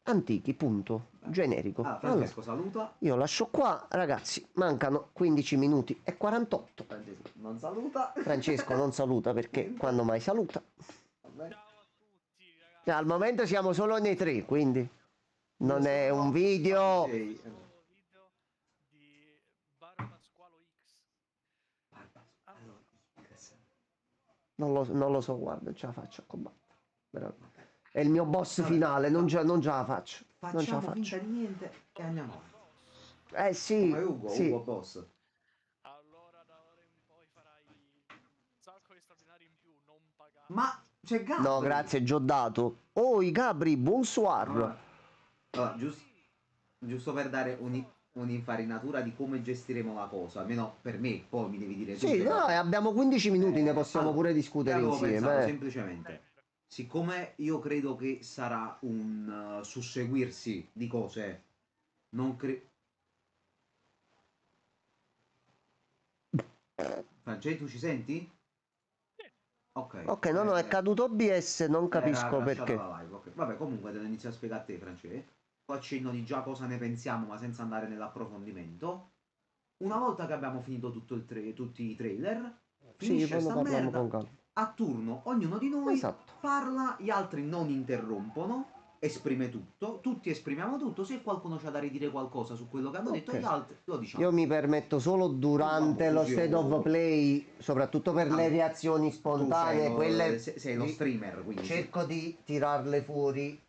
antichi, punto, generico. Allora, Allora, Francesco saluta. io lascio qua, ragazzi, mancano 15 minuti e 48. Francesco non saluta. Francesco non saluta perché quando mai saluta? Vabbè. Ciao a tutti, Cioè, al ragazzi. momento siamo solo nei tre, quindi non Giusto, è un però, video. DJ, Nuovo video di Barba Squalo X. allora, Allora, Non lo so, guarda, ce la faccio a combattere. Veramente. È il mio boss finale, non ce la faccio. Non ce la facciamo faccio. finta di niente e andiamo avanti. boss. Sì, Come Ugo, sì. Ugo boss. Allora da ora in poi farai un sacco di straordinari in più, non pagati. Ma c'è Gabri. No, grazie, già ho dato. Oi, Gabri, bonsoir. Allora, giusto per dare un'infarinatura di come gestiremo la cosa, almeno per me, poi mi devi dire tu. Sì, no, abbiamo 15 minuti, ne possiamo Allora, pure discutere io avevo pensato insieme. semplicemente, siccome io credo che sarà un susseguirsi di cose, non credo... Francesco, tu ci senti? Ok. Ok, no, è caduto OBS, non capisco Era lasciata perché. la live, ok. Vabbè, comunque te lo inizio a spiegare a te, Francesco. Poi accenno di già cosa ne pensiamo, ma senza andare nell'approfondimento. Una volta che abbiamo finito tutti i trailer, Sì, finisce poi ne sta parliamo merda, con calma. a turno ognuno di noi Esatto. parla, gli altri non interrompono, esprime tutto, tutti esprimiamo tutto, se qualcuno c'ha da ridire qualcosa su quello che hanno detto Ok. gli altri, lo diciamo. Io mi permetto solo durante lo Così state of play, soprattutto per le reazioni spontanee, quelle sei lo streamer, quindi cerco di tirarle fuori.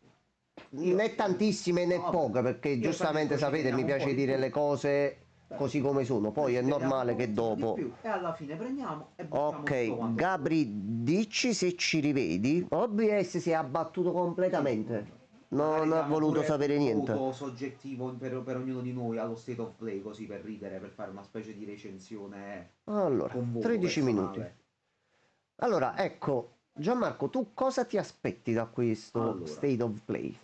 Io- Né tantissime né no, poche, perché io giustamente Francesco, ci sapete mi teniamo un po' piace di dire più. le cose così come sono, poi è Ci teniamo normale un che pochettino di dopo. più, e alla fine prendiamo e buttiamo tutto Ok, quanto. Gabri, dici se ci rivedi. OBS si è abbattuto completamente. Magari Non ha diamo voluto pure sapere un niente. voto soggettivo per ognuno di noi allo state of play, così per ridere, per fare una specie di recensione Allora, con voto 13 minuti. personale. Allora, ecco, Gianmarco, tu cosa ti aspetti da questo Allora, State of Play?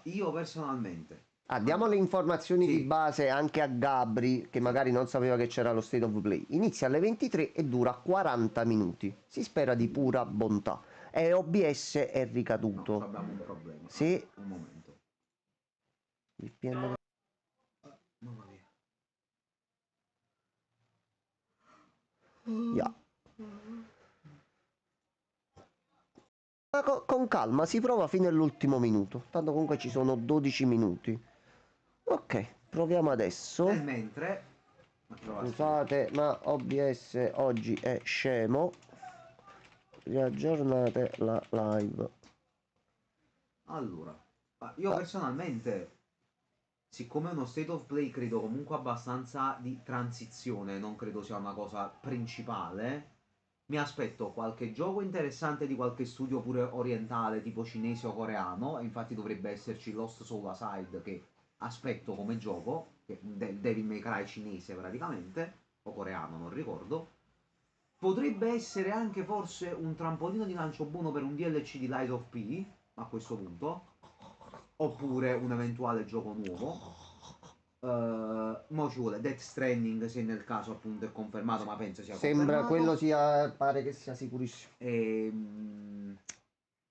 io personalmente... Diamo le informazioni di Sì, base anche a Gabri, che magari non sapeva che c'era lo State of Play. Inizia alle 23 e dura 40 minuti. Si spera di pura bontà. E OBS è no, ricaduto. abbiamo un problema. Se Un momento. VPN... Mamma mia. Ya. Ma con calma, si prova fino all'ultimo minuto. Tanto comunque ci sono 12 minuti. Ok, proviamo adesso. Nel mentre... Scusate, ma OBS oggi è scemo. Riaggiornate la live. Allora, io personalmente, siccome è uno state of play credo comunque abbastanza di transizione, non credo sia una cosa principale, mi aspetto qualche gioco interessante di qualche studio pure orientale, tipo cinese o coreano, e infatti dovrebbe esserci Lost Soul Aside che aspetto come gioco, che è del Devil May Cry cinese praticamente, o coreano, non ricordo. Potrebbe essere anche forse un trampolino di lancio buono per un DLC di Light of P, a questo punto, oppure un eventuale gioco nuovo. Mo ci vuole Death Stranding se nel caso appunto è confermato, ma penso sia Sembra confermato. quello sia, pare che sia sicurissimo.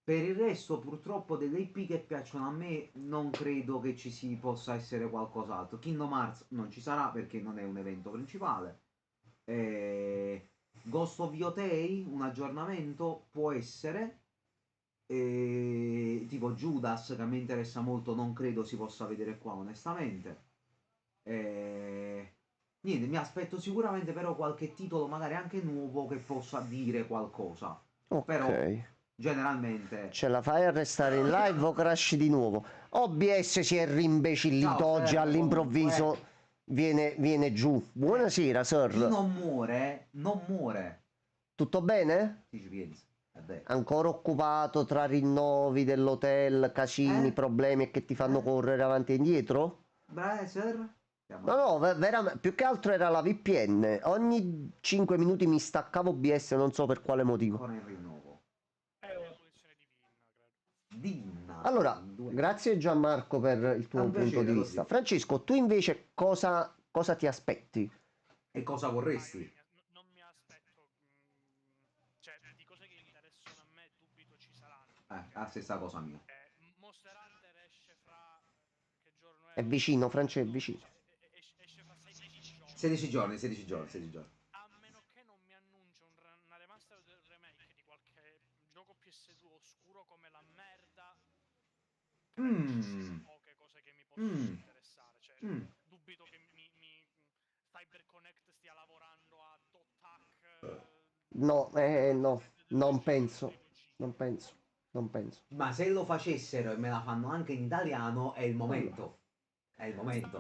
Per il resto purtroppo delle IP che piacciono a me non credo che ci si possa essere qualcos'altro. Kingdom Hearts non ci sarà perché non è un evento principale. Ghost of Yotei, un aggiornamento, può essere. Tipo Judas, che a me interessa molto, non credo si possa vedere qua onestamente. Niente, mi aspetto sicuramente però qualche titolo magari anche nuovo che possa dire qualcosa. Ok. Però generalmente... Ce la fai a restare in live o crash di nuovo? OBS si è rimbecillito Ciao, oggi Fer, all'improvviso. comunque. Viene giù. Buonasera, Chi sir. non muore, non muore. Tutto bene? Chi ci pensa? Vabbè. Ancora occupato tra rinnovi dell'hotel, casini, problemi che ti fanno correre avanti e indietro? Bracer? No, veramente, più che altro era la VPN. Ogni 5 minuti mi staccavo OBS, non so per quale motivo. Ancora in rinnovo. è una posizione divina, credo. Dinna. Allora, grazie Gianmarco per il tuo un punto piacere, di vista. così. Francesco, tu invece cosa ti aspetti? E cosa vorresti? Non mi aspetto, cioè di cose che interessano a me dubito ci saranno. La stessa cosa mia. Monster Hunter esce fra che giorno È vicino, Francia, è vicino. Esce fra 16 giorni. 16 giorni, 16 giorni, 16 giorni. A meno che non mi annuncia una remaster del remake di qualche gioco PS2 oscuro come la merda, credo ci siano poche cose che mi possono interessare. Cioè, dubito che CyberConnect stia lavorando a Dot Hack. No, no, non penso. Non penso. Non penso. Ma se lo facessero e me la fanno anche in italiano, è il momento. È il momento.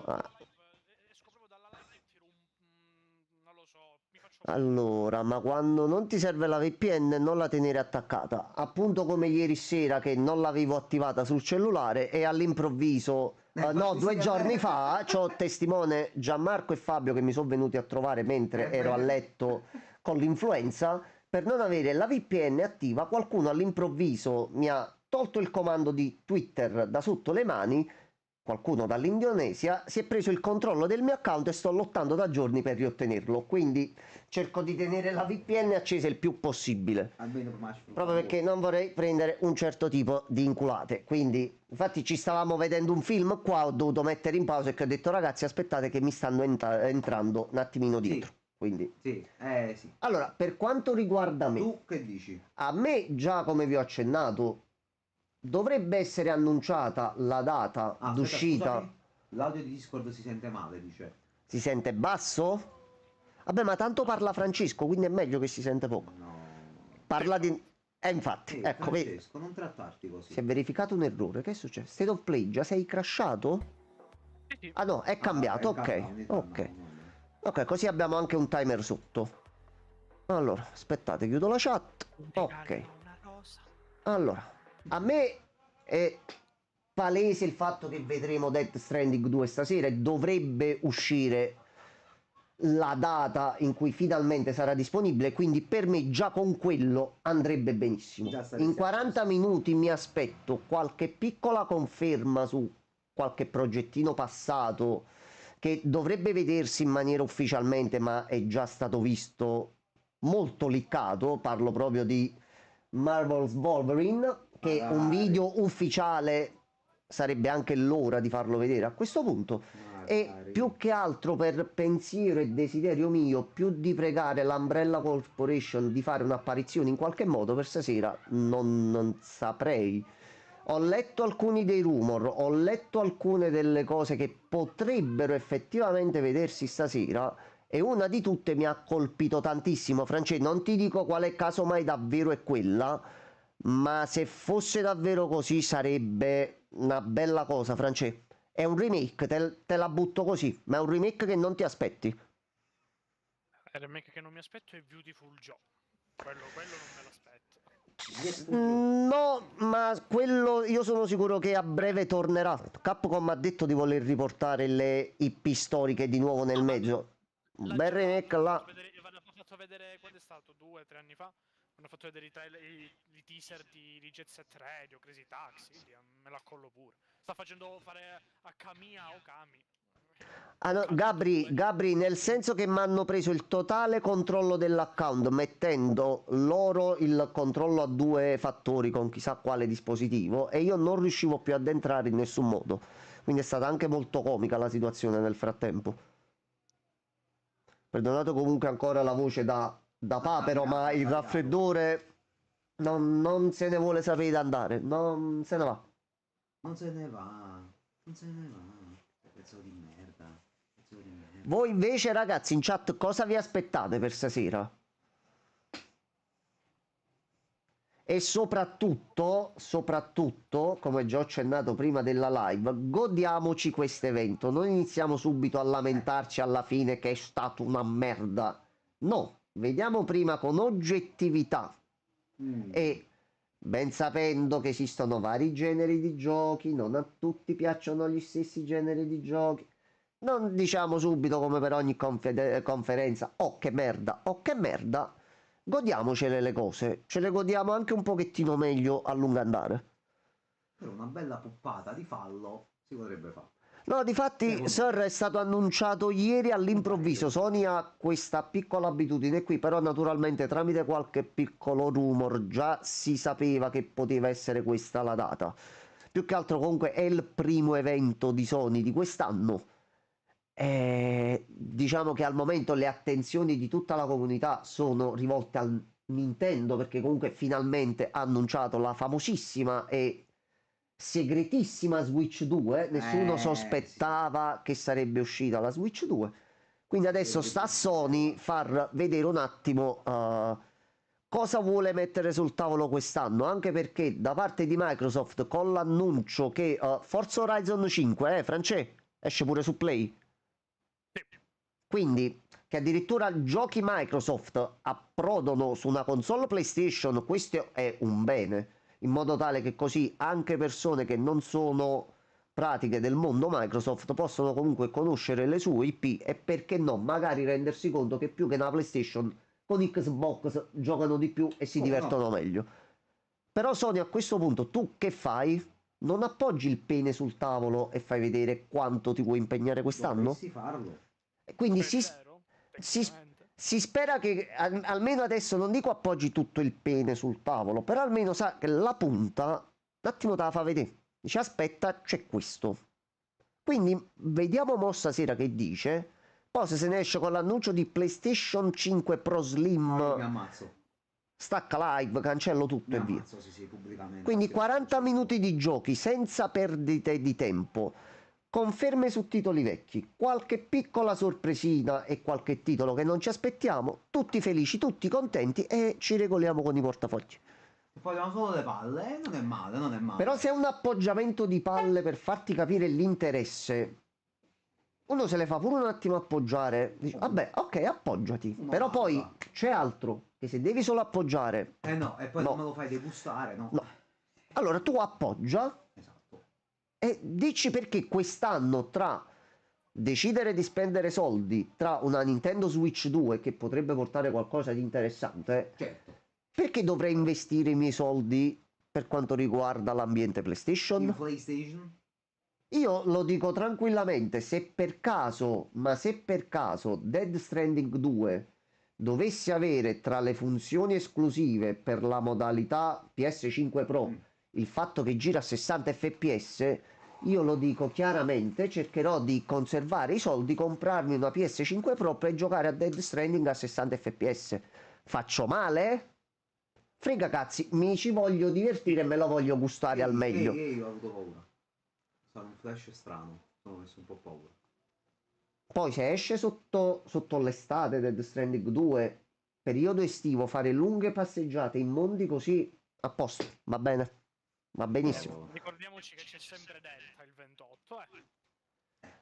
Esco proprio dalla live e tiro non lo so, mi faccio... Allora, ma quando non ti serve la VPN non la tenere attaccata, appunto come ieri sera che non l'avevo attivata sul cellulare e all'improvviso, no, 2 giorni fa, c'ho testimone Gianmarco e Fabio che mi sono venuti a trovare mentre ero a letto con l'influenza, per non avere la VPN attiva, qualcuno all'improvviso mi ha tolto il comando di Twitter da sotto le mani. Qualcuno dall'Indonesia si è preso il controllo del mio account e sto lottando da giorni per riottenerlo, quindi cerco di tenere la VPN accesa il più possibile, proprio perché non vorrei prendere un certo tipo di inculate. Quindi infatti ci stavamo vedendo un film qua, ho dovuto mettere in pausa e ho detto ragazzi aspettate che mi stanno entrando un attimino dietro. Quindi sì. allora, per quanto riguarda me, Tu che dici? a me già come vi ho accennato dovrebbe essere annunciata la data d'uscita. Scusami, l'audio di Discord si sente male, dice. Si sente basso? Vabbè, ma tanto parla Francesco, quindi è meglio che si sente poco. No. Parla di... infatti, ecco, vedi, Francesco, non trattarti così. si è verificato un errore. Che è successo? State of Play, già sei crashato? Sì. Ah no, è cambiato, ok. Ok. Ok, così abbiamo anche un timer sotto. Allora, aspettate, chiudo la chat. Ok. Allora, a me è palese il fatto che vedremo Death Stranding 2 stasera e dovrebbe uscire la data in cui finalmente sarà disponibile, quindi per me già con quello andrebbe benissimo. In 40 minuti mi aspetto qualche piccola conferma su qualche progettino passato che dovrebbe vedersi in maniera ufficialmente, ma è già stato visto molto liccato. Parlo proprio di Marvel's Wolverine, che un video ufficiale sarebbe anche l'ora di farlo vedere a questo punto. E più che altro per pensiero e desiderio mio, più di pregare l'Umbrella Corporation di fare un'apparizione in qualche modo per stasera, non saprei. Ho letto alcuni dei rumor, ho letto alcune delle cose che potrebbero effettivamente vedersi stasera e una di tutte mi ha colpito tantissimo. Francesco, non ti dico quale caso mai davvero è quella, ma se fosse davvero così sarebbe una bella cosa, Francesco. È un remake, te la butto così, ma è un remake che non ti aspetti. Il remake che non mi aspetto è Beautiful Joe. Quello non me l'aspetto. No, ma quello io sono sicuro che a breve tornerà. Capcom ha detto di voler riportare le IP storiche di nuovo nel mezzo. Un bel remake là. Hanno fatto vedere quando è stato 2 o 3 anni fa. Hanno fatto vedere i teaser di Jet Set Radio, Crazy Taxi. Me la collo pure. Sta facendo fare a Kamiya o Kami. Ah no, Gabri, nel senso che mi hanno preso il totale controllo dell'account mettendo loro il controllo a 2 fattori con chissà quale dispositivo e io non riuscivo più ad entrare in nessun modo. Quindi è stata anche molto comica la situazione nel frattempo. Perdonate comunque ancora la voce da papero, ma il raffreddore non se ne vuole sapere di andare, non se ne va. Non se ne va. Pezzo di merda. Voi invece ragazzi in chat cosa vi aspettate per stasera? E soprattutto, come già ho accennato prima della live, godiamoci questo evento. Non iniziamo subito a lamentarci alla fine che è stato una merda. No, vediamo prima con oggettività. E ben sapendo che esistono vari generi di giochi, non a tutti piacciono gli stessi generi di giochi. Non diciamo subito come per ogni conferenza, oh che merda, godiamocele le cose, ce le godiamo anche un pochettino meglio a lungo andare. Per una bella puppata di fallo si potrebbe fare. No, difatti, Sir, è stato annunciato ieri all'improvviso. Sony ha questa piccola abitudine qui, però naturalmente tramite qualche piccolo rumor già si sapeva che poteva essere questa la data. più che altro comunque è il primo evento di Sony di quest'anno. Diciamo che al momento le attenzioni di tutta la comunità sono rivolte al Nintendo, perché comunque finalmente ha annunciato la famosissima e segretissima Switch 2. Nessuno sospettava che sarebbe uscita la Switch 2, quindi adesso sta a Sony far vedere un attimo cosa vuole mettere sul tavolo quest'anno, anche perché da parte di Microsoft con l'annuncio che Forza Horizon 5, Francesco, esce pure su Play, quindi che addirittura giochi Microsoft approdano su una console PlayStation, questo è un bene, in modo tale che così anche persone che non sono pratiche del mondo Microsoft possono comunque conoscere le sue IP e perché no, magari rendersi conto che più che una PlayStation con Xbox giocano di più e si divertono meglio. Però Sony a questo punto tu che fai? Non appoggi il pene sul tavolo e fai vedere quanto ti vuoi impegnare quest'anno? Dovresti farlo. E quindi si spera che almeno adesso, non dico appoggi tutto il pene sul tavolo, però almeno sa che la punta un attimo te la fa vedere. Dice aspetta, c'è questo. Quindi vediamo mo stasera che dice. Poi se ne esce con l'annuncio di PlayStation 5 Pro Slim, Mi ammazzo. stacca live, cancello tutto e via. Sì, pubblicamente. Quindi 40 minuti di giochi senza perdite di tempo, conferme su titoli vecchi, qualche piccola sorpresina e qualche titolo che non ci aspettiamo, tutti felici, tutti contenti e ci regoliamo con i portafogli. Poi abbiamo solo le palle, non è male, non è male. Però se è un appoggiamento di palle per farti capire l'interesse, uno se le fa pure un attimo appoggiare, dice, vabbè, ok, appoggiati, però poi c'è altro, che se devi solo appoggiare... no, e poi non me lo fai degustare, no? No. Allora tu appoggia... Esatto. E dici perché quest'anno tra decidere di spendere soldi tra una Nintendo Switch 2 che potrebbe portare qualcosa di interessante, Certo. perché dovrei investire i miei soldi per quanto riguarda l'ambiente PlayStation? In PlayStation? Io lo dico tranquillamente, se per caso Dead Stranding 2 dovesse avere tra le funzioni esclusive per la modalità PS5 Pro il fatto che gira a 60 fps, io lo dico chiaramente, cercherò di conservare i soldi, comprarmi una PS5 Pro per giocare a Dead Stranding a 60 fps. Faccio male? Frega cazzi, mi ci voglio divertire e me lo voglio gustare al meglio. Io ho avuto paura. Sarà un flash strano, sono messo un po' paura. Poi se esce sotto l'estate Dead Stranding 2, periodo estivo, fare lunghe passeggiate in mondi così, a posto, va bene. Va benissimo. Ricordiamoci che c'è sempre Delta il 28,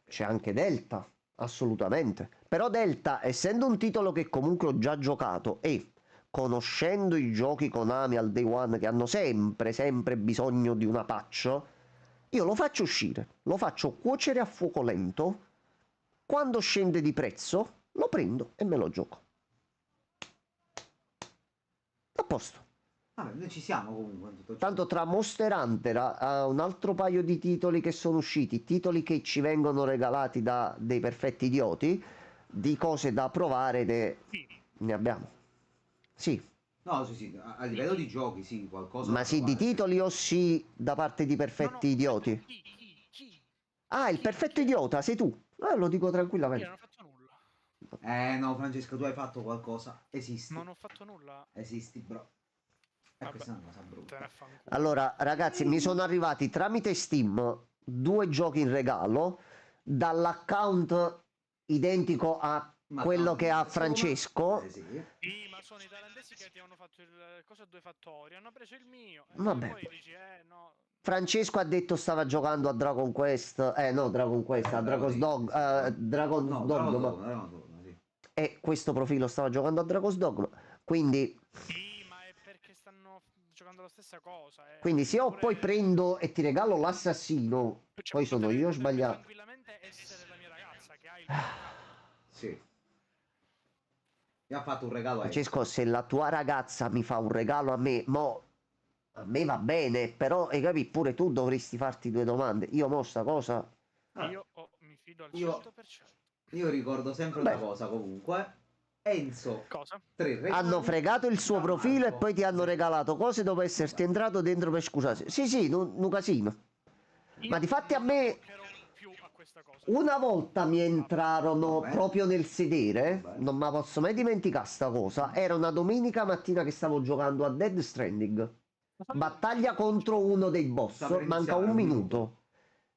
C'è anche Delta, assolutamente. Però Delta, essendo un titolo che comunque ho già giocato e conoscendo i giochi Konami al day one che hanno sempre bisogno di una patch, io lo faccio uscire, lo faccio cuocere a fuoco lento, quando scende di prezzo lo prendo e me lo gioco. A posto. Vabbè, noi ci siamo comunque in tutto ciò. Tanto tra Monster Hunter a un altro paio di titoli che sono usciti, titoli che ci vengono regalati da dei perfetti idioti, di cose da provare ne abbiamo. Sì. No, sì, a livello di giochi sì, qualcosa. Ma sì, di titoli o sì da parte di perfetti idioti? Chi? Ah, il perfetto idiota, sei tu. Lo dico tranquillamente. Io non ho fatto nulla. No, Francesco, tu hai fatto qualcosa. Esisti. Non ho fatto nulla. Esisti, bro. Vabbè, questa è una cosa brutta. te ne fanculo. Allora, ragazzi, mi sono arrivati tramite Steam 2 giochi in regalo dall'account identico a quello che ha Francesco. Sì. Sì, ma sono i thailandesi che ti hanno fatto il cosa a due fattori, hanno preso il mio. E Vabbè. poi dici, no. Francesco ha detto stava giocando a Dragon Quest, no, Dragon Quest, a Dragon's Dogma, Sì. e questo profilo stava giocando a Dragon's Dogma, quindi Sì, ma è perché stanno giocando la stessa cosa. quindi se io poi prendo e ti regalo l'assassino, Cioè, poi sono io sbagliato. Tranquillamente essere la mia ragazza che ha il Sì. Mi ha fatto un regalo a Francesco, se la tua ragazza mi fa un regalo a me, a me va bene, però hai capito, pure tu dovresti farti 2 domande. Io mo sta cosa... Io mi fido al 100%. Io ricordo sempre una cosa comunque. Enzo. Cosa? Hanno fregato il suo profilo e poi ti hanno regalato cose dopo esserti entrato dentro per scusarsi. Sì, un casino. Ma difatti a me più a questa cosa. una volta mi entrarono Vabbè. proprio nel sedere, Vabbè. non me la posso mai dimenticare sta cosa. Era una domenica mattina che stavo giocando a Dead Stranding. Battaglia contro uno dei boss, Sta per manca iniziare, un un minuto.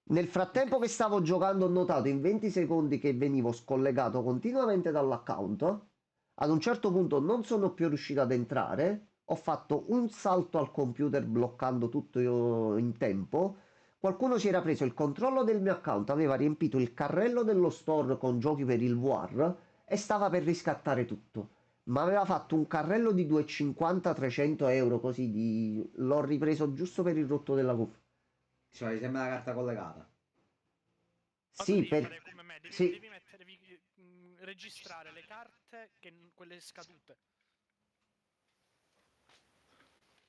Nel frattempo che stavo giocando ho notato in 20 secondi che venivo scollegato continuamente dall'account. Ad un certo punto non sono più riuscito ad entrare. Ho fatto un salto al computer bloccando tutto io in tempo. Qualcuno si era preso il controllo del mio account, aveva riempito il carrello dello store con giochi per il War e stava per riscattare tutto. Ma aveva fatto un carrello di 250-300 euro così l'ho ripreso giusto per il rotto della cuffia. Cioè, mi sembra una carta collegata. Ma tu Sì, devi fare come me, sì. devi registrare le carte, quelle scadute.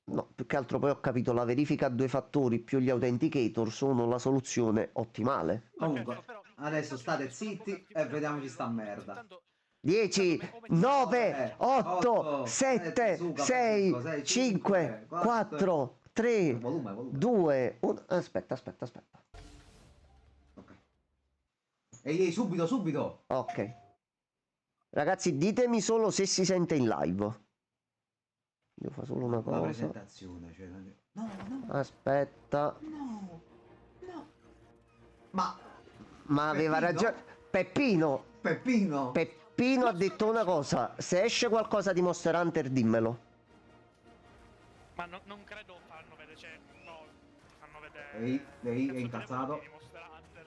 No, più che altro poi ho capito la verifica a due fattori più gli authenticator sono la soluzione ottimale. Comunque, Certo, però, adesso intanto state io sono zitti avvocato, ti e voglio vediamoci fare sta il merda. intanto 10, come ti 9, 8, 8, 7, su, 6, Francesco, 6, 5, 4, 3, volume. 2, 1. Aspetta. Ok. Ehi, subito. Ok. Ragazzi, ditemi solo se si sente in live. Devo fare solo una La cosa. presentazione, cioè... No. Aspetta. No. Ma Aveva Peppino? ragione. Peppino. Peppino? Peppino ha detto una cosa. Se esce qualcosa di Monster Hunter, dimmelo. Ma non credo fanno vedere, cioè, no, fanno vedere... Ehi, è cazzo, incazzato. di Monster Hunter,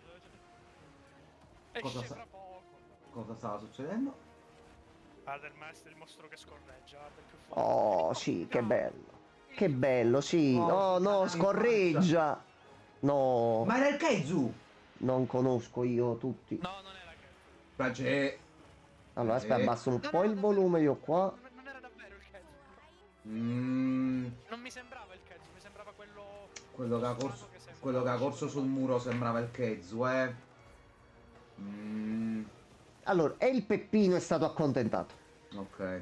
cioè. Cosa Esce sta- fra poco. Cosa stava succedendo? Guarda il maestro, il mostro che scorreggia, guarda il più forte. Oh, sì, che bello. Che bello, sì. Oh, Oh, no, puttana, in scorreggia. No, Ma era il Keizu! non conosco io tutti. No, non era che... Place. Allora, aspetta, abbasso un No, po' il davvero, volume io qua. non era davvero il Kez. Mm, Non mi sembrava il Kez, mi sembrava quello... quello che ha strano corso, sembra quello che ha corso uscito sul da- muro sembrava il Keizu, eh. Mm, Allora, e il Peppino è stato accontentato. ok.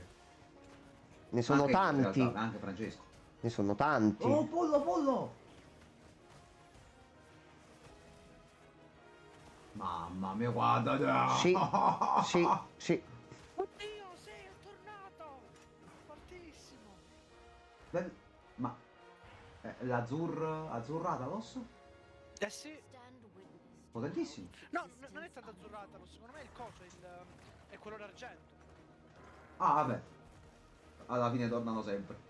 Ne sono Anche io, in tanti. realtà, anche Francesco. Ne sono tanti. Oh, pollo! Mamma mia, guarda! Sì. Oddio, sì, è tornato! Fortissimo! Ma azzurrata l'osso? Eh sì. Potentissimo. No, non è tanto azzurrata, secondo me è il coso, è quello d'argento. Ah, vabbè. Alla fine tornano sempre.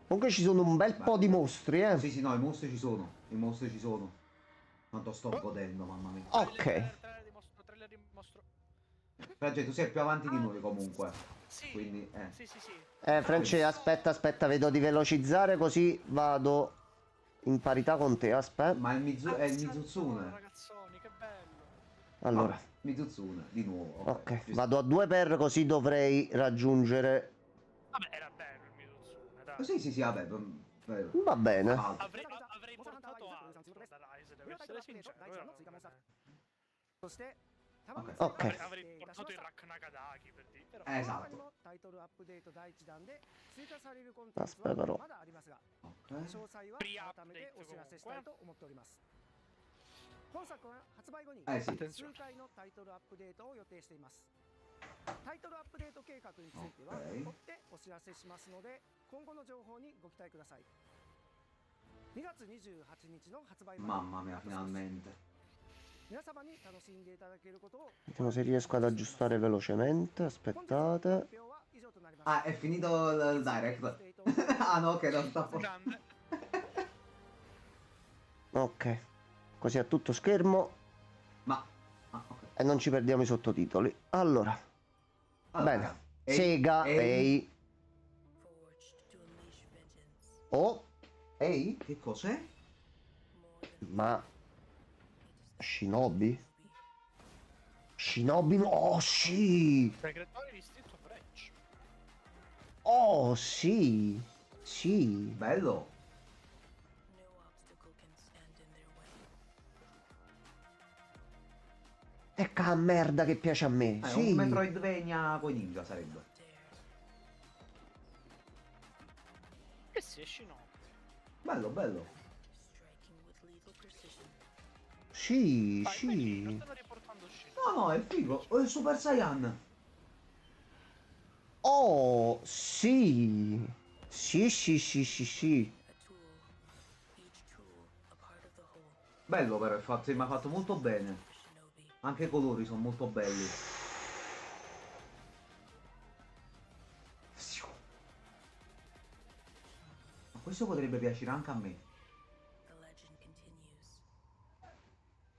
Comunque ci sono un bel po' di mostri, eh. Sì, no, i mostri ci sono. Quanto sto godendo, mamma mia. Ok. Trailer di mostro. Francesco, tu sei più avanti di noi comunque. Sì. Quindi, Sì. France, aspetta, vedo di velocizzare così vado in parità con te, aspetta. Ma è il Mizutsune. Ragazzoni, che bello. Allora, Ah, Mizutsune, di nuovo. ok, ci vado a 2 per così dovrei raggiungere... Vabbè, era bello il Mizutsune, sta. dai. Sì, vabbè. Va bene. Ah, Avrei portato altro da Rise, devo essere sincero. Però va bene. Ok. Avrei portato il Rak Nakadaki per dire. Però... esatto. Aspetta però. Ok. Pre-update comunque. 本作は発売後に sì. 数回のタイトルアップデートを予定しています。タイトルアップデート計画については Okay. 追ってお知らせしますので、今後の情報にご期待ください。2月28日の発売まで Mamma mia, finalmente. 皆様に楽しんでいただけることを Vediamo se riesco ad aggiustare velocemente. Aspettate. Ah, è finito il direct. Ah no, ok, non sta Grande. Ok. Così a tutto schermo Ma... Ah, ok. e non ci perdiamo i sottotitoli. Allora. Bene. Sega, ehi. Oh. Ehi. Che cos'è? Ma... Shinobi? Shinobi? Oh sì! Segretario di Street of Rage. Oh sì! Sì! Bello. Ecca merda che piace a me! Sì! Un Metroidvania coi ninja sarebbe. Eh sì, è Shinobi. Bello. Sì, Vai, sì. vai, lo stanno riportando Shin. No, è figo. È il Super Saiyan. Oh, sì. Sì, sì, sì, sì, sì. Bello però, infatti, mi ha fatto molto bene. Anche i colori sono molto belli. Ma questo potrebbe piacere anche a me.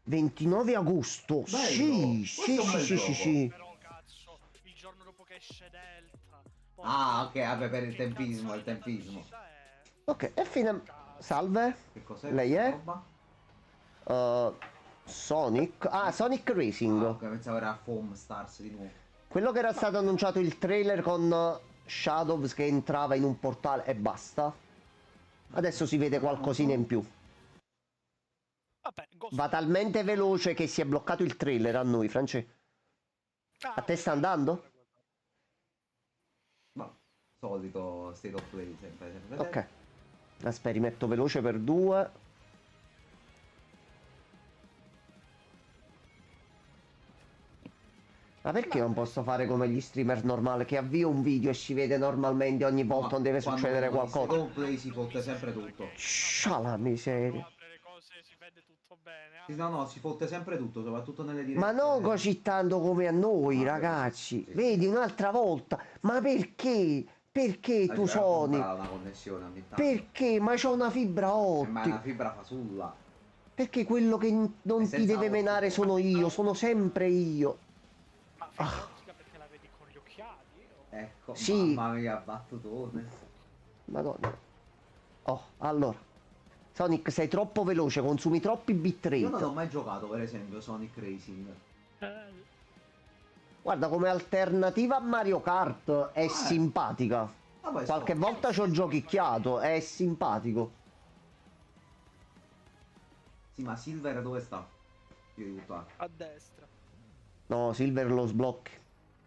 29 agosto. Bello, Sì, questo sì, è un sì, bel sì, sì, gioco. sì. Però cazzo, il giorno dopo che esce Delta. Ah, ok, Porca vabbè, per il che tempismo, cazzo il di data di tempismo. uscita è? Ok, e fine. Cazzo. Salve. Che cos'è Lei questa è? roba? Sonic. Ah, Sonic Ah, Racing. ok, pensavo era Foam Stars di nuovo. Quello che era stato annunciato il trailer con Shadows che entrava in un portale e basta. Adesso si vede qualcosina in più. Vabbè, Ghost Va talmente veloce che si è bloccato il trailer a noi, Francesco. A te ok, sta andando? Ma solito state of play, sempre, sempre. Ok. Aspetta, rimetto veloce per 2. Ma perché non posso fare come gli streamer normali che avvio un video e si vede normalmente ogni volta, non deve succedere Quando qualcosa? State of play si fotte sempre tutto. Scia la miseria. apre le cose si vede tutto bene. Sì, no, no, si fotte sempre tutto, soprattutto nelle Ma non dirette. così tanto come a noi, Vabbè, ragazzi. sì, sì. Vedi un'altra volta. Ma perché? Perché tu Ci vai a Sony? comprare una connessione ogni tanto. Perché? Ma c'ho una fibra Ma è una ottica. fibra fasulla. Perché quello che non ti senza deve menare ottico. sono io, sono sempre io. Ma fibra ottica perché la vedi con gli occhiali? Ecco, Sì. mamma mia, battutone. Madonna. Oh, allora. Sonic, sei troppo veloce, consumi troppi Io non bitrate. ho mai giocato, per esempio, Sonic Racing. Guarda, come alternativa a Mario Kart è simpatica. Vabbè, Qualche volta ci ho giochicchiato, è simpatico. Sì, ma Silver dove sta? Io aiuto. A destra. No, Silver lo sblocchi.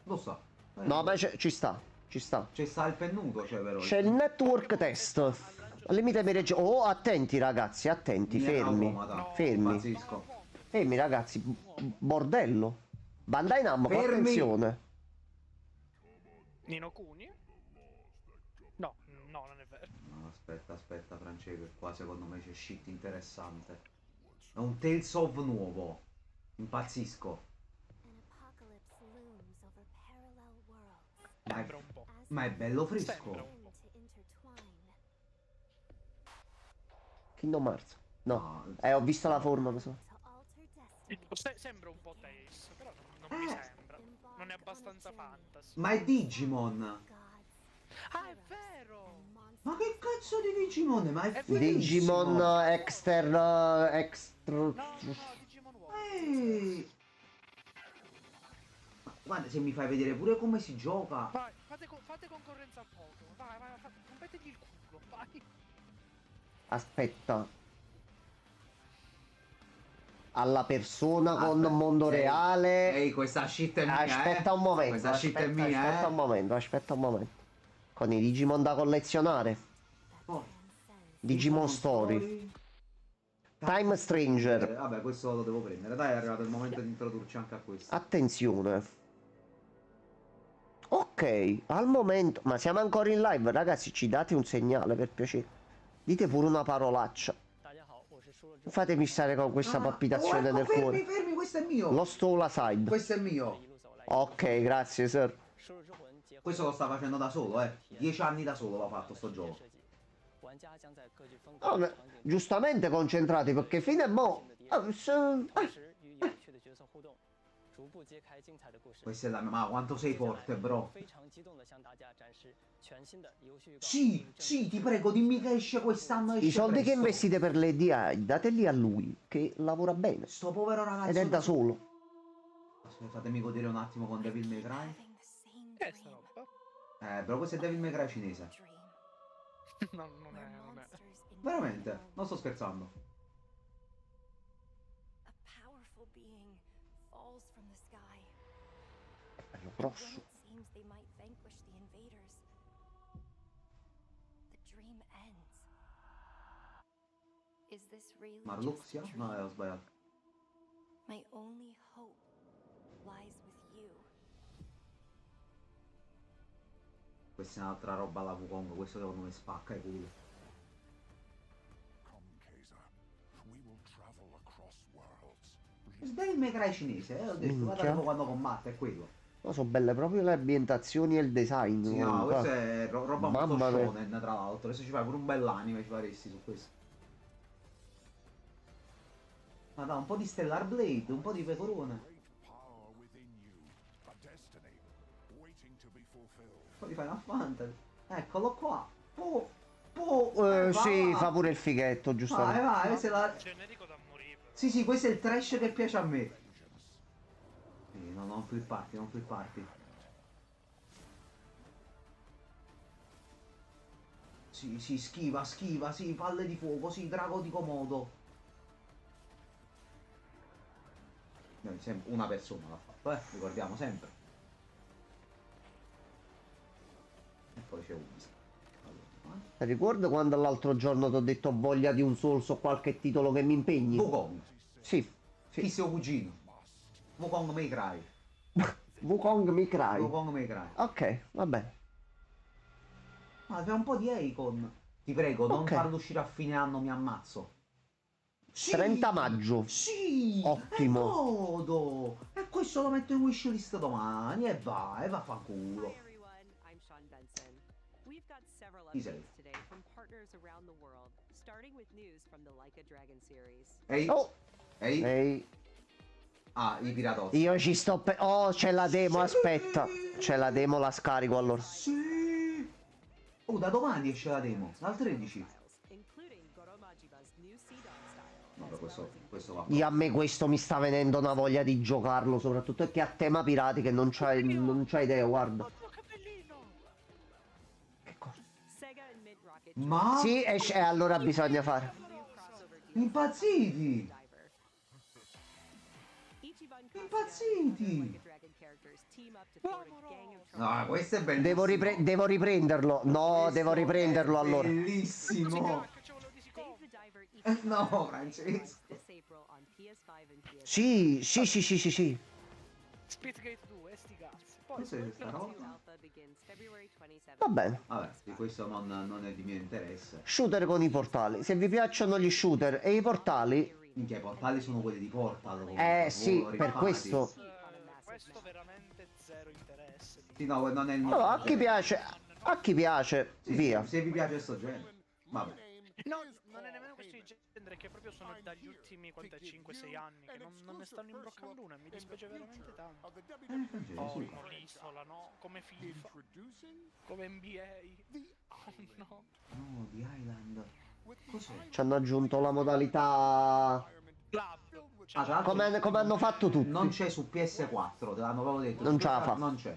Lo so. No, ma ci sta, ci sta. C'è sta il pennuto, cioè, però. C'è il network test. Al limite mi regge... Oh, attenti ragazzi, attenti, Nier fermi. Automata. Fermi. Impazzisco. Fermi ragazzi, bordello. Bandai Namco, Fermi. attenzione. Nino Kuni? No, no, non è vero. No, aspetta, Francesco, che qua secondo me c'è shit interessante. È un Tales of nuovo. Impazzisco. Sembra un po'. Ma è bello fresco. Sembra un po'. Kingdom Hearts. No, No, ho visto la forma, lo so. Sembra un po' Tales, però non mi sembra. Non è abbastanza fantasy. Ma è Digimon. Ah, è vero! Ma che cazzo di Digimon? Ma è fighissimo. Digimon Extra... No, Digimon World. Ehi. Guarda, se mi fai vedere pure come si gioca. Vai, fate concorrenza al Pokémon. Vai, rompetegli il culo, vai. Aspetta. Alla persona con Aspetta, mondo ehi, reale. Ehi, questa shit è mia, Aspetta un momento. Questa shit è mia, aspetta un momento, aspetta un momento. Con i Digimon da collezionare. Oh, Digimon Story. Time Stranger. Vabbè, questo lo devo prendere. Dai, è arrivato il momento di introdurci anche a questo. Attenzione. Ok, al momento... Ma siamo ancora in live, ragazzi, ci date un segnale per piacere. Dite pure una parolaccia. Fatemi stare con questa palpitazione del cuore. Fermi, questo è mio. Lost All Aside. Questo è mio. Ok, grazie, sir. Questo lo sta facendo da solo, 10 anni da solo l'ha fatto sto gioco. Oh, giustamente concentrati, perché fino a mo'... Questa è la mia... Ma quanto sei forte, bro. Sì, ti prego, dimmi che esce quest'anno. I soldi che investite per le DI, dateli a lui, che lavora bene. Sto povero ragazzo. Ed è da solo. Aspetta, fatemi godere un attimo con Devil May Cry. Che è sta roba? Però questo è Devil May Cry cinese. No, non è. Veramente, non sto scherzando. Bello grosso. Marluxia? No, ho sbagliato. Questa è un'altra roba alla Wukong, questo secondo me spacca i culo. Questo è il Mecrai cinese, ho detto, guarda Minchia. quando combatte, è quello. No, sono belle proprio le ambientazioni e il design. Sì, no, comunque. questa è roba molto Mamma mia. shonen, tra l'altro. Adesso ci fai pure un bell'anime, ci faresti su questo. Ma dai, un po' di Stellar Blade, un po' di pecorone. Un po' di Final Fantasy. Eccolo qua. Sì, va. fa pure il fighetto, Vai, giustamente. vai, questo è la... Generico da morire. Sì, sì, questo è il trash che piace a me. Sì, no, non flipparti, non flipparti. Sì, sì, schiva, schiva, sì, palle di fuoco, sì, drago di Komodo. Una persona l'ha fatto, ricordiamo sempre. E poi c'è Ubisoft. Ricordo quando l'altro giorno ti ho detto ho voglia di un Souls o qualche titolo che mi impegni? Wukong, Sì, sì. Fissio cugino. Wukong May Cry. Wukong mi cry. Wukong May Cry. Ok, va bene. Ma c'è un po' di Akon. Ti prego, non Ok. farlo uscire a fine anno, mi ammazzo. Sì, 30 maggio. Sì! Ottimo. È modo! E questo lo metto in wishlist domani e va, e va fa culo. Hi everyone, I'm Sean Benson. We've got several Chi sei? updates today from partners around the world, starting with news from the Like a Dragon series. Ehi, Oh, ehi. ehi. Ah, i piratozzi. Io ci sto oh, c'è la demo, aspetta. C'è la demo, la scarico allora. Sì! Oh, da domani esce la demo, dal 13. Including Goromajiba's new Sea Dog style. Vabbè, questo va. Io a me questo mi sta venendo una voglia di giocarlo, soprattutto perché a tema pirati che non c'hai idea, guarda. Oddio, che bellino! Che cosa? Sega and Mid Rocket Ma Sì, e allora bisogna fare. new crossover impazziti! Diver. Ichiban Impazziti! Like a Dragon characters team up to thwart a gang of No, questo è bellissimo. Devo riprenderlo. No, Questo devo riprenderlo è allora. Bellissimo. Che c'è quello di Dave Sicom. the Diver Ichiban No, Diver Francesco. this April on PS5 and PS4. Sì, sì, sì, sì, sì, sì. Speedgate 2, sti cazzi. Poi Cos'è sta roba? Alpha begins February 27th. Va bene. Vabbè, di questo non è di mio interesse. Shooter con i portali. Se vi piacciono gli shooter e i portali, Minchia, i portali sono quelli di Portal. sì, per questo. questo veramente zero interesse. Sì, no, non è il mio. Allora, a chi piace, Sì, via. se vi piace sto genere. Vabbè. No, non è nemmeno questo di genere, che proprio sono dagli ultimi 5-6 anni che non ne stanno imbroccando una e mi dispiace veramente tanto. Oh, no, l'isola, no? Come FIFA, come NBA. Oh no. No, di Island. Cos'è? Ci hanno aggiunto la modalità Club. Ah, tra l'altro come hanno fatto tutti. non c'è su PS4, te l'hanno proprio detto. Non ce la fa. Non c'è.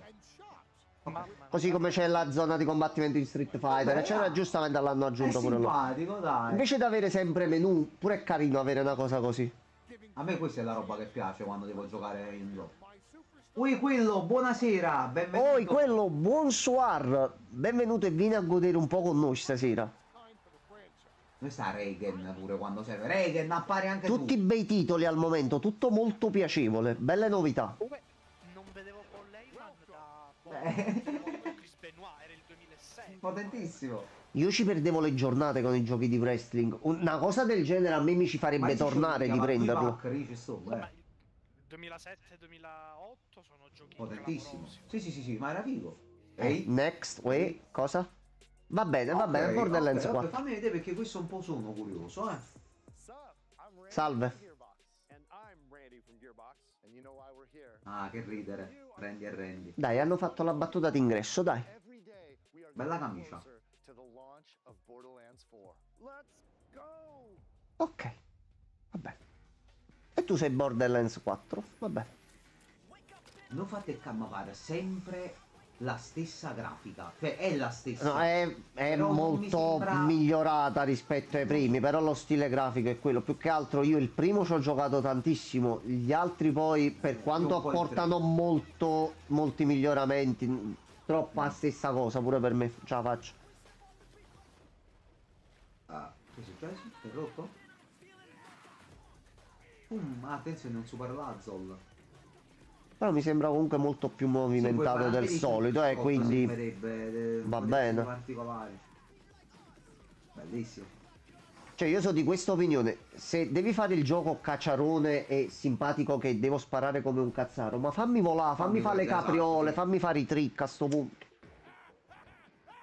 Mamma mia. Così come c'è la zona di combattimento in Street Fighter, eccetera, giustamente l'hanno È aggiunto pure loro. simpatico, dai. Invece di avere sempre menu, pure è carino avere una cosa così. A me questa è la roba che piace quando devo giocare in gioco. Ui, quello, buonasera, benvenuto. Poi quello, bonsoir, benvenuto e vieni a godere un po' con noi stasera. Dove sta Reagan pure quando serve? Reagan, appare anche Tutti tu. bei titoli al momento, tutto molto piacevole, belle novità. Non vedevo Paul Heyman da Eh. Chris Benoit, era il 2006. Potentissimo. Io ci perdevo le giornate con i giochi di wrestling. Una cosa del genere a me mi ci farebbe tornare di prenderlo. Ma il 2007-2008 sono giochi Potentissimo. clamorosi. Sì, sì, sì, sì, ma era figo. Ehi. Next, cosa? Va bene, Borderlands ok, 4. fammi vedere perché questo un po' sono curioso, eh. Salve. Ah, che ridere. Prendi e rendi. Dai, hanno fatto la battuta d'ingresso, dai. Bella camicia. Ok. Vabbè. E tu sei Borderlands 4? Vabbè. Non fate cammavare sempre la stessa grafica. Cioè, è la stessa. No, è Però mi molto sembra- migliorata rispetto ai primi, però lo stile grafico è quello. Più che altro io il primo ci ho giocato tantissimo, gli altri poi per quanto un po' il apportano molti miglioramenti, troppa stessa cosa pure per me, ce la faccio. Ah, che è successo? È rotto? Attenzione, un super Lazzol. Però mi sembra comunque molto più movimentato del solito, quindi va bene. Particolari. Bellissimo. Cioè io sono di questa opinione, se devi fare il gioco cacciarone e simpatico che devo sparare come un cazzaro, ma fammi volare, fammi fare le capriole, esatto. fammi fare i trick a sto punto.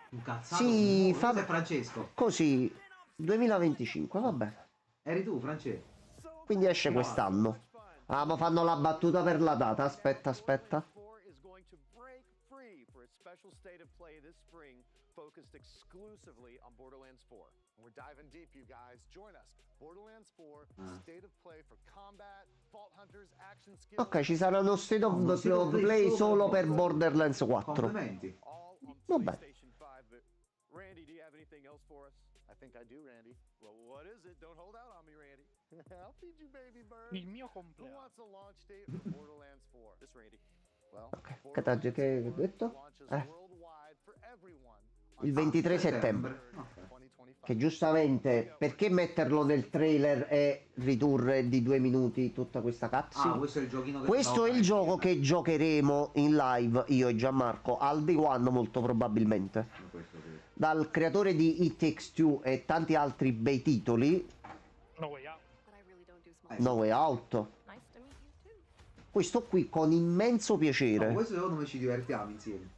Un cazzato? Sì, Fa... Francesco. Così, 2025, va bene. Eri tu, Francesco? Quindi esce quest'anno. Ah, ma fanno la battuta per la data, aspetta. Focused exclusively on Borderlands 4. And we're diving deep, you guys. Join us. Borderlands 4, state of play for combat, Vault Hunters, action skills. Ok, ci sarà uno state of play solo per Borderlands 4. Complimenti. Vabbè. Randy, do you have anything else for us? I think I do, Randy. Well, what is it? Don't hold out on me, Randy. I'll feed you, baby bird. Il mio Who compleanno. wants a launch date for Borderlands 4? This Randy. Well, Ok, che hai detto? worldwide for everyone. Il 23 settembre. Che giustamente, perché metterlo nel trailer e ridurre di 2 minuti tutta questa cutscene? Questo è il giochino che questo è il gioco che giocheremo in live io e Gianmarco al Day One molto probabilmente. Dal creatore di It Takes Two e tanti altri bei titoli. No Way Out. No Way Out. Questo qui con immenso piacere. No, questo secondo me ci divertiamo insieme.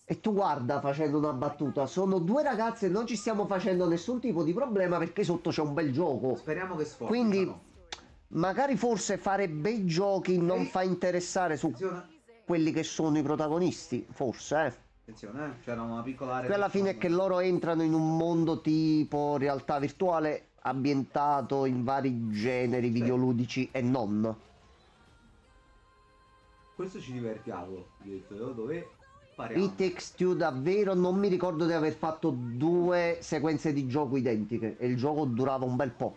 E tu guarda, facendo una battuta, sono 2 ragazze e non ci stiamo facendo nessun tipo di problema perché sotto c'è un bel gioco. Speriamo che sforzi. Quindi magari forse fare bei giochi non fa interessare su quelli che sono i protagonisti, forse, Attenzione, c'era una piccola area. Qui alla fine è che loro entrano in un mondo tipo realtà virtuale ambientato in vari generi videoludici e non. Questo ci divertiamo, dove It Takes Two davvero non mi ricordo di aver fatto 2 sequenze di gioco identiche e il gioco durava un bel po'.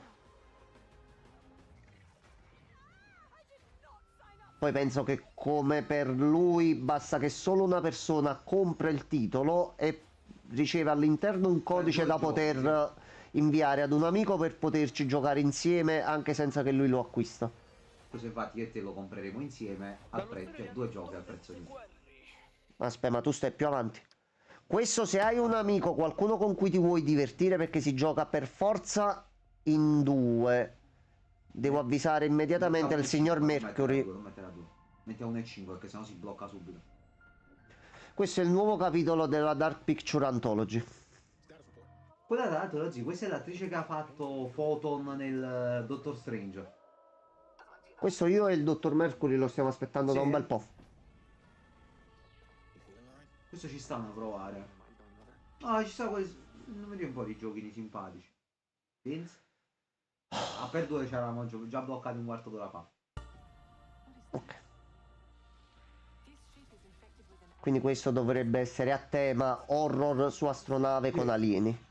Poi penso che come per lui basta che solo una persona compra il titolo e riceve all'interno un codice da poter inviare ad un amico per poterci giocare insieme anche senza che lui lo acquista. Questo infatti io e te lo compreremo insieme al prezzo, cioè 2 giochi al prezzo di uno. Aspetta, ma tu stai più avanti. Questo se hai un amico, qualcuno con cui ti vuoi divertire perché si gioca per forza in 2. Devo avvisare immediatamente il signor Mercury. Metti a 1,5 perché sennò si blocca subito. Questo è il nuovo capitolo della Dark Picture Anthology. Quella tra l'altro oggi, questa è l'attrice che ha fatto Photon nel Doctor Strange. Questo io e il dottor Mercury lo stiamo aspettando da un bel po'. Questo ci stanno a provare. No, ci sta questo. Non vedi un po' di giochini simpatici. Vince? Per 2 ci eravamo già bloccati un quarto d'ora fa. Ok. Quindi questo dovrebbe essere a tema horror su astronave con alieni.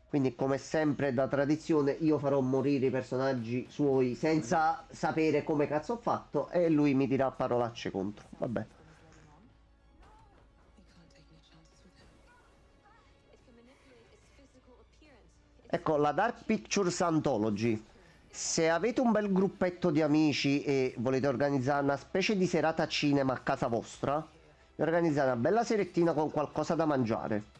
Quindi come sempre da tradizione io farò morire i personaggi suoi senza sapere come cazzo ho fatto e lui mi dirà parolacce contro. Vabbè. Ecco, la Dark Pictures Anthology. Se avete un bel gruppetto di amici e volete organizzare una specie di serata cinema a casa vostra, organizzate una bella serettina con qualcosa da mangiare.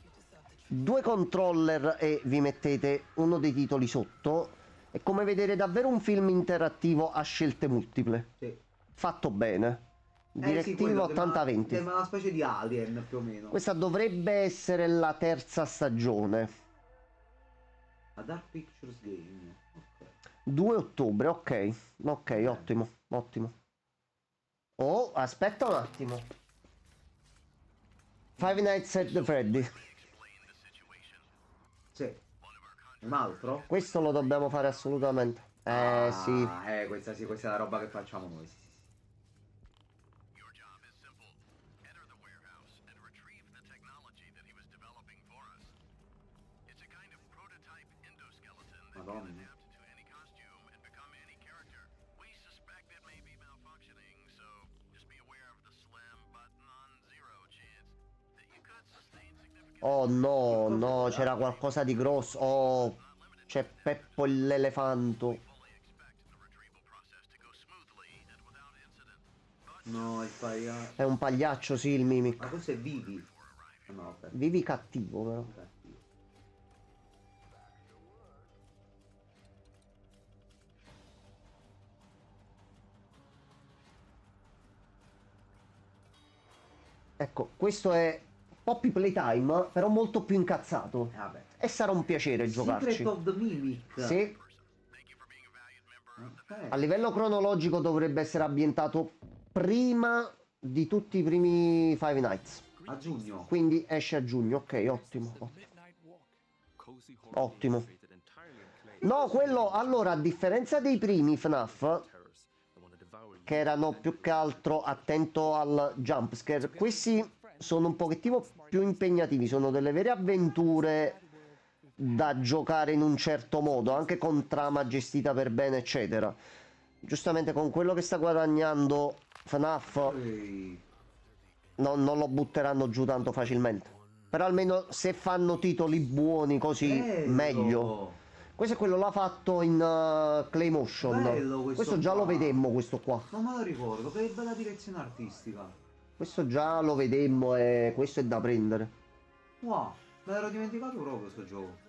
2 controller e vi mettete uno dei titoli sotto. È come vedere davvero un film interattivo a scelte multiple. Sì. Fatto bene. Direttivo 80-20. Sembra una specie di Alien più o meno. Questa dovrebbe essere la 3ª stagione. La Dark Pictures Game. Ok. 2 ottobre, ok. Ok, ottimo, ottimo. Oh, aspetta un attimo. Five Nights at Freddy. Sì. Un altro? Questo lo dobbiamo fare assolutamente. Sì. Questa sì, questa è la roba che facciamo noi. Sì, sì, sì. Madonna. Oh no, no, c'era qualcosa di grosso. Oh, c'è Peppo l'elefanto. No, il pagliaccio. È un pagliaccio, sì, il Mimic. Ma questo è Vivi. No, vabbè. Vivi cattivo, però. Cattivo. Ecco, questo è Poppy Playtime, però molto più incazzato. Vabbè. E sarà un piacere giocarci. Secret of the Mimic. Sì, Ok. a livello cronologico dovrebbe essere ambientato prima di tutti i primi Five Nights. A giugno. Quindi esce a giugno, ok, ottimo. Ottimo. No, quello, allora, a differenza dei primi FNAF, che erano più che altro attento al jumpscare, questi sono un pochettino più impegnativi, sono delle vere avventure da giocare in un certo modo, anche con trama gestita per bene, eccetera. Giustamente con quello che sta guadagnando FNAF Ehi. non lo butteranno giù tanto facilmente. Però almeno se fanno titoli buoni così, Bello. meglio. Questo è quello l'ha fatto in Claymotion. Bello questo già lo qua. vedemmo, questo qua. Non me lo ricordo, che bella direzione artistica. Questo già lo vedemmo e questo è da prendere. Wow, me l'ero dimenticato proprio questo gioco.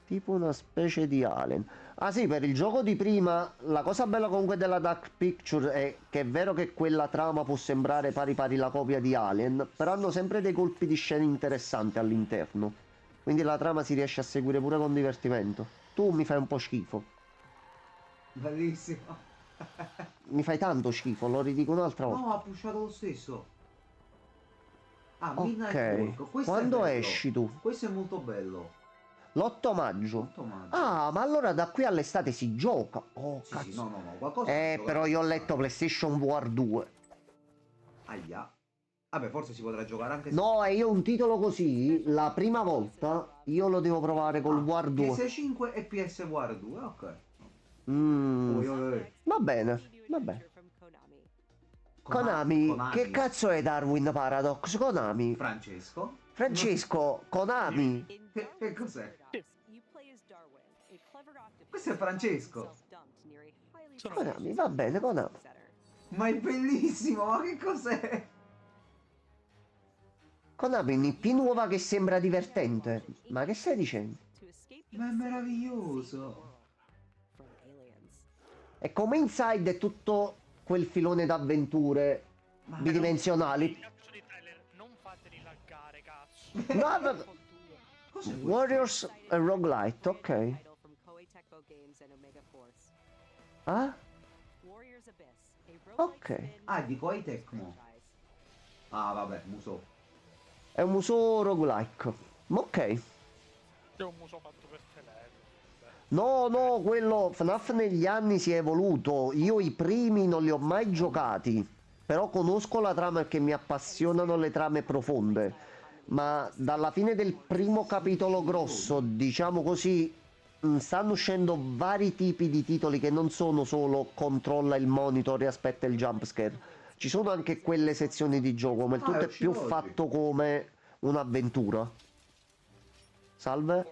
Tipo una specie di Alien. Ah sì, per il gioco di prima, la cosa bella comunque della Dark Pictures è che è vero che quella trama può sembrare pari pari la copia di Alien, però hanno sempre dei colpi di scena interessanti all'interno. Quindi la trama si riesce a seguire pure con divertimento. Tu mi fai un po' schifo. Bellissimo. Mi fai tanto schifo, lo ridico un'altra volta. No, ha pushato lo stesso. Ah, Midnight Walk. Ok, Questo quando è bello. esci tu? Questo è molto bello. L'8 maggio. 8 maggio. Ah, ma allora da qui all'estate si gioca. Oh, Sì, cazzo. sì, no, qualcosa. Però io ho letto PlayStation VR 2. Aia. Vabbè, forse si potrà giocare anche se... No, e io un titolo così, la prima volta, io lo devo provare col VR 2. PS5 e PS VR 2, ok. Va bene, va bene. Konami, che cazzo è Darwin Paradox? Konami. Francesco, Konami. Che cos'è? Questo è Francesco. Konami, va bene, Konami. Ma è bellissimo, ma che cos'è? Konami, un'IP nuova che sembra divertente. Ma che stai dicendo? Ma è meraviglioso. E come Inside è tutto quel filone d'avventure bidimensionali. Non fateli laggare, cazzo. No, no, no. Warriors e Roguelite, ok. Ah? Ok. Ah, di Koei Tecmo. Ah, vabbè, Muso. È un Musou roguelike. Ok. È un muso fatto per telefono. No, no, quello FNAF negli anni si è evoluto. Io i primi non li ho mai giocati. Però conosco la trama perché mi appassionano le trame profonde. Ma dalla fine del primo capitolo grosso, diciamo così, stanno uscendo vari tipi di titoli che non sono solo controlla il monitor e aspetta il jumpscare. Ci sono anche quelle sezioni di gioco, ma il tutto è più fatto come un'avventura. Salve?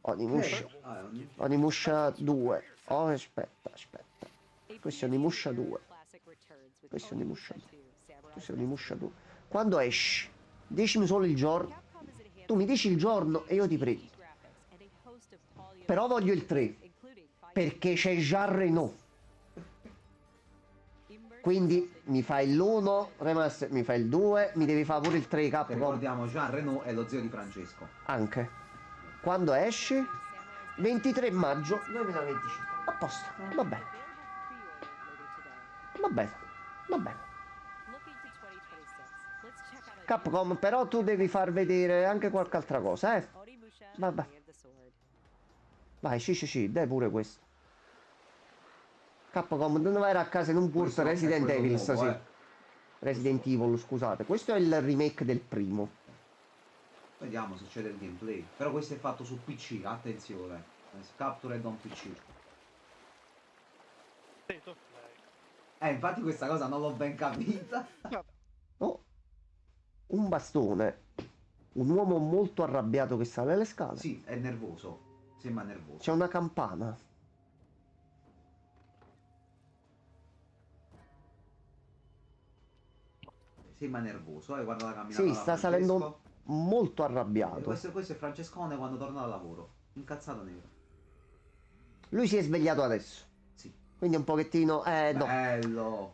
Onimusha. Onimusha 2. Oh, aspetta. Questo è Onimusha 2. Questo è Onimusha 2. Questo è Onimusha 2. Quando esci? Dicimi solo il giorno. Tu mi dici il giorno e io ti prendo. Però voglio il 3. Perché c'è Jean Reno. Quindi mi fai l'1, remaster, mi fai il 2, mi devi fare pure il 3 Capcom. Ricordiamo, Jean Reno è lo zio di Francesco. Anche. Quando esci? 23 maggio 2025. A posto. Va bene. Va bene. Va bene. Capcom, però tu devi far vedere anche qualche altra cosa, eh? Vabbè. Vai, sì, dai pure questo. Capcom, non vai a casa in un pulso Resident Evil stasera. Resident Evil, scusate. Questo è il remake del primo. Vediamo se c'è del gameplay. Però questo è fatto su PC, attenzione. Capture e don't PC. Sì, tu play. Infatti questa cosa non l'ho ben capita. Vabbè. Oh, un bastone. Un uomo molto arrabbiato che sale le scale. Sì, è nervoso. Sembra nervoso. C'è una campana. Sembra nervoso, guarda la camminata. Sì, da sta Francesco. salendo molto arrabbiato. Questo è Francescone quando torna dal lavoro. Incazzato nero. Lui si è svegliato adesso. Sì. Quindi un pochettino... no. Bello.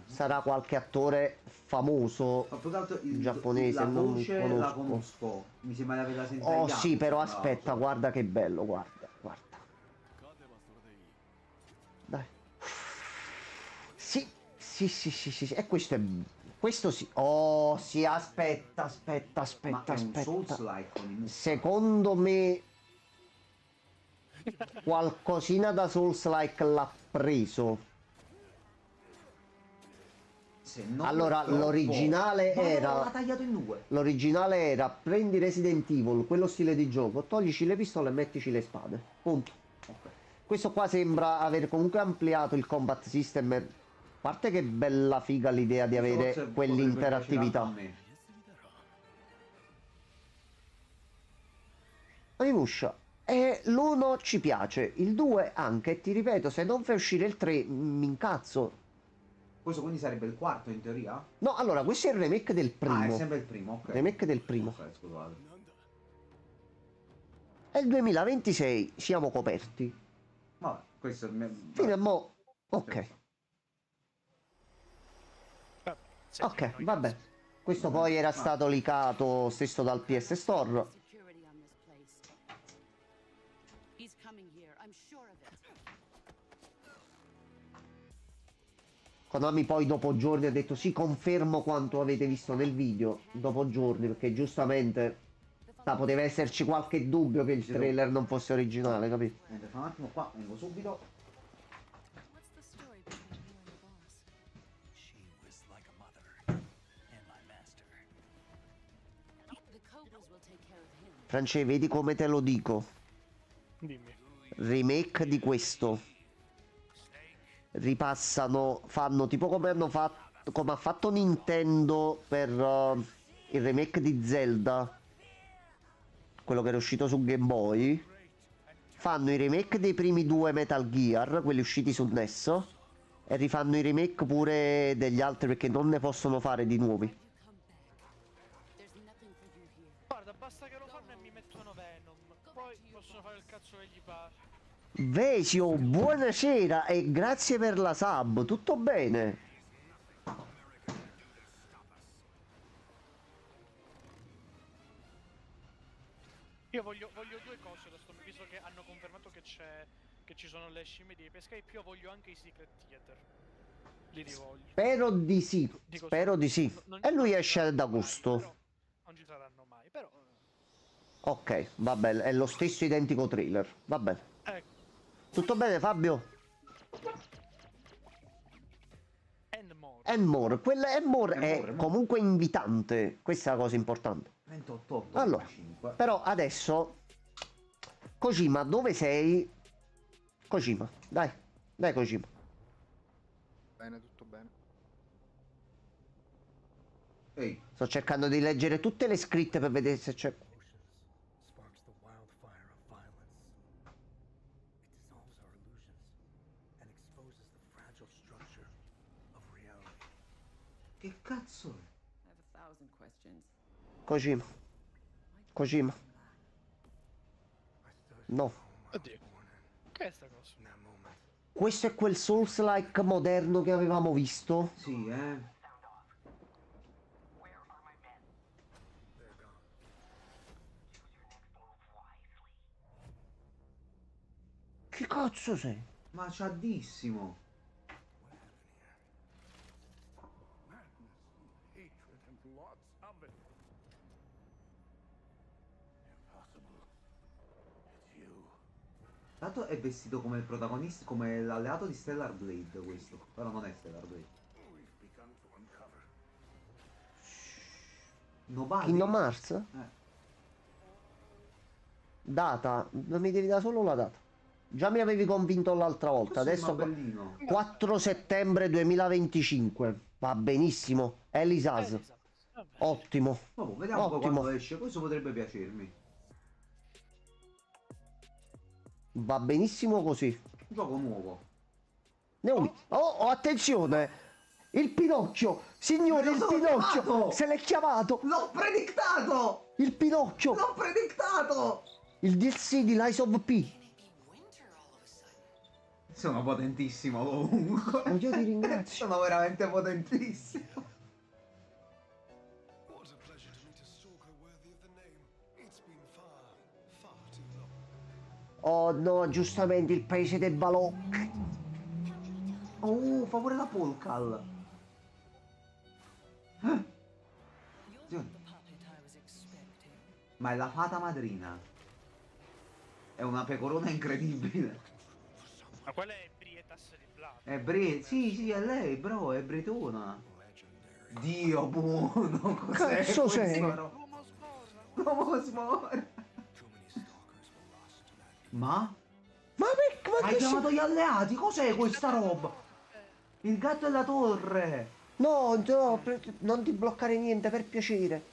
Sarà qualche attore famoso Ma più che altro giapponese, la non voce conosco. la conosco. Mi sembra di averla sentita. Oh in sì, però Yakuza, tra aspetta, l'altro. guarda che bello, guarda. Dai. Sì. E questo è... Questo sì. Oh, sì, aspetta. Ma è un Souls-like con i muscoli. Secondo me... qualcosina da Souls-like l'ha preso. Se non Allora, troppo. l'originale No, era... l'ha tagliato in due. L'originale era prendi Resident Evil, quello stile di gioco, toglici le pistole e mettici le spade. Punto. Ok. Questo qua sembra aver comunque ampliato il combat system. A parte che bella figa l'idea di avere Forse quell'interattività. potrebbe piacere Animusha. E l'1 ci piace, il 2 anche, ti ripeto, se non fai uscire il 3 mi incazzo. anche a me. Questo quindi sarebbe il quarto in teoria? No, allora, questo è il remake del Ah, è primo. sempre il primo, ok. Remake del primo. Ok, scusate. È il 2026, siamo coperti. Vabbè, questo è il mio... Fino a mo'... Ok. Sì, Ok, sì, vabbè. Questo poi era stato leakato stesso dal PS Store. Security on this place. He's coming here, I'm sure of it. Konami poi dopo giorni ha detto sì, confermo quanto avete visto nel video. Dopo giorni, perché giustamente poteva esserci qualche dubbio che il trailer non fosse originale, capito? Niente, fa un attimo qua, vengo subito. What's the story between you and the boss? She was like a mother and my master. The Cobras will take care of him. France, vedi come te lo dico. Dimmi. Remake di questo. Ripassano, fanno tipo come hanno fatto, come ha fatto Nintendo per il remake di Zelda, quello che era uscito su Game Boy. Fanno i remake dei primi due Metal Gear, quelli usciti su NES, e rifanno i remake pure degli altri perché non ne possono fare di nuovi. You come back. There's nothing for you here. Guarda, basta che lo fanno e mi mettono Venom. Poi possono fare il cazzo che gli pare. Vesio, buonasera e grazie per la sub, tutto bene? Io voglio due cose da sto, visto che hanno confermato che ci sono le scimmie di Escape, io voglio anche i Secret Theater. Li rivoglio. Spero di sì, Dico spero di sì. E lui esce ad agosto. Però non ci saranno mai, però... Ok, va bene, è lo stesso identico trailer, va bene. Ecco. Tutto bene Fabio? And more. And more, quella and more And è more, more. comunque invitante, questa è la cosa importante. 28, Allora, 5. però adesso Kojima, dove sei? Kojima, dai Kojima. Bene, tutto bene. Ehi, Sto cercando di leggere tutte le scritte per vedere se c'è... Sparks the wildfire of violence. It dissolves our illusions and exposes the fragile structure of reality. che cazzo è? I have 1,000 questions. Kojima, Kojima, I stood no. Oddio. Che è sta cosa? in that moment. Questo è quel Souls-like moderno che avevamo visto? Sì, They're gone. Che cazzo sei? ma ciaddissimo. What happened here? Madness, hatred, and lots of it. Impossible. It's you. Tanto è vestito come il protagonista, come l'alleato di Stellar Blade questo. Però non è Stellar Blade. We've begun to uncover. Nobody? Kingdom Hearts? Data, non mi devi dare solo la data. Già mi avevi convinto l'altra volta, Questo adesso è bellino. 4 settembre 2025. Va benissimo. Elisas. Ottimo. Vabbè, vediamo un po' Ottimo. quando esce, questo potrebbe piacermi. Va benissimo così. Gioco nuovo. Oh, attenzione! Il Pinocchio! Signore, Me lo il sono Pinocchio! chiamato! Se l'è chiamato! L'ho predictato! Il Pinocchio! L'ho predictato! Il DLC di Lies of P! Sono potentissimo comunque. Oh, io ti ringrazio. Sono veramente potentissimo. Oh no, giustamente il paese del balocco. Oh, fa pure la Polkal. Ma è la fata madrina. È una pecorona incredibile. Ma quella è Brietas di Blood. È sì, è lei, bro, è bretona. Dio buono, cos'è? Cazzo sei? L'uomo sborra. Ma? Ma Hai chiamato gli alleati? Cos'è questa roba? Il gatto e la torre. No, no, non ti bloccare niente, per piacere.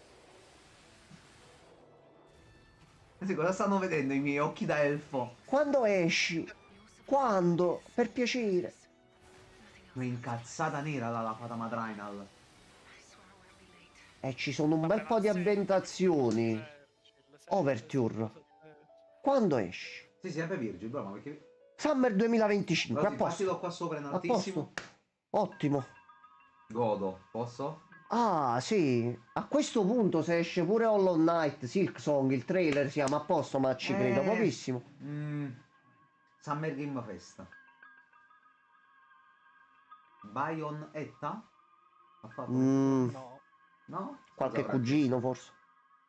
Sì, cosa stanno vedendo i miei occhi da elfo? Quando esci? Quando? Per piacere. Ma incazzata nera la fata Madrainal. E ci sono un bel po' di ambientazioni. Overture. Quando esci? Sì, sempre Virgil, bro, ma perché... Summer 2025, a posto. Lo qua sopra in A altissimo. posto. Ottimo. Godo, posso? Ah, sì. A questo punto se esce pure Hollow Knight, Silksong, il trailer siamo a posto, ma ci credo pochissimo. Summer Game Fest. Bayonetta? Ha fatto No. No? Qualche Cosa cugino forse.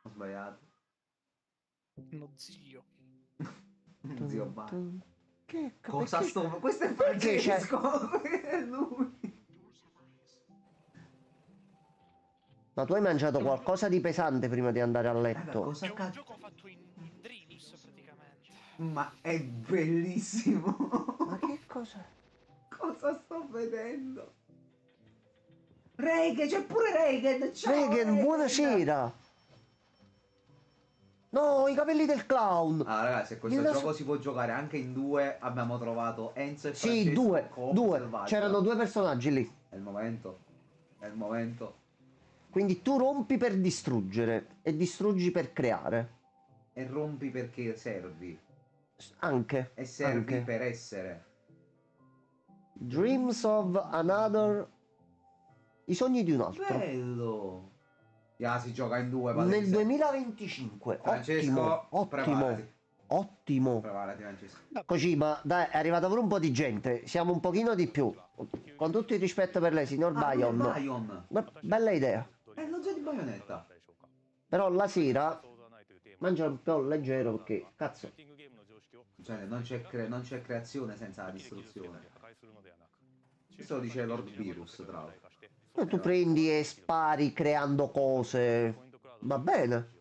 Ho sbagliato. Uno zio. Zio Bai. Che Cosa perché- sto... Questo è Perché c'è- Francesco! È lui! Ma tu hai mangiato qualcosa di pesante prima di andare a Raga, letto? È cosa un cazzo... gioco fatto in Dreams praticamente. Ma è bellissimo! Ma che cosa? Cosa sto vedendo? Reagan, c'è pure Reagan! Ciao Reagan, buonasera! No, i capelli del clown! Ah ragazzi, se questo Io lo gioco si può giocare anche in due, abbiamo trovato Enzo e Sì, Francesco due. selvaggia. C'erano due personaggi lì. È il momento. È il momento. Quindi tu rompi per distruggere e distruggi per creare. E rompi perché servi. Anche. E servi anche. per essere. Dreams of Another. I sogni di un altro. Bello. Ya, si gioca in due. Nel 2025. Francesco, Ottimo. preparati. Ottimo. Preparati, Francesco. Kojima, dai, è arrivata pure un po' di gente. Siamo un pochino di più. Con tutto il rispetto per lei, signor Bayon. Bayon. Bella idea. È lo zio di Bayonetta. Però la sera mangia un po' leggero perché, cazzo. Cioè, non c'è creazione senza la distruzione. Questo lo dice Lord Virus, tra l'altro. Tu prendi e spari creando cose. Va bene.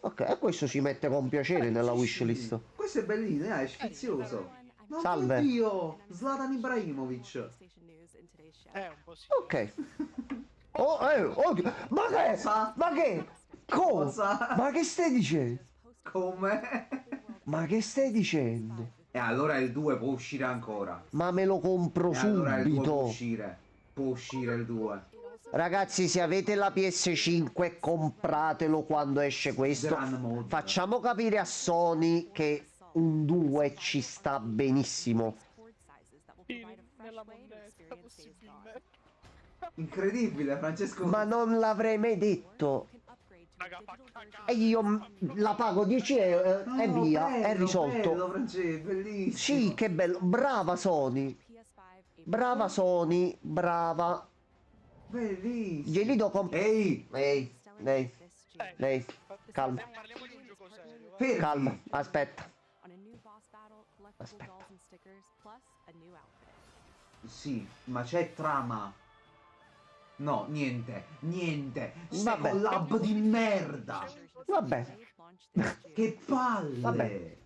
Ok, questo ci mette con piacere nella wishlist. Questo è bellino, è sfizioso. Salve. Oddio, Zlatan Ibrahimovic. Un po' sì. Ok. Oh, oddio. Ma che? Cosa? Ma che? Come? Cosa? Ma che stai dicendo? Come? Ma che stai dicendo? E allora il 2 può uscire ancora. Ma me lo compro E allora il 2 può subito. uscire. Può uscire il 2. Ragazzi, se avete la PS5 compratelo quando esce questo. Gran mod. Facciamo capire a Sony che un 2 ci sta benissimo. Nella mondezza, possibilmente. Incredibile, Francesco. Ma non l'avrei mai detto. Raga, fa cagare. E io la pago 10 euro e No, via, bello, è risolto. Bello, Francesco, bellissimo. Sì, che bello. Brava Sony. Brava Sony, brava. Bellissimo. Glieli do Ehi, Lei, calma. Parliamo di un gioco serio. fermi. Calma, aspetta. Aspetta. dolls and stickers, plus a new outfit. Sì, ma c'è trama. No, niente. Ste Vabbè. collab di merda. Vabbè. Che palle. Vabbè.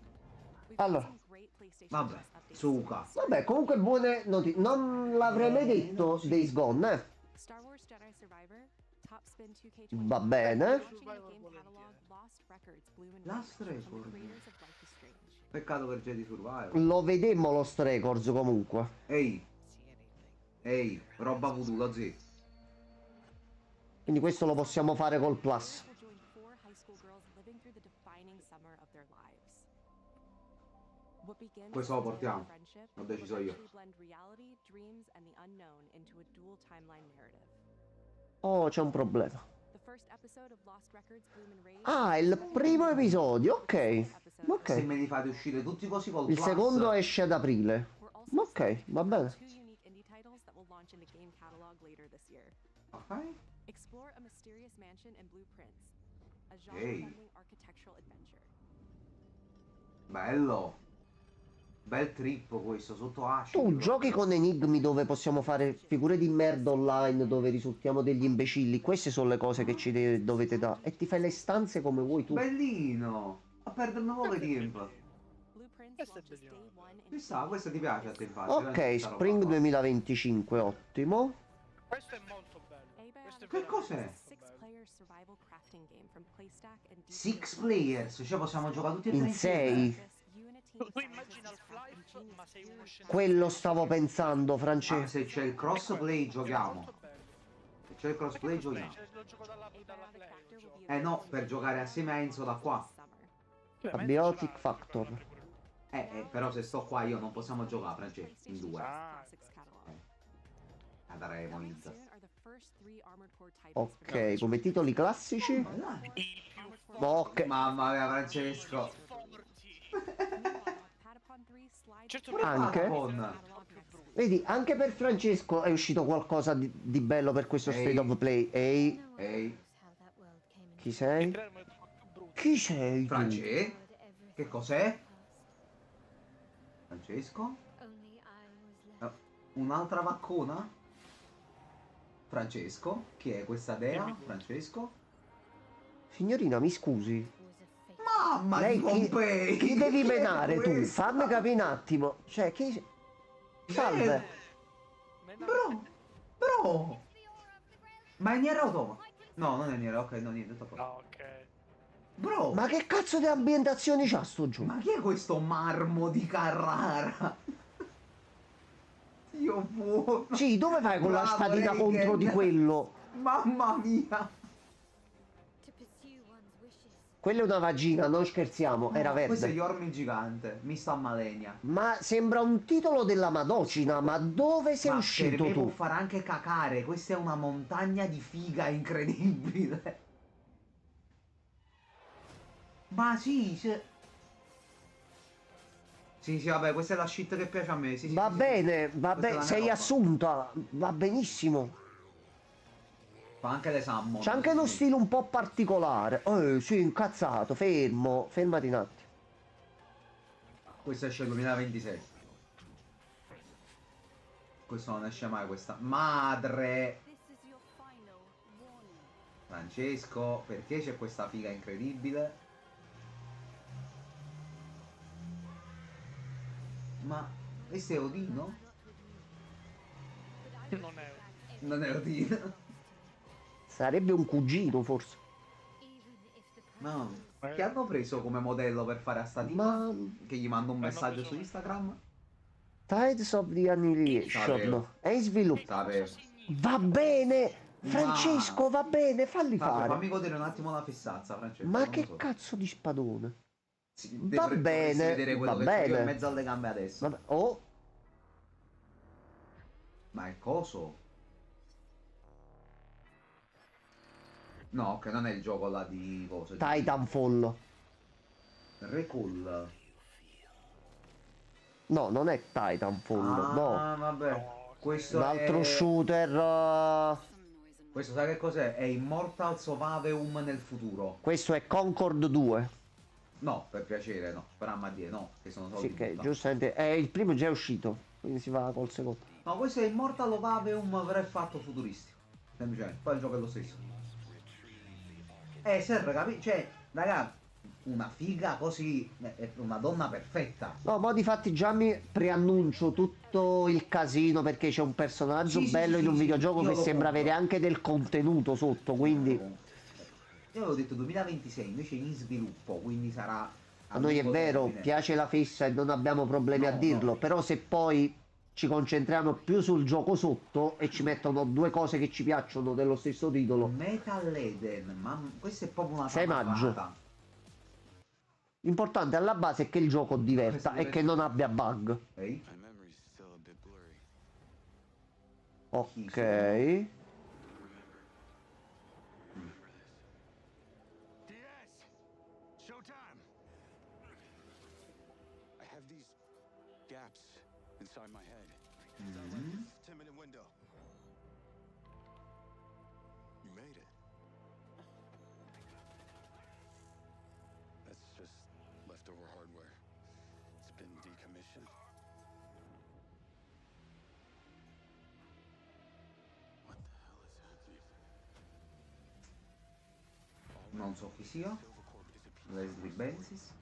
Allora. Vabbè, suca. Vabbè, comunque buone notizie. Non l'avrei mai detto Days Gone, eh. Star Wars Jedi Survivor, Top Spin 2K20. Va bene. Launching the game catalog Lost Records, Blue and Lost Rage, from the Records. creators of Life is Strange. Peccato per Jedi Survivor. Lo vedemmo lo Records comunque. Ehi, roba voodoo, zì. Quindi questo lo possiamo fare col Plus. Will join 4 high school girls living through the defining summer of their lives. What begins Questo lo as a tale portiamo. of friendship L'ho will deciso io. eventually blend reality, dreams, and the unknown into a dual timeline narrative. Oh, c'è un problema. The first episode of Lost Records, Bloom and Rage. Ah, è il primo episodio, ok. Se Ok. me li fate uscire tutti così col Il Plus. secondo esce ad aprile. We're also Ok, excited va about bene. 2 unique indie titles that will launch in the game catalog later this year. Ok. Explore a mysterious mansion and blueprints, a Ehi. genre-bending architectural adventure. Bello. Bel trip questo, sotto acido. Tu giochi con enigmi dove possiamo fare figure di merda online, dove risultiamo degli imbecilli. Queste sono le cose che ci dovete dare. E ti fai le stanze come vuoi tu. Bellino. A perdere un po' di tempo. Blueprints Questo è launches bellino. day 1 in Ci sta, questo ti piace a te infatti. Ok, veramente sta roba Spring qua. 2025, ottimo. Questo è molto bello. Aeon Questo è Che veramente cos'è? molto bello. 6-player survival crafting game from Playstack and Deep Six Silver. players, cioè possiamo giocare tutti e tre In insieme. 6. Tu immagina Half-Life, ma sei uno scenario. Quello stavo pensando, Ah, Francesco. se c'è il crossplay È giochiamo. molto bello. Se c'è il crossplay Perché giochiamo. lo gioco dalla Aeon the Play. Crafter lo will gioco. be No, available per giocare assieme a Enzo da qua. this summer. Cioè, ma Abiotic ce l'ha, Factor. pure quello. Però se sto qua io non possiamo giocare, Francesco, in due. Ah, Classics catalog. Daremo Coming Inza. soon are the first 3 Armored Core titles for Ok, come titoli classici. I più Ma ok. Mamma mia, Francesco. forti. Patapon 3 slides Certo, Pure Anche? Patapon. catalog next week. Vedi, anche per Francesco è uscito qualcosa di bello per questo Ehi. State of Play. Ehi, Ehi, chi sei? Credo che è brutto. Chi sei tu? Francesco? Che cos'è? Francesco? Un'altra vaccona? Francesco? Chi è questa dea? Francesco? Signorina, mi scusi. Mamma Lei di Pompei! chi devi Chi è menare tu? questa? Fammi capire un attimo. Cioè, chi... Salve. Bro! Ma è Nier Automata? No, non è Nier, ok, no, niente, sto qua. Ah, ok. Bro! Ma che cazzo di ambientazioni c'ha sto gioco? Ma chi è questo marmo di Carrara? Dio buono! Sì, dove vai con la Bravo, spadina Reigen. contro di quello? Mamma mia! Quella è una vagina, non scherziamo, era Questo è verde. Yormi gigante, mi sta malegna. Ma sembra un titolo della Madocina, ma dove sei Ma uscito per me può tu? fare anche cacare, questa è una montagna di figa incredibile. Ma sì, sì, vabbè, questa è la shit che piace a me. Sì, Va sì, bene, va Questa è bene, la sei roba. assunta, va benissimo. Fa anche le summon. C'è anche uno stile un po' particolare. Sì, incazzato, fermo, fermati un attimo. Questo esce 2026. Questo non esce mai, questa. Madre! Francesco, perché c'è questa figa incredibile? Ma questo è Odino? Non è. Non è Odino. Sarebbe un cugino, forse. No. Che hanno preso come modello per fare a sta tipa? Ma... Che gli mando un messaggio su Instagram? Tides of the Annihilation. Sapevo. È in sviluppo. Sapevo. Va bene! Francesco, va bene, falli Vabbè, fare. fammi godere un attimo la fessazza, Francesco. Ma non che lo so. cazzo di spadone? Sì, Va dovresti bene, vedere quello va che c'ho io bene. in mezzo alle gambe adesso. Vabbè. Oh, Ma è coso? No, ok, non è il gioco là di coso. di- Titanfall. Recall. No, non è Titanfall, no. Ah, vabbè. Questo Un altro è... shooter. Questo sai che cos'è? È Immortals of Aveum nel futuro. Questo è Concord 2. No, per piacere, no. Per amma dire no, che sono soldi Sì, che buttati. giustamente il primo già è uscito, quindi si va col secondo. No, questo è Immortal of Aveum vero e fatto futuristico. Semplicemente, poi il gioco è lo stesso. Serve, capi? Cioè, raga, una figa così, è una donna perfetta. No, ma di fatti già mi preannuncio tutto il casino perché c'è un personaggio Sì, bello sì, in sì, un sì, videogioco io che lo sembra compro. avere anche del contenuto sotto, quindi Io avevo detto 2026, invece è in sviluppo, quindi sarà a a noi è lungo vero, termine. piace la fissa e non abbiamo problemi a No, dirlo, no. però se poi ci concentriamo più sul gioco sotto e ci mettono due cose che ci piacciono dello stesso titolo, Metal Eden, ma questa è proprio una 6 maggio. tamarrata. L'importante alla base è che il gioco diverta Questo e che non abbia bug. Ehi? Chi Ok. sono? Showtime! I have these gaps inside my head. 10-minute window. You made it. That's just leftover hardware. It's been decommissioned. What the hell is happening? Non so chi sia. Leslie Benzies.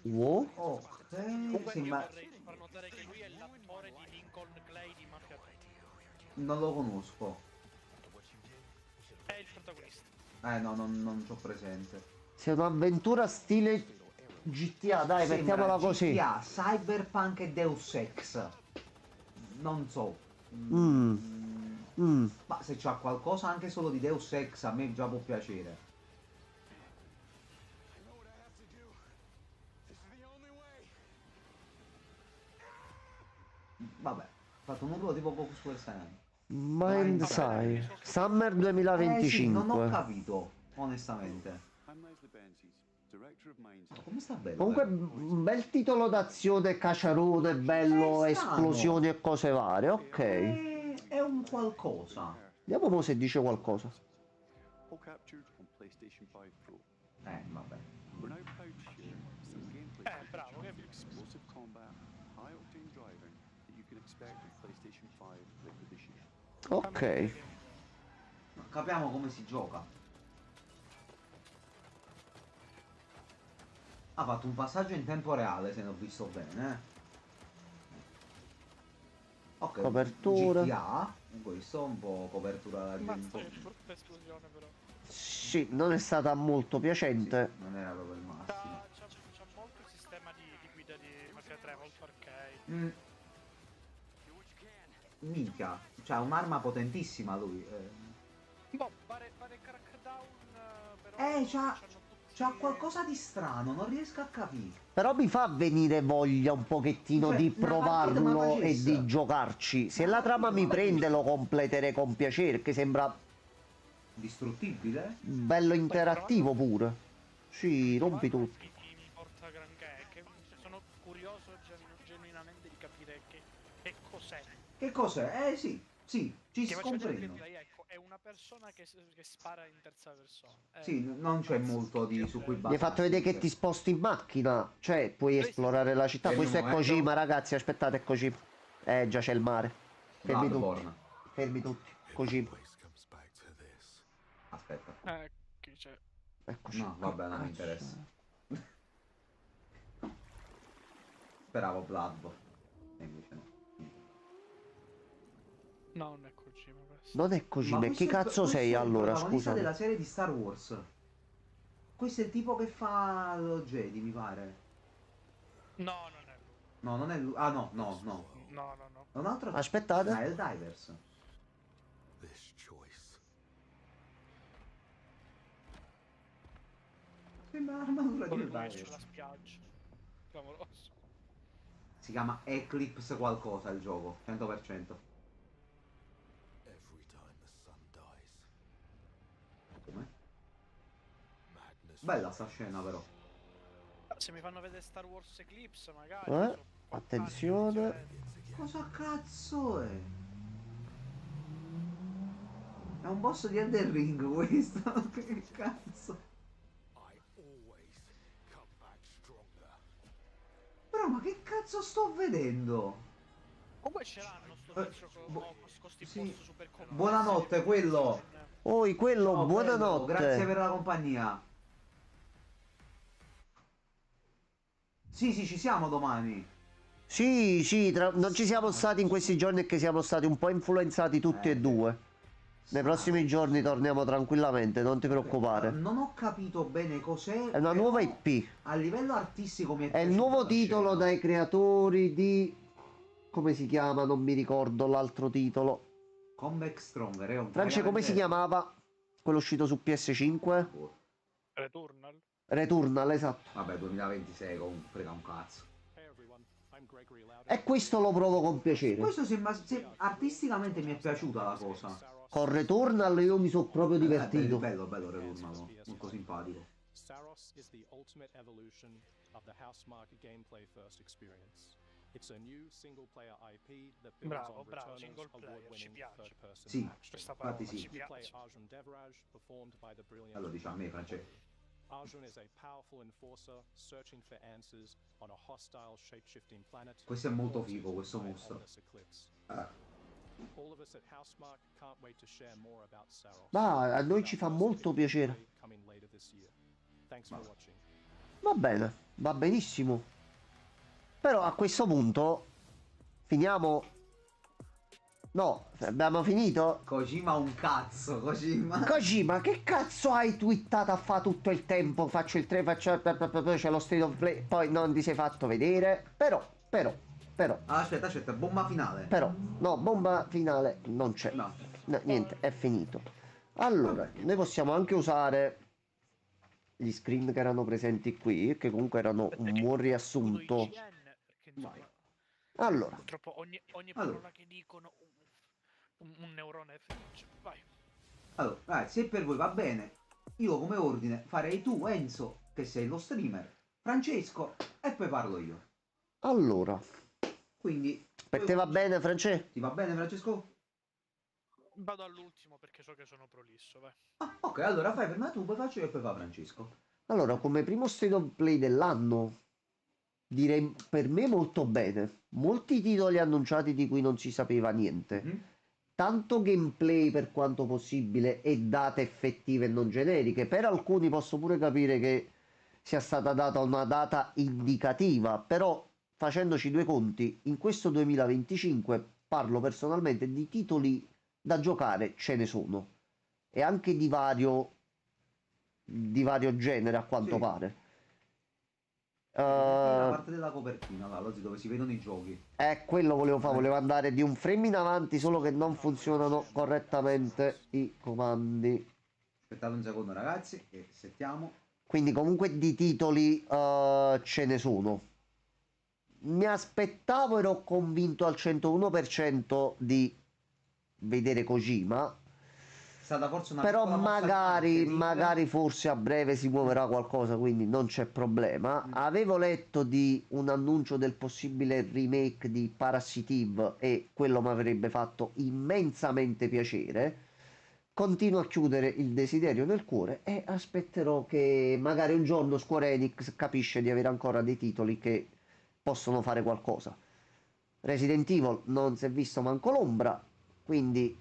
Wow. Ok, Comunque sì, io ma vorrei far notare che lui è l'attore di Lincoln Clay di Mafia 3. non lo conosco. È il protagonista. No, non c'ho presente. Se è un'avventura stile GTA, dai, Sembra mettiamola così. GTA, Cyberpunk e Deus Ex. Non so. Ma se c'ha qualcosa anche solo di Deus Ex a me già può piacere. Vabbè, ho fatto un urlo tipo Goku Super Saiyan. Mindside Summer Sì, non ho 2025. capito, onestamente. Come sta bello? Comunque un bel titolo d'azione, cacciarone, bello, È strano. esplosioni e cose varie, ok. È un qualcosa. Vediamo mo se dice qualcosa. All captured on PlayStation 5 Pro. Vabbè. We're now proud to share some gameplay bravo, che explosive combat, high octane driving that you can expect on PlayStation 5 Liquid Edition. Ok. Capiamo come si gioca. Ha fatto un passaggio in tempo reale, se ne ho visto bene. Ok, Copertura. GTA, questo un po' copertura da Mazza, gente. che brutta esplosione però. Sì, non è stata molto piacente. Non era proprio il massimo. C'ha molto il sistema di guida di Mafia 3, molto arcade. Minchia, c'ha un'arma potentissima lui. Boh, pare crackdown, però... C'ha qualcosa di strano, non riesco a capire. Però mi fa venire voglia un pochettino Cioè, di una partita mi provarlo e facesse. di giocarci. Se la trama mi prende lo completerei con piacere, che sembra Distruttibile? bello interattivo pure. Sì, rompi tutto. Mi porta granché, che sono curioso genuinamente di capire che cos'è. Che cos'è? Sì, ci Che faccio vedere comprendo. gameplay, ecco, è una persona che spara in terza persona. Sì, non c'è molto di su cui Mi hai fatto vedere che ti sposti in macchina, cioè puoi esplorare la città. Questo è Kojima, ragazzi, aspettate, è Kojima. Già c'è il mare. Fermi tutti. Bloodborne. Fermi tutti. Kojima. Aspetta. Chi c'è? Eccoci. No, vabbè, non mi interessa. Speravo Bloodborne. E invece no. No, non è Kojima questo. Non è Kojima, Ma e chi questo è- cazzo questo sei è il allora, protagonista scusami. della serie di Star Wars. Questo è il tipo che fa lo Jedi, mi pare. No, non è lui. No, non è lui. Ah, no. No. È un altro. Aspettate. Ah, è il Divers. Sembra l'armatura di Poi il lui esce Divers. sulla spiaggia. Clamoroso. Si chiama Eclipse qualcosa il gioco, 100%. Come? Bella sta scena però. Se mi fanno vedere Star Wars Eclipse magari. Attenzione. Cosa cazzo è? È un boss di Elden Ring questo. Che cazzo. Però ma che cazzo sto vedendo? Comunque ce l'hanno sto tizio con sti sì. boss super complessi. Buonanotte quello. Oi, quello, Ciao, buonanotte. bello, grazie per la compagnia. Sì, sì, ci siamo domani. Sì, sì, non ci siamo stati in questi giorni e che siamo stati un po' influenzati tutti e due. Nei prossimi giorni torniamo tranquillamente, non ti preoccupare. Non ho capito bene cos'è. È una nuova IP. A livello artistico mi è il nuovo titolo dai creatori di... come si chiama? Non mi ricordo l'altro titolo. Comeback Stronger, è un Francia, come si chiamava? Quello uscito su PS5? Returnal? Returnal, esatto. Vabbè, 2026 comunque, frega un cazzo. E questo lo provo con piacere. Questo artisticamente mi è piaciuta la cosa. Con Returnal io mi sono proprio divertito. Bello Returnal, molto simpatico. Saros is the ultimate evolution of the Housemarque gameplay first experience. It's a new single player IP that builds on Bravo, Returnal's single player, ci award-winning piace. third-person Sì, action. questa parola infatti sì. ci piace. Arjun Devraj, performed by the brilliant Allora dice a me, Francesco. Arjun is a powerful enforcer searching for answers on a hostile shape-shifting planet. Questo è molto figo, questo mostro. All of us at Housemarque can't wait to share more about Saros. Ma a noi ci fa molto piacere. Coming later this year. Thanks for watching. Va bene, va benissimo. Però a questo punto finiamo. No, abbiamo finito. Kojima un cazzo, Kojima. Kojima, che cazzo hai twittato a fa tutto il tempo? Faccio il 3, faccio c'è lo State of Play, poi non ti sei fatto vedere. Però. Aspetta, bomba finale. Però, no, bomba finale non c'è. No. No, niente, è finito. Allora, noi possiamo anche usare gli screen che erano presenti qui, che comunque erano un buon riassunto. Allora. Purtroppo ogni parola che dicono un neurone felice. Vai. Allora, ragazzi, se per voi va bene, io come ordine farei tu, Enzo, che sei lo streamer, Francesco, e poi parlo io. Allora. Quindi... Per te va bene, Francesco? Ti va bene, Francesco? Vado all'ultimo perché so che sono prolisso, vai. Ah, ok, allora fai prima tu, poi faccio io e poi fa Francesco. Allora, come primo State of Play dell'anno, direi per me molto bene. Molti titoli annunciati di cui non si sapeva niente. Tanto gameplay per quanto possibile e date effettive e non generiche. Per alcuni posso pure capire che sia stata data una data indicativa, però facendoci due conti, in questo 2025 parlo personalmente di titoli da giocare, ce ne sono. E anche di vario genere a quanto pare. La parte della copertina, là, dove si vedono i giochi. Quello volevo fare, volevo andare di un frame in avanti, solo che non funzionano correttamente i comandi. Aspettate un secondo, ragazzi, che settiamo. Quindi comunque di titoli ce ne sono. Mi aspettavo, ero convinto al 101% di vedere Kojima. È stata forse una però piccola magari forse a breve si muoverà qualcosa, quindi non c'è problema. Avevo letto di un annuncio del possibile remake di Parasitive e quello mi avrebbe fatto immensamente piacere. Continuo a chiudere il desiderio nel cuore e aspetterò che magari un giorno Square Enix capisce di avere ancora dei titoli che possono fare qualcosa. Resident Evil non si è visto manco l'ombra, quindi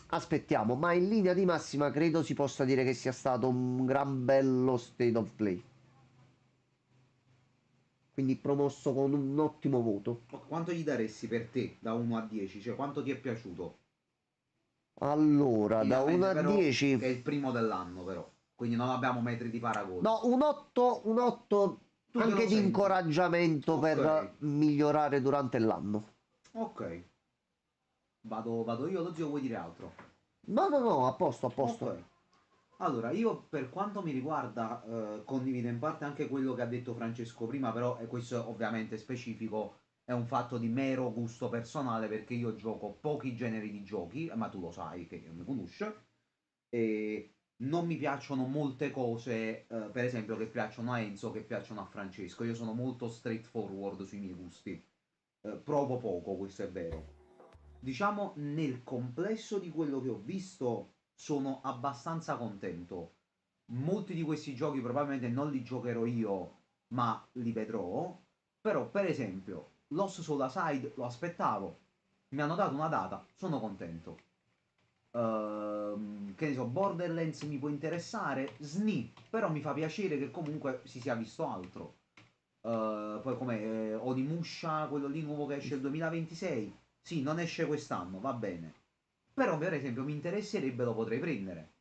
aspettiamo, ma in linea di massima credo si possa dire che sia stato un gran bello State of Play. Quindi promosso con un ottimo voto. Quanto gli daresti per te da 1 a 10? Cioè quanto ti è piaciuto? Allora, da 1 a 10 è il primo dell'anno però, quindi non abbiamo metri di paragone. No, un 8 anche di incoraggiamento per migliorare durante l'anno. Ok. Vado io, lo zio, vuoi dire altro? No, a posto. Okay. Allora, io per quanto mi riguarda condivido in parte anche quello che ha detto Francesco prima, però questo ovviamente specifico, è un fatto di mero gusto personale perché io gioco pochi generi di giochi, ma tu lo sai che mi conosci, e non mi piacciono molte cose, per esempio, che piacciono a Enzo, che piacciono a Francesco. Io sono molto straightforward sui miei gusti, provo poco, questo è vero. diciamo, nel complesso di quello che ho visto, sono abbastanza contento. Molti di questi giochi probabilmente non li giocherò io, ma li vedrò. Però, per esempio, Lost Soul Aside lo aspettavo, mi hanno dato una data, sono contento. Che ne so, Borderlands mi può interessare, SNI, però mi fa piacere che comunque si sia visto altro. Poi come Onimusha, quello lì nuovo che esce il 2026, sì, non esce quest'anno, va bene. Però per esempio mi interesserebbe, lo potrei prendere.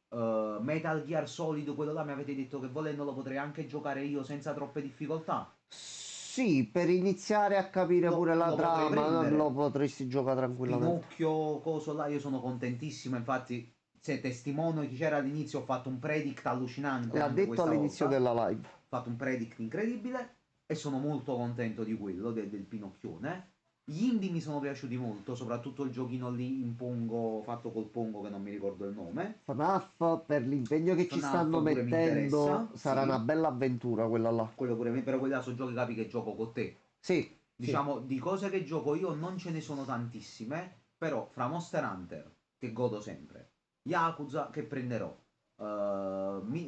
Metal Gear Solid, quello là mi avete detto che volendo lo potrei anche giocare io senza troppe difficoltà. Sì, per iniziare a capire pure la lo potrei trama, prendere. lo potresti giocare tranquillamente. Pinocchio, coso là, io sono contentissimo, infatti se testimonio chi c'era all'inizio ho fatto un predict allucinante. L'ha anche detto questa all'inizio volta. della live. Ho fatto un predict incredibile e sono molto contento di quello, del Pinocchione. Gli indie mi sono piaciuti molto, soprattutto il giochino lì in Pongo, fatto col Pongo che non mi ricordo il nome. FNAF, per l'impegno che ci FNAF stanno pure mi mettendo, interessa, sarà sì. una bella avventura quella là. Quello pure me, però quelli là sono giochi capi che gioco con te. Sì. Diciamo, di cose che gioco io non ce ne sono tantissime, però fra Monster Hunter, che godo sempre, Yakuza, che prenderò,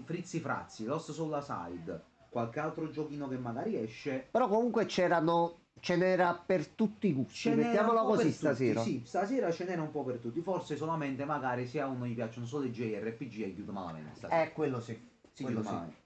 Frizzi Frazzi, Lost Soul Aside, qualche altro giochino che magari esce. Però comunque ce n'era per tutti i gusti, Ce n'era mettiamola un po' così per stasera. tutti, sì, stasera ce n'era un po' per tutti, forse solamente magari se a uno gli piacciono solo i JRPG e chiudo malamente stasera. Quello sì. Sì, quello chiudo sì. malamente.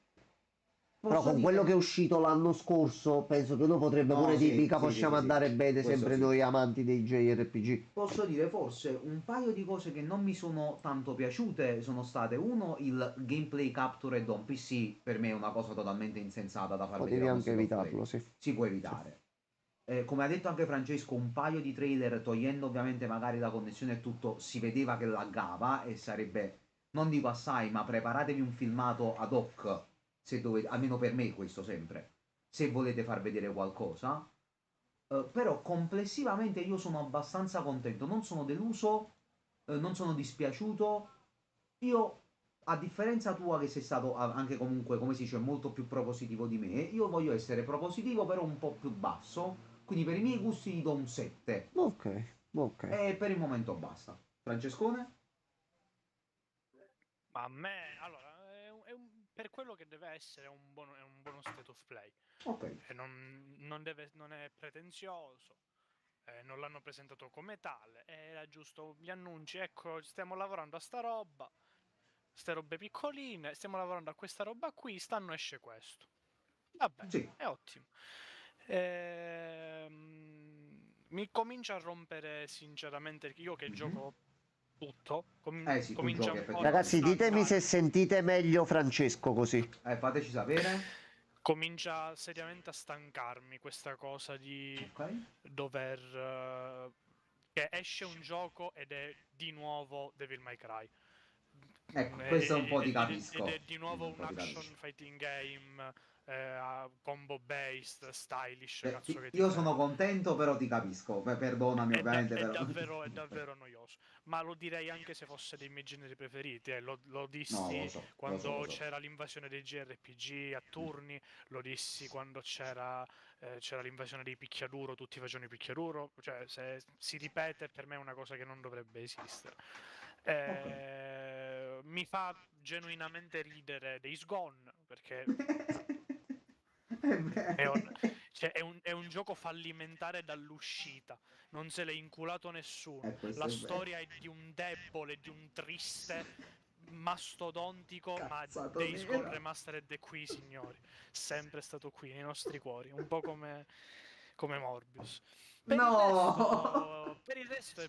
Però con quello che è uscito l'anno scorso, penso che uno potrebbe No, pure sì, dire, mica sì, possiamo sì, andare sì. bene Questo sempre sì. noi amanti dei JRPG. Posso dire forse un paio di cose che non mi sono tanto piaciute sono state: uno, il gameplay captured on PC per me è una cosa totalmente insensata da far Potevi vedere a uno anche State of Play. evitarlo, sì. Si può evitare. Come ha detto anche Francesco, un paio di trailer, togliendo ovviamente magari la connessione e tutto, si vedeva che laggava e sarebbe, non dico assai, ma preparatevi un filmato ad hoc, se dovete, almeno per me questo sempre, se volete far vedere qualcosa. Però complessivamente io sono abbastanza contento, non sono deluso, non sono dispiaciuto. Io, a differenza tua che sei stato anche comunque, come si dice, molto più propositivo di me, io voglio essere propositivo però un po' più basso, quindi per i miei gusti gli do un 7. Ok, ok. E per il momento basta. Francescone? Ma a me, allora, per quello che deve essere è un buono state of play. Ok. E non è pretenzioso, non l'hanno presentato come tale, era giusto gli annunci, ecco, stiamo lavorando a sta roba, ste robe piccoline, stiamo lavorando a questa roba qui, quest'anno esce questo. Vabbè, sì. È ottimo. Mi comincia a rompere sinceramente, io che gioco tutto, Sì, comincia un po'. Ragazzi, ditemi se sentite meglio Francesco così. Fateci sapere. Comincia seriamente a stancarmi questa cosa di dover che esce un gioco ed è di nuovo Devil May Cry. Ecco, questo un po' ti capisco. Ed è di nuovo un action fighting game combo based, stylish. Cazzo che Io sono contento, però ti capisco. Perdonami, ovviamente. È però. davvero noioso. Ma lo direi anche se fosse dei miei generi preferiti. Lo dissi No, lo so, quando lo so. c'era l'invasione dei JRPG a turni, lo dissi quando c'era l'invasione dei picchiaduro, tutti facevano i picchiaduro. Cioè, se si ripete, per me è una cosa che non dovrebbe esistere. Mi fa genuinamente ridere Days Gone, perché è un gioco fallimentare dall'uscita, non se l'è inculato nessuno, la storia è di un debole, di un triste mastodontico, ma Days Gone Remastered è qui, signori, sempre stato qui nei nostri cuori, un po' come Morbius. Per il resto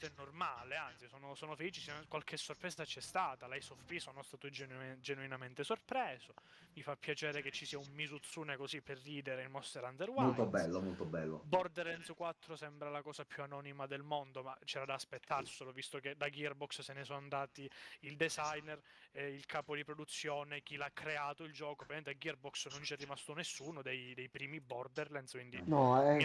è normale, anzi sono felice, qualche sorpresa c'è stata, l'Ice of P sono stato genuinamente sorpreso, mi fa piacere che ci sia un Mizutsune così per ridere in Monster Hunter Wilds. Molto bello, molto bello. Borderlands 4 sembra la cosa più anonima del mondo, ma c'era da aspettarselo, visto che da Gearbox se ne sono andati il designer, il capo di produzione, chi l'ha creato il gioco, ovviamente a Gearbox non c'è rimasto nessuno dei primi Borderlands, quindi mi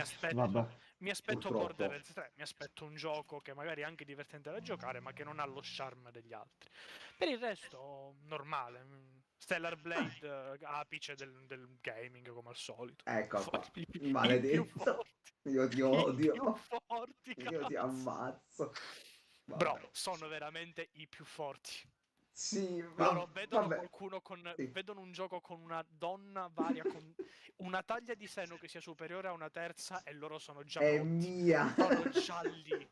aspetto Borderlands 3, mi aspetto un gioco che magari è anche divertente da giocare, ma che non ha lo charme degli altri. Per il resto, normale. Stellar Blade, apice del gaming come al solito. Ecco qua, maledetto. Io ti I odio. più forti, Io ti cazzo. ammazzo. Bro, Vabbè. sono veramente i più forti. Sì, Loro vedono vabbè. qualcuno con... Sì. vedono un gioco con una donna varia, con una taglia di seno che sia superiore a una terza e loro sono già È pronti. mia. Sono già lì.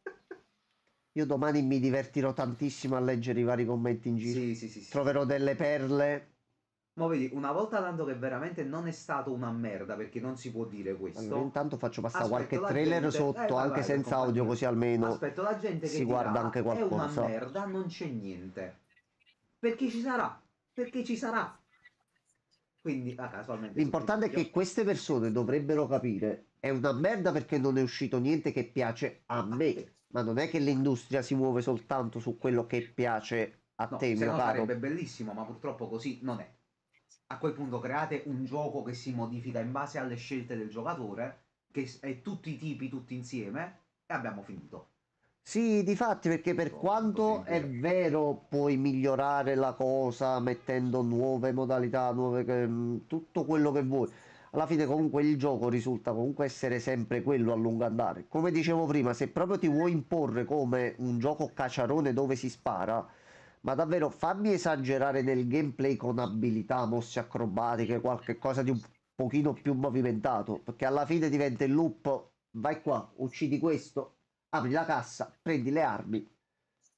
Io domani mi divertirò tantissimo a leggere i vari commenti in giro. Sì. Troverò delle perle. Ma vedi, una volta tanto che veramente non è stato una merda, perché non si può dire Allora, questo. intanto faccio passare Aspetto qualche la trailer gente, sotto, vai, anche vai, per senza audio, compagnia. così almeno Aspetto la gente si che guarda dirà, anche è una qualcosa. merda, non c'è niente. Perché ci sarà? Perché ci sarà? Quindi, casualmente sotto il L'importante è video. che queste persone dovrebbero capire, è una merda perché non è uscito niente che piace a me, ma non è che l'industria si muove soltanto su quello che piace a No, te, se mio no caro. sarebbe bellissimo, ma purtroppo così non è. A quel punto create un gioco che si modifica in base alle scelte del giocatore, che è tutti i tipi, tutti insieme, e abbiamo finito. Sì, difatti, perché per quanto è vero, puoi migliorare la cosa mettendo nuove modalità, tutto quello che vuoi. Alla fine comunque il gioco risulta comunque essere sempre quello a lungo andare. Come dicevo prima, se proprio ti vuoi imporre come un gioco cacciarone dove si spara, ma davvero fammi esagerare nel gameplay con abilità, mosse acrobatiche, qualche cosa di un pochino più movimentato, perché alla fine diventa il loop, vai qua, uccidi questo, apri la cassa, prendi le armi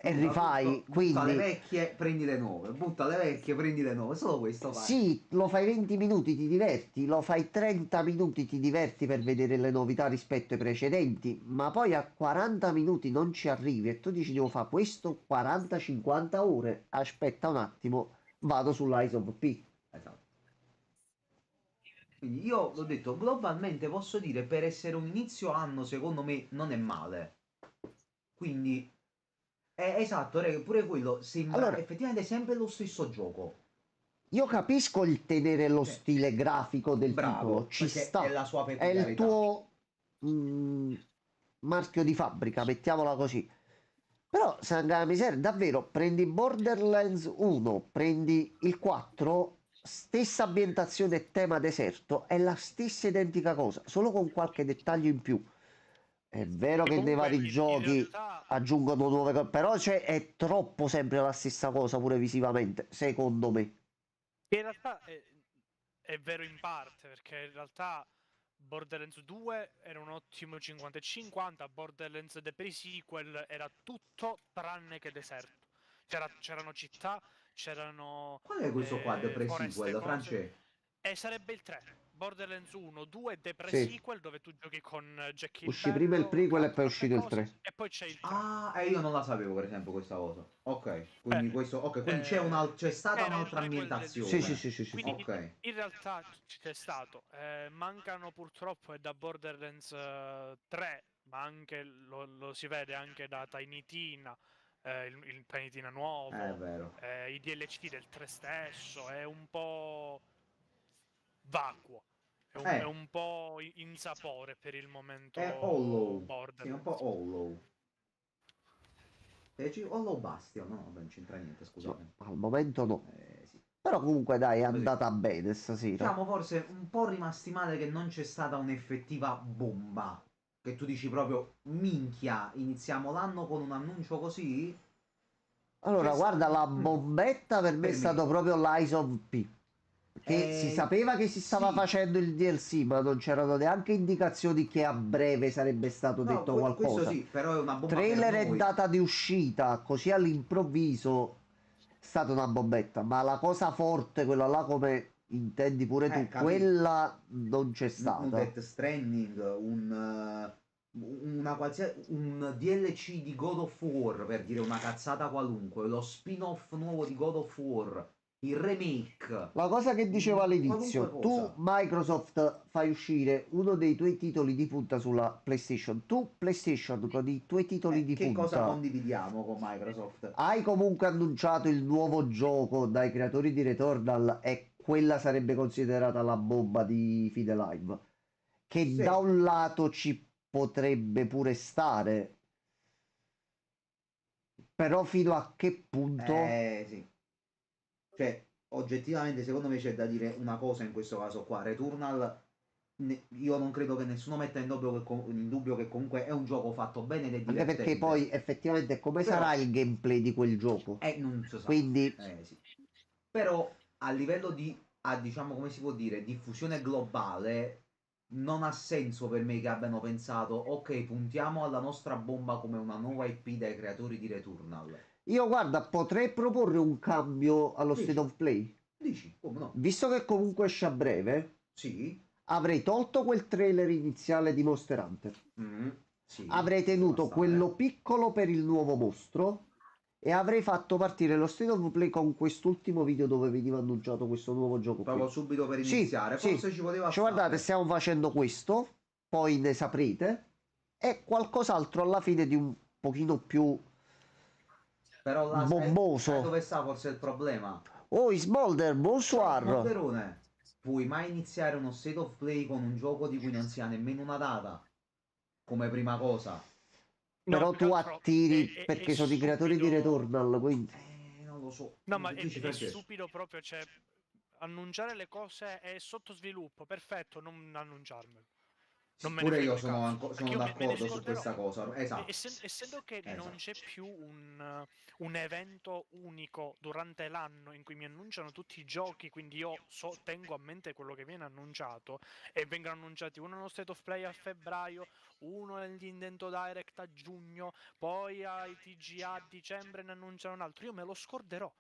e rifai, Butta le quindi vecchie, prendi le nuove. Butta le vecchie, prendi le nuove. Solo questo fai. sì, lo fai 20 minuti, ti diverti, lo fai 30 minuti, ti diverti per vedere le novità rispetto ai precedenti, ma poi a 40 minuti non ci arrivi e tu dici devo fare questo 40-50 ore, aspetta un attimo, vado sull'Eyes of P. Esatto. Quindi io l'ho detto, globalmente posso dire per essere un inizio anno secondo me non è male. Quindi è esatto, pure quello sembra Allora, effettivamente sempre lo stesso gioco. io capisco il tenere lo stile grafico del Bravo, titolo, ci perché sta, è la sua è il peculiarità. tuo marchio di fabbrica, mettiamola così. Però, sanga miseria, davvero, prendi Borderlands 1, prendi il 4, stessa ambientazione e tema deserto, è la stessa identica cosa, solo con qualche dettaglio in più. È vero che nei Comunque, vari in giochi realtà, aggiungono nuove cose, però è troppo sempre la stessa cosa pure visivamente, secondo me. in realtà è vero in parte, perché in realtà Borderlands 2 era un ottimo 50 e 50, Borderlands The Pre-Sequel era tutto tranne che deserto. C'erano città, c'erano Qual è questo qua, The foreste, Pre-Sequel, cose. France? E sarebbe il 3. Borderlands 1, 2, The Sì. Pre-Sequel, dove tu giochi con Jack il Uscì prima il Bello, prequel e poi è Cutlass e uscito il cose, 3. e poi c'è il 3. Ah, io non la sapevo per esempio questa cosa. Ok, quindi questo, ok, quindi c'è stata era il un'altra prequel del ambientazione. Sì. Quindi Ok. in realtà c'è stato. Mancano purtroppo è da Borderlands 3, ma anche lo si vede anche da Tiny Tina, il Tiny Tina nuovo, È vero. i DLC del 3 stesso, è un po' vacuo. È un po' insapore per il momento È hollow. Sì, Borderlands. un po' hollow. Hollow Bastion, no, vabbè, non c'entra niente, scusate. No, al momento no. Sì. Però comunque dai, è andata bene stasera. Siamo forse un po' rimasti male che non c'è stata un'effettiva bomba. Che tu dici proprio, minchia, iniziamo l'anno con un annuncio così? Allora, guarda, la bombetta per me è stato proprio l'Eyes of P. Che si sapeva che si stava facendo il DLC, ma non c'erano neanche indicazioni che a breve sarebbe stato detto qualcosa. Questo sì, però è una bomba Trailer per e noi. data di uscita, così all'improvviso è stata una bombetta. Ma la cosa forte, quella là come intendi pure tu, capito. quella non c'è Un stata. Death Stranding, un DLC di God of War, per dire una cazzata qualunque, lo spin-off nuovo di God of War, il remake. La cosa che dicevo all'inizio, qualunque tu cosa. Microsoft fai uscire uno dei tuoi titoli di punta sulla PlayStation, tu PlayStation con i tuoi titoli di Che cosa punta condividiamo con Microsoft? hai comunque annunciato il nuovo gioco dai creatori di Returnal e quella sarebbe considerata la bomba di Fide Live, che Sì. da un lato ci potrebbe pure stare, però fino a che punto? Sì. Cioè, oggettivamente secondo me c'è da dire una cosa in questo caso qua. Returnal io non credo che nessuno metta in dubbio che comunque è un gioco fatto bene ed è Anche divertente. perché poi effettivamente come Però- sarà il gameplay di quel gioco? Non si sa. Quindi Sì. Però a livello di, diciamo, come si può dire, diffusione globale, non ha senso per me che abbiano pensato, ok, puntiamo alla nostra bomba come una nuova IP dai creatori di Returnal. io guarda, potrei proporre un cambio allo Dici. State of Play. Dici, come no? Visto che comunque esce a breve, Sì. avrei tolto quel trailer iniziale di Monster Hunter. Sì. Avrei tenuto Basta, quello piccolo per il nuovo mostro e avrei fatto partire lo State of Play con quest'ultimo video dove veniva annunciato questo nuovo gioco Proprio qui. subito per Sì, iniziare. sì. Forse ci poteva Cioè, guardate, stare. stiamo facendo questo, poi ne saprete, e qualcos'altro alla fine di un pochino più Però là, bomboso. sai dove sta forse il problema? Oh, Smolder, bonsoir. Molderone, puoi mai iniziare uno State of Play con un gioco di cui non si ha nemmeno una data? Come prima cosa. Però tu attiri perché sono i creatori di Returnal, quindi... Non lo so. No, ma è Francesco? stupido proprio, cioè, annunciare le cose è sotto sviluppo, perfetto, non annunciarmelo. Non me ne Pure frega io un sono, cazzo. sono Perché io me ne d'accordo su scorderò. questa cosa. Esatto. Essendo che non c'è più un evento unico durante l'anno in cui mi annunciano tutti i giochi, quindi io tengo a mente quello che viene annunciato, e vengono annunciati uno nello State of Play a febbraio, uno nel Nintendo Direct a giugno, poi ai TGA a dicembre ne annunciano un altro, io me lo scorderò.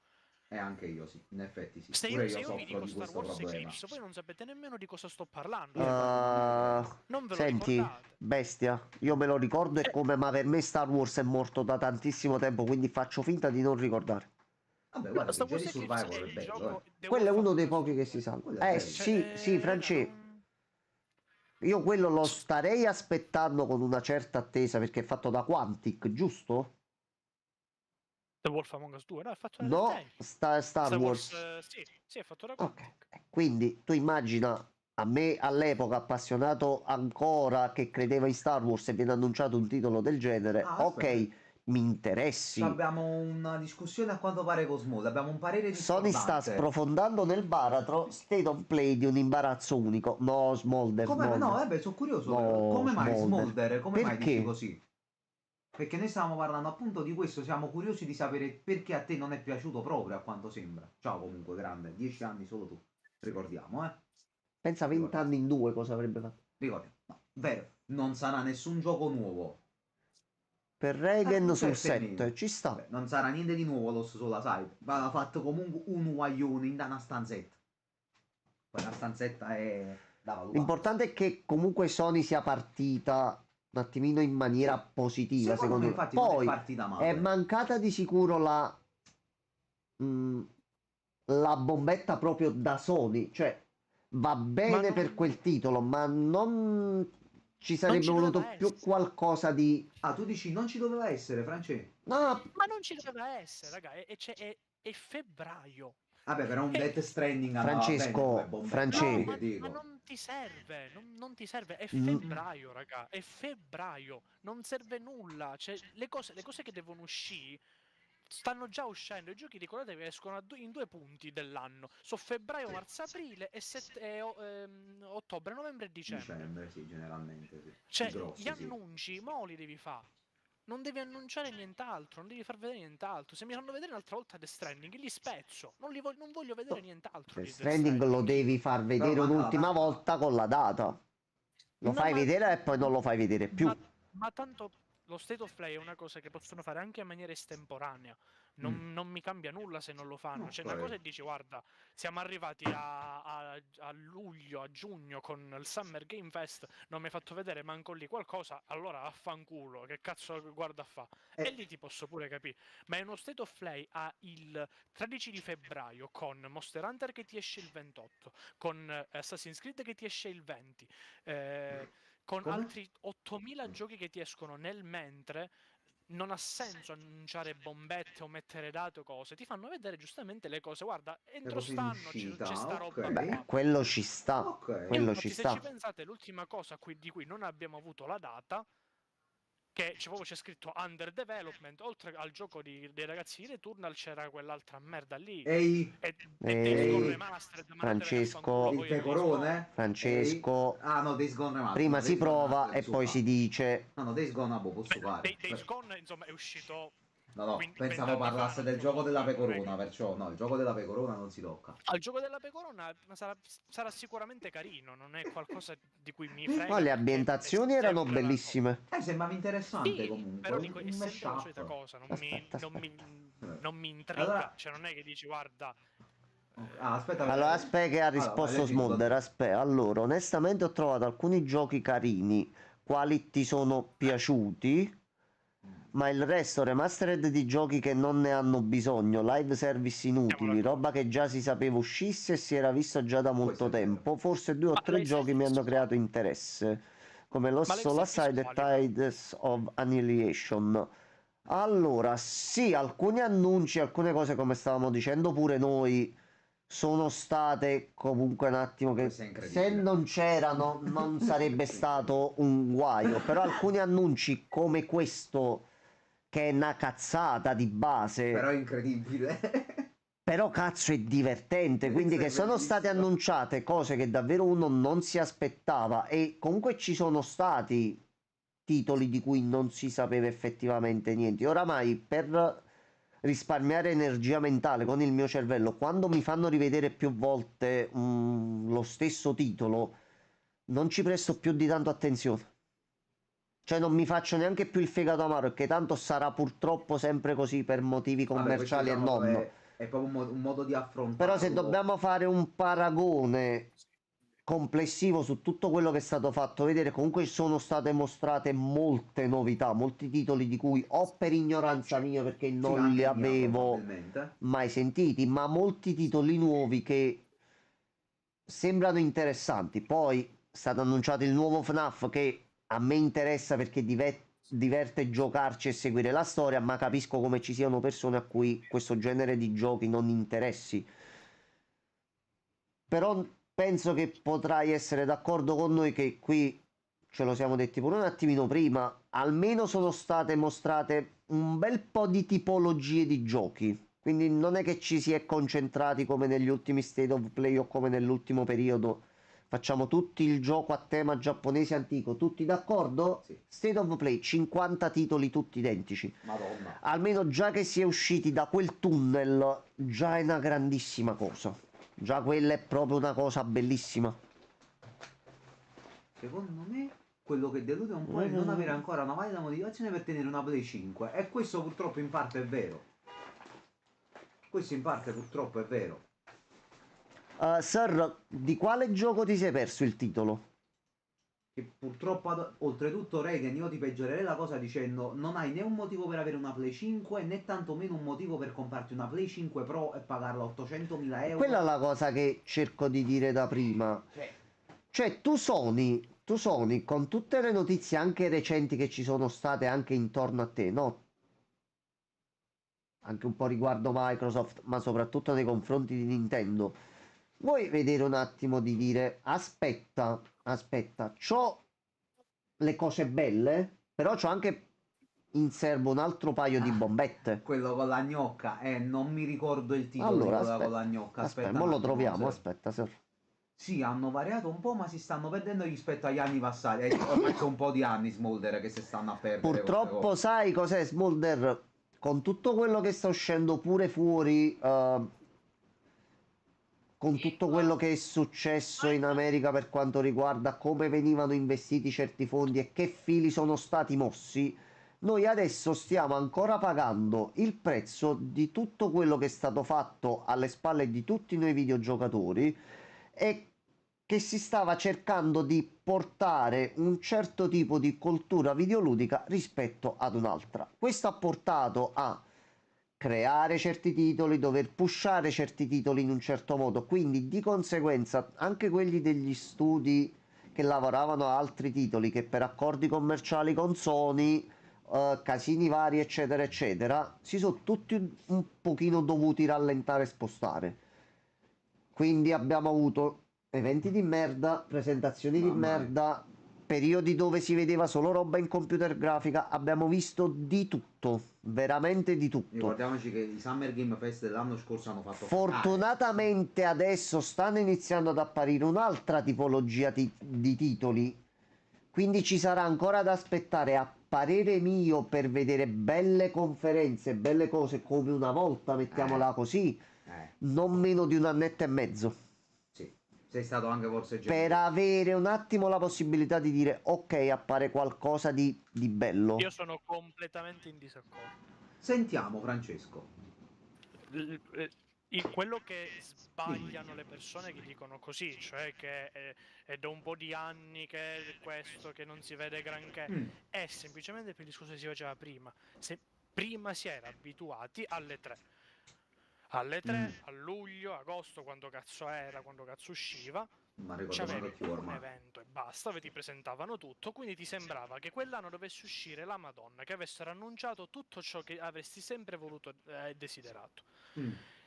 E anche io sì, in effetti sì. Se Pure io vi io soffro dico di Star questo Wars problema. Eclipse, voi non sapete nemmeno di cosa sto parlando. Non ve lo Senti, ricordate. bestia, io me lo ricordo e come, ma per me Star Wars è morto da tantissimo tempo, quindi faccio finta di non ricordare. Vabbè, guarda, Star che Wars Jedi Eclipse Survivor è il bello, gioco The Quello è Wolf uno dei Among Us pochi che 2. si salva. Quello è bello. Sì, Francesco. non- Io quello lo starei aspettando con una certa attesa perché è fatto da Quantic, giusto? The Wolf Among Us 2, no, è fatto da No, Telltale. Star Wars. Sì, è fatto da Ok, Quantic. quindi tu immagina a me all'epoca appassionato ancora che credeva in Star Wars e viene annunciato un titolo del genere, ok, aspetta. mi interessi. Abbiamo una discussione a quanto pare con Small, abbiamo un parere Sony discordante. sta sprofondando nel baratro, State of Play di un imbarazzo unico. No, Smolder. Come, Smolder. no, vabbè, sono curioso. No, Come mai Smolder. Smolder? Come mai Perché? dici così? Perché noi stavamo parlando appunto di questo, siamo curiosi di sapere perché a te non è piaciuto proprio, a quanto sembra. Ciao comunque, grande, 10 anni solo tu. Ricordiamo, Pensa 20 anni in due cosa avrebbe fatto. Ricordiamo. No, vero, non sarà nessun gioco nuovo. Per Reagan sul certamente. 7, ci sta. Vabbè, non sarà niente di nuovo lo sulla side. Ma ha fatto comunque un guaglione in una stanzetta. Quella stanzetta è da valutare. L'importante è che comunque Sony sia partita un attimino in maniera positiva, secondo me. Infatti non Poi è partita male. è mancata di sicuro la bombetta proprio da Sony, cioè va bene per quel titolo, ma non ci sarebbe ci voluto doveva più essere. qualcosa di... Ah, tu dici non ci doveva essere, Francesco? No, Ma non ci doveva essere, raga, è febbraio. Vabbè, però un Death Stranding Francesco, Francesco. Ma non ti serve, non ti serve, è febbraio, raga, è febbraio, non serve nulla, cioè le cose che devono uscire stanno già uscendo, i giochi ricordatevi escono in 2 punti dell'anno, sono febbraio, marzo, aprile e ottobre, novembre e dicembre. Dicembre, sì, generalmente, sì. Cioè, I grossi, gli annunci, mo li devi fare. Non devi annunciare nient'altro, non devi far vedere nient'altro. Se mi fanno vedere un'altra volta Death Stranding, li spezzo. Non voglio vedere nient'altro. Death Stranding lo devi far vedere un'ultima volta con la data. Lo fai vedere e poi non lo fai vedere più. Ma tanto lo State of Play è una cosa che possono fare anche in maniera estemporanea. Non mi cambia nulla se non lo fanno. Cioè, una cosa è dici, guarda, siamo arrivati a luglio, a giugno con il Summer Game Fest, non mi hai fatto vedere manco lì qualcosa, allora affanculo, che cazzo guarda a fa? E lì ti posso pure capire. Ma è uno State of Play il 13 di febbraio con Monster Hunter che ti esce il 28, con Assassin's Creed che ti esce il 20, con altri 8000 giochi che ti escono nel mentre. Non ha senso annunciare bombette o mettere date o cose, ti fanno vedere giustamente le cose. Guarda, entro stanno c'è sta roba. Vabbè, quello ci sta. Quello Infatti, ci se sta. ci pensate, l'ultima cosa di cui non abbiamo avuto la data che proprio c'è scritto under development, oltre al gioco dei ragazzi di Returnal c'era quell'altra merda lì. Ehi, E Days Gone Remastered, Francesco, il pecorone? Francesco, Ah no, Days Gone Remastered. prima no, si Days Gone prova Remastered e posso poi fare. si dice. No, Days Gone posso fare. Days Gone, insomma, è uscito. No, 20 pensavo anni parlasse fa, del non gioco della non è che- pecorona, perciò no, il gioco della pecorona non si tocca. Al gioco della pecorona sarà sicuramente carino, non è qualcosa di cui mi frega. Ma le perché ambientazioni è erano sempre la- bellissime. Sembrava interessante Sì, comunque. però dico, un è sempre la mashup. solita cosa, Aspetta. non mi intriga, Allora- cioè non è che dici guarda, Aspetta, Allora, aspetta che ha risposto leggi Smolder, tutto. aspetta. Allora, onestamente ho trovato alcuni giochi carini, quali ti sono piaciuti, ma il resto remastered di giochi che non ne hanno bisogno, live service inutili, roba che già si sapeva uscisse e si era visto già da molto tempo. Forse 2 o 3 giochi mi hanno creato interesse, come lo Ma live Soul service Aside e Tides of Annihilation. Allora, sì, alcuni annunci, alcune cose come stavamo dicendo pure noi sono state comunque un attimo che Questo è incredibile. se non c'erano non sarebbe stato un guaio, però alcuni annunci come questo che è una cazzata di base, Però è incredibile. però cazzo è divertente, quindi che sono state annunciate cose che davvero uno non si aspettava e comunque ci sono stati titoli di cui non si sapeva effettivamente niente. Oramai per risparmiare energia mentale con il mio cervello, quando mi fanno rivedere più volte lo stesso titolo, non ci presto più di tanto attenzione. Cioè non mi faccio neanche più il fegato amaro, perché tanto sarà purtroppo sempre così per motivi commerciali Vabbè, e questo, diciamo, non. è proprio un modo di affrontare. Però se dobbiamo fare un paragone complessivo su tutto quello che è stato fatto vedere, comunque sono state mostrate molte novità, molti titoli di cui o per ignoranza mia perché non li avevo mai sentiti, ma molti titoli nuovi che sembrano interessanti. Poi è stato annunciato il nuovo FNAF che a me interessa perché diverte giocarci e seguire la storia, ma capisco come ci siano persone a cui questo genere di giochi non interessi. Però penso che potrai essere d'accordo con noi che qui, ce lo siamo detti pure un attimino prima, almeno sono state mostrate un bel po' di tipologie di giochi. Quindi non è che ci si è concentrati come negli ultimi State of Play o come nell'ultimo periodo. Facciamo tutti il gioco a tema giapponese antico, tutti d'accordo? Sì. State of Play, 50 titoli tutti identici. Madonna. Almeno già che si è usciti da quel tunnel, già è una grandissima cosa. Già quella è proprio una cosa bellissima. Secondo me quello che delude un po' è non avere ancora una valida motivazione per tenere una Play 5. E questo purtroppo in parte è vero. Questo in parte purtroppo è vero. Sir, di quale gioco ti sei perso il titolo? Che purtroppo, oltretutto, Reagan, io ti peggiorerei la cosa dicendo non hai né un motivo per avere una Play 5 né tantomeno un motivo per comprarti una Play 5 Pro e pagarla 800.000 euro. Quella è la cosa che cerco di dire da prima. Cioè, tu Sony, con tutte le notizie anche recenti che ci sono state anche intorno a te, no? Anche un po' riguardo Microsoft, ma soprattutto nei confronti di Nintendo. Vuoi vedere un attimo di dire, aspetta, c'ho le cose belle, però c'ho anche in serbo un altro paio di bombette. Quello con la gnocca, non mi ricordo il titolo Allora, di quello aspetta, con la gnocca. aspetta, mo lo troviamo, aspetta, Sir. Sì, hanno variato un po', ma si stanno perdendo rispetto agli anni passati. Ormai sono un po' di anni Smolder che si stanno a perdere. Purtroppo sai cos'è Smolder? Con tutto quello che sta uscendo pure fuori, con tutto quello che è successo in America per quanto riguarda come venivano investiti certi fondi e che fili sono stati mossi, noi adesso stiamo ancora pagando il prezzo di tutto quello che è stato fatto alle spalle di tutti noi videogiocatori e che si stava cercando di portare un certo tipo di cultura videoludica rispetto ad un'altra. Questo ha portato a creare certi titoli, dover pushare certi titoli in un certo modo, quindi di conseguenza anche quelli degli studi che lavoravano a altri titoli che per accordi commerciali con Sony, casini vari eccetera eccetera, si sono tutti un pochino dovuti rallentare e spostare. Quindi abbiamo avuto eventi di merda, presentazioni di merda, periodi dove si vedeva solo roba in computer grafica, abbiamo visto di tutto, veramente di tutto. Ricordiamoci che i Summer Game Fest dell'anno scorso hanno fatto Fortunatamente adesso stanno iniziando ad apparire un'altra tipologia di titoli, quindi ci sarà ancora da aspettare, a parere mio, per vedere belle conferenze, belle cose come una volta, mettiamola così, non meno di un annetto e mezzo. Sì, sei stato anche forse per avere un attimo la possibilità di dire ok, appare qualcosa di bello. Io sono completamente in disaccordo. Sentiamo Francesco. Quello che sbagliano le persone che dicono così, cioè che è da un po' di anni che è questo, che non si vede granché, è semplicemente per il discorso che si faceva prima. Se prima si era abituati alle 3. Alle 3, a luglio, agosto, quando cazzo usciva, c'avevi un evento e basta, ti presentavano tutto, quindi ti sembrava che quell'anno dovesse uscire la Madonna, che avessero annunciato tutto ciò che avresti sempre voluto e desiderato.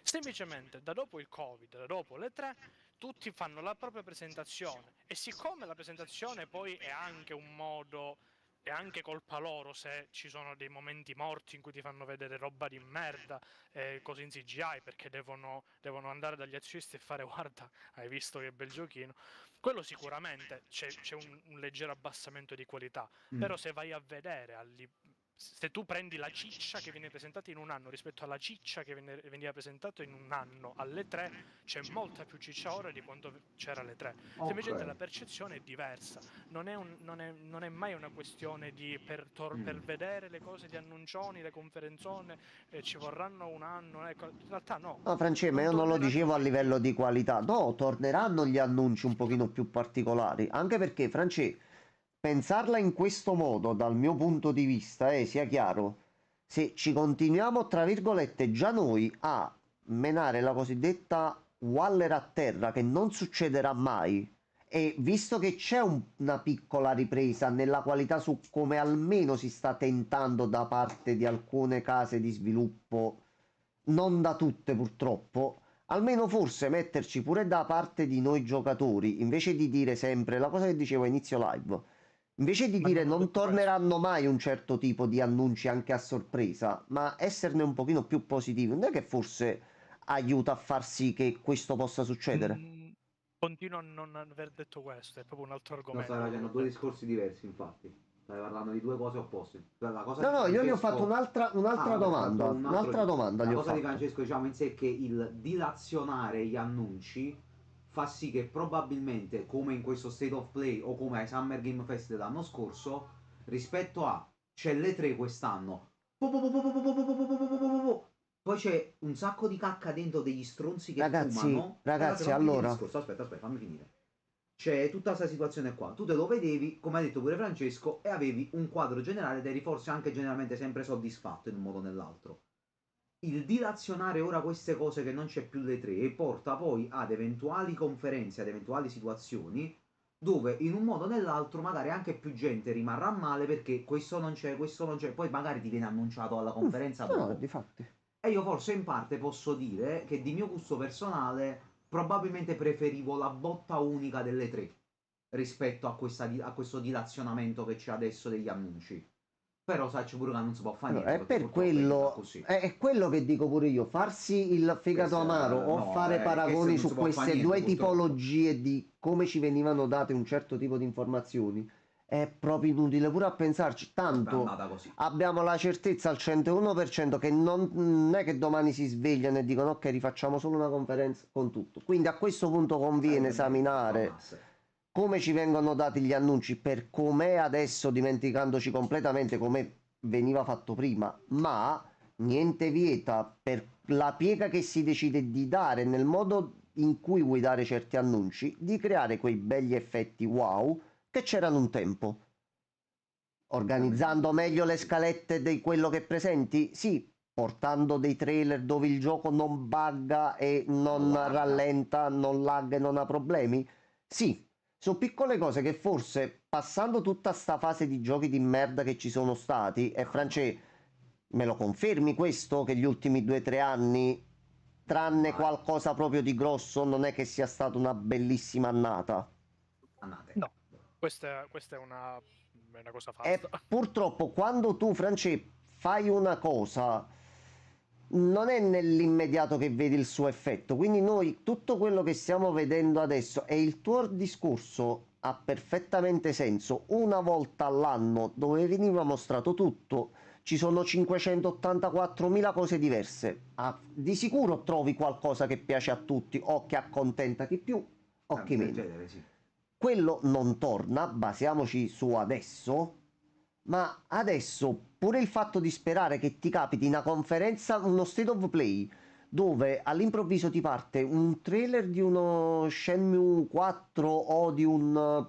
Semplicemente da dopo il Covid, da dopo le 3, tutti fanno la propria presentazione, e siccome la presentazione poi è anche un modo, è anche colpa loro se ci sono dei momenti morti in cui ti fanno vedere roba di merda, cose in CGI, perché devono andare dagli azionisti e fare guarda, hai visto che bel giochino. Quello sicuramente c'è un leggero abbassamento di qualità, però se vai a vedere se tu prendi la ciccia che viene presentata in un anno rispetto alla ciccia che veniva presentata in un anno alle 3, c'è molta più ciccia ora di quanto c'era alle 3. Semplicemente la percezione è diversa, non è mai una questione di per vedere le cose di annuncioni, le conferenzone, ci vorranno un anno, ecco. In realtà no. No, Francesco, ma io non lo dicevo a livello di qualità, no, torneranno gli annunci un pochino più particolari, anche perché Francesco, pensarla in questo modo, dal mio punto di vista, sia chiaro, se ci continuiamo, tra virgolette, già noi a menare la cosiddetta Waller a terra, che non succederà mai, e visto che c'è una piccola ripresa nella qualità su come almeno si sta tentando da parte di alcune case di sviluppo, non da tutte purtroppo, almeno forse metterci pure da parte di noi giocatori, invece di dire sempre la cosa che dicevo a inizio live, invece di dire non torneranno mai un certo tipo di annunci anche a sorpresa, ma esserne un pochino più positivi, non è che forse aiuta a far sì che questo possa succedere? Continuo a non aver detto questo, è proprio un altro argomento. No, stai facendo due discorsi diversi, infatti. Stai parlando di due cose opposte. La cosa No, Francesco... io gli ho fatto un'altra domanda. Un'altra domanda. La cosa di Francesco, diciamo in sé, è che il dilazionare gli annunci fa sì che probabilmente, come in questo State of Play o come ai Summer Game Fest dell'anno scorso, rispetto a c'è le 3 quest'anno, poi c'è un sacco di cacca dentro degli stronzi che fumano. Ragazzi, allora... Aspetta, fammi finire. C'è tutta questa situazione qua. Tu te lo vedevi, come ha detto pure Francesco, e avevi un quadro generale ed eri forse anche generalmente sempre soddisfatto in un modo o nell'altro. Il dilazionare ora queste cose che non c'è più le 3 e porta poi ad eventuali conferenze, ad eventuali situazioni dove in un modo o nell'altro magari anche più gente rimarrà male perché questo non c'è, poi magari ti viene annunciato alla conferenza dopo. No, difatti. E io forse in parte posso dire che di mio gusto personale probabilmente preferivo la botta unica delle 3 rispetto a questo dilazionamento che c'è adesso degli annunci. Però sai pure che non si può fare niente. È per quello, è quello che dico pure io, farsi il fegato amaro o fare paragoni su queste due tipologie di come ci venivano date un certo tipo di informazioni è proprio inutile pure a pensarci, tanto abbiamo la certezza al 101% che non è che domani si svegliano e dicono ok, rifacciamo solo una conferenza con tutto, quindi a questo punto conviene esaminare come ci vengono dati gli annunci per com'è adesso, dimenticandoci completamente come veniva fatto prima, ma niente vieta, per la piega che si decide di dare nel modo in cui vuoi dare certi annunci, di creare quei begli effetti wow che c'erano un tempo. Organizzando meglio le scalette di quello che presenti? Sì, portando dei trailer dove il gioco non bugga e non rallenta, non lagga e non ha problemi? Sì. Sono piccole cose che forse, passando tutta sta fase di giochi di merda che ci sono stati, e France, me lo confermi questo, che gli ultimi 2-3 anni, tranne qualcosa proprio di grosso, non è che sia stata una bellissima annata? No, Questa è una cosa E fatta. purtroppo quando tu, France, fai una cosa, non è nell'immediato che vedi il suo effetto. Quindi noi, tutto quello che stiamo vedendo adesso e il tuo discorso ha perfettamente senso. Una volta all'anno dove veniva mostrato tutto, ci sono 584.000 cose diverse. Di sicuro trovi qualcosa che piace a tutti o che accontenta chi più o chi meno. Sì. Quello non torna, basiamoci su adesso, ma adesso pure il fatto di sperare che ti capiti una conferenza, uno state of play, dove all'improvviso ti parte un trailer di uno Shenmue 4 o di un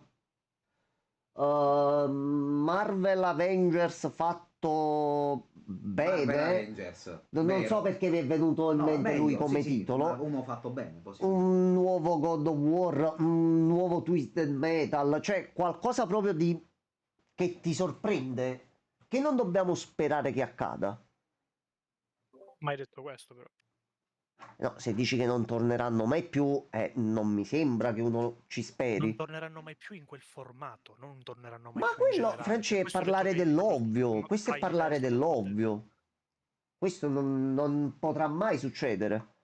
Marvel Avengers fatto bene. Marvel Avengers, non so perché mi è venuto in mente meglio, lui come sì, titolo. uno fatto bene, così. Un nuovo God of War, un nuovo Twisted Metal, cioè qualcosa proprio di che ti sorprende, che non dobbiamo sperare che accada. Mai detto questo, però. No, se dici che non torneranno mai più, non mi sembra che uno ci speri. Non torneranno mai più in quel formato, non torneranno mai Ma più in quello, generale. France, è Questo parlare detto che dell'ovvio. Questo è fai parlare diverso, dell'ovvio. Questo non potrà mai succedere.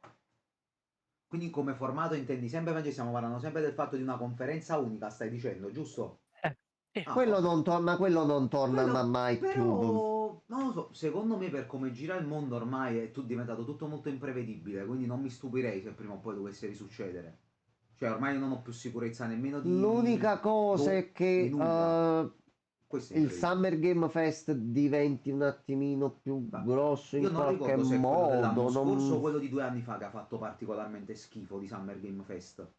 Quindi come formato intendi sempre, invece stiamo parlando sempre del fatto di una conferenza unica, stai dicendo, giusto? Quello non torna, mai più. Però, non lo so, secondo me per come gira il mondo ormai è diventato tutto molto imprevedibile, quindi non mi stupirei se prima o poi dovesse risuccedere. Cioè ormai io non ho più sicurezza nemmeno di... L'unica cosa è che Questo è il incredibile. Summer Game Fest diventi un attimino più grosso in Io non qualche ricordo se è quello dell'anno modo. scorso o quello di 2 anni fa che ha fatto particolarmente schifo di Summer Game Fest.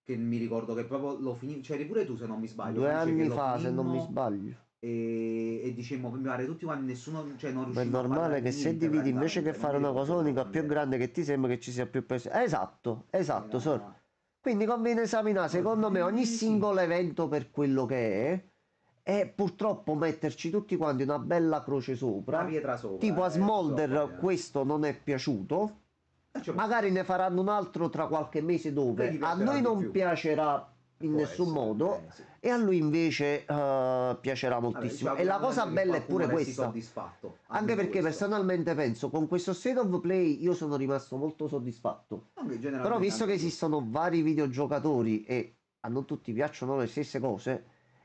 Che mi ricordo che proprio lo finì, c'eri pure tu se non mi sbaglio. 2 France, che anni lo fa, se non mi finimmo sbaglio. e dicemmo, mi pare tutti quanti, nessuno, cioè non Beh, è riuscimmo a normale parlare che di se niente, dividi invece che praticamente, fare non mi una cosa ricordo unica quando più era. grande che ti sembra che ci sia più peso. Esatto, Sor. Quindi conviene esaminare, secondo me, ogni singolo evento per quello che è e purtroppo metterci tutti quanti una bella croce sopra. Una pietra sopra, Tipo a Smolder purtroppo, questo non è piaciuto. Magari ne faranno un altro tra qualche mese dove Quindi a piacerà noi di non più. piacerà in nessun modo e a lui invece piacerà moltissimo. E la cosa bella è pure questa. Soddisfatto. Anche perché personalmente penso con questo State of Play io sono rimasto molto soddisfatto. Però visto che esistono vari videogiocatori e a non tutti piacciono le stesse cose,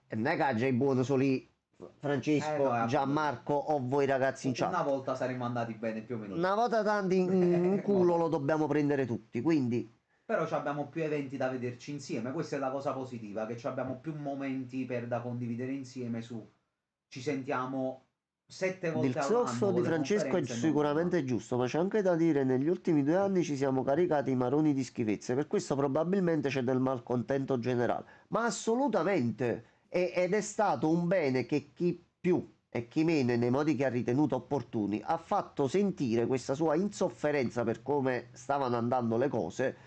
e non è che già è buono solo lì Francesco, no, Gianmarco o voi ragazzi in chat. Una volta saremmo andati bene più o meno. Una volta tanti in culo lo dobbiamo prendere tutti, quindi... Però abbiamo più eventi da vederci insieme, questa è la cosa positiva, che abbiamo più momenti da condividere insieme ci sentiamo 7 volte Il all'anno discorso con di le Francesco è conferenze, sicuramente giusto, ma c'è anche da dire negli ultimi 2 anni ci siamo caricati i maroni di schifezze, per questo probabilmente c'è del malcontento generale, ma assolutamente, ed è stato un bene che chi più e chi meno nei modi che ha ritenuto opportuni ha fatto sentire questa sua insofferenza per come stavano andando le cose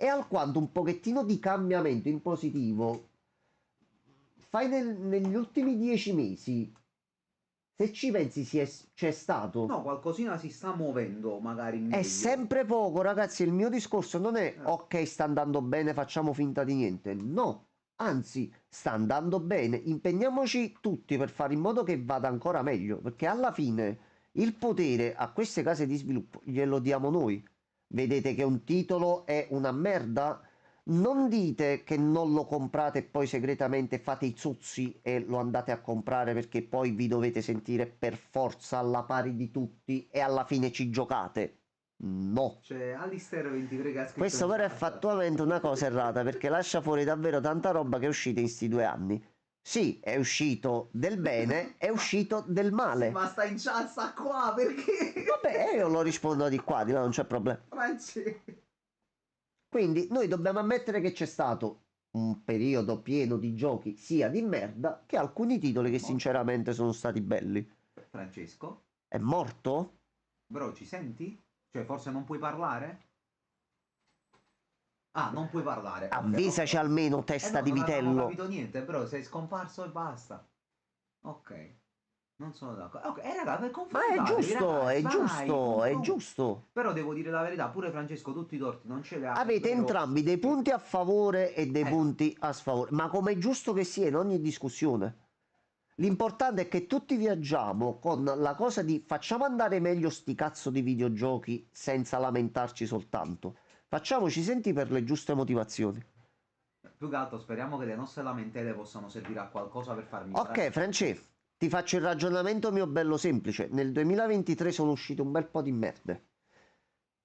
e alquanto un pochettino di cambiamento in positivo. Fai negli ultimi 10 mesi, se ci pensi, c'è stato. No, qualcosina si sta muovendo, magari È meglio. sempre poco, ragazzi. Il mio discorso non è ok, sta andando bene, facciamo finta di niente. No, anzi, sta andando bene. Impegniamoci tutti per fare in modo che vada ancora meglio, perché alla fine il potere a queste case di sviluppo glielo diamo noi. Vedete che un titolo è una merda? Non dite che non lo comprate e poi segretamente fate i zuzzi e lo andate a comprare perché poi vi dovete sentire per forza alla pari di tutti e alla fine ci giocate. No. Cioè, Alistair 23 che ha scritto Questo però è fattualmente una cosa errata perché lascia fuori davvero tanta roba che è uscita in sti 2 anni. Sì, è uscito del bene, è uscito del male. Ma sta in chat, sta qua, perché? Vabbè, io lo rispondo di qua, non c'è problema. Quindi noi dobbiamo ammettere che c'è stato un periodo pieno di giochi sia di merda che alcuni titoli che sinceramente sono stati belli. Francesco? È morto? Bro, ci senti? Cioè, forse non puoi parlare? Ah, non puoi parlare. Avvisaci almeno, testa di Non vitello. abbiamo capito niente, bro, sei scomparso e basta. Ok. Non sono d'accordo. Ok, raga, per Ma è confrontarvi, giusto, ragazzi, è vai, giusto, è confron- giusto. Però devo dire la verità, pure Francesco, tutti i torti non ce li ha. Avete però- entrambi dei punti a favore e dei Ecco. punti a sfavore, ma come è giusto che sia in ogni discussione. L'importante è che tutti viaggiamo con la cosa di facciamo andare meglio sti cazzo di videogiochi senza lamentarci soltanto. Facciamoci sentire per le giuste motivazioni. Più che altro speriamo che le nostre lamentele possano servire a qualcosa per farmi migliorare. Ok, Francesco, ti faccio il ragionamento mio bello semplice. Nel 2023 sono uscite un bel po' di merde.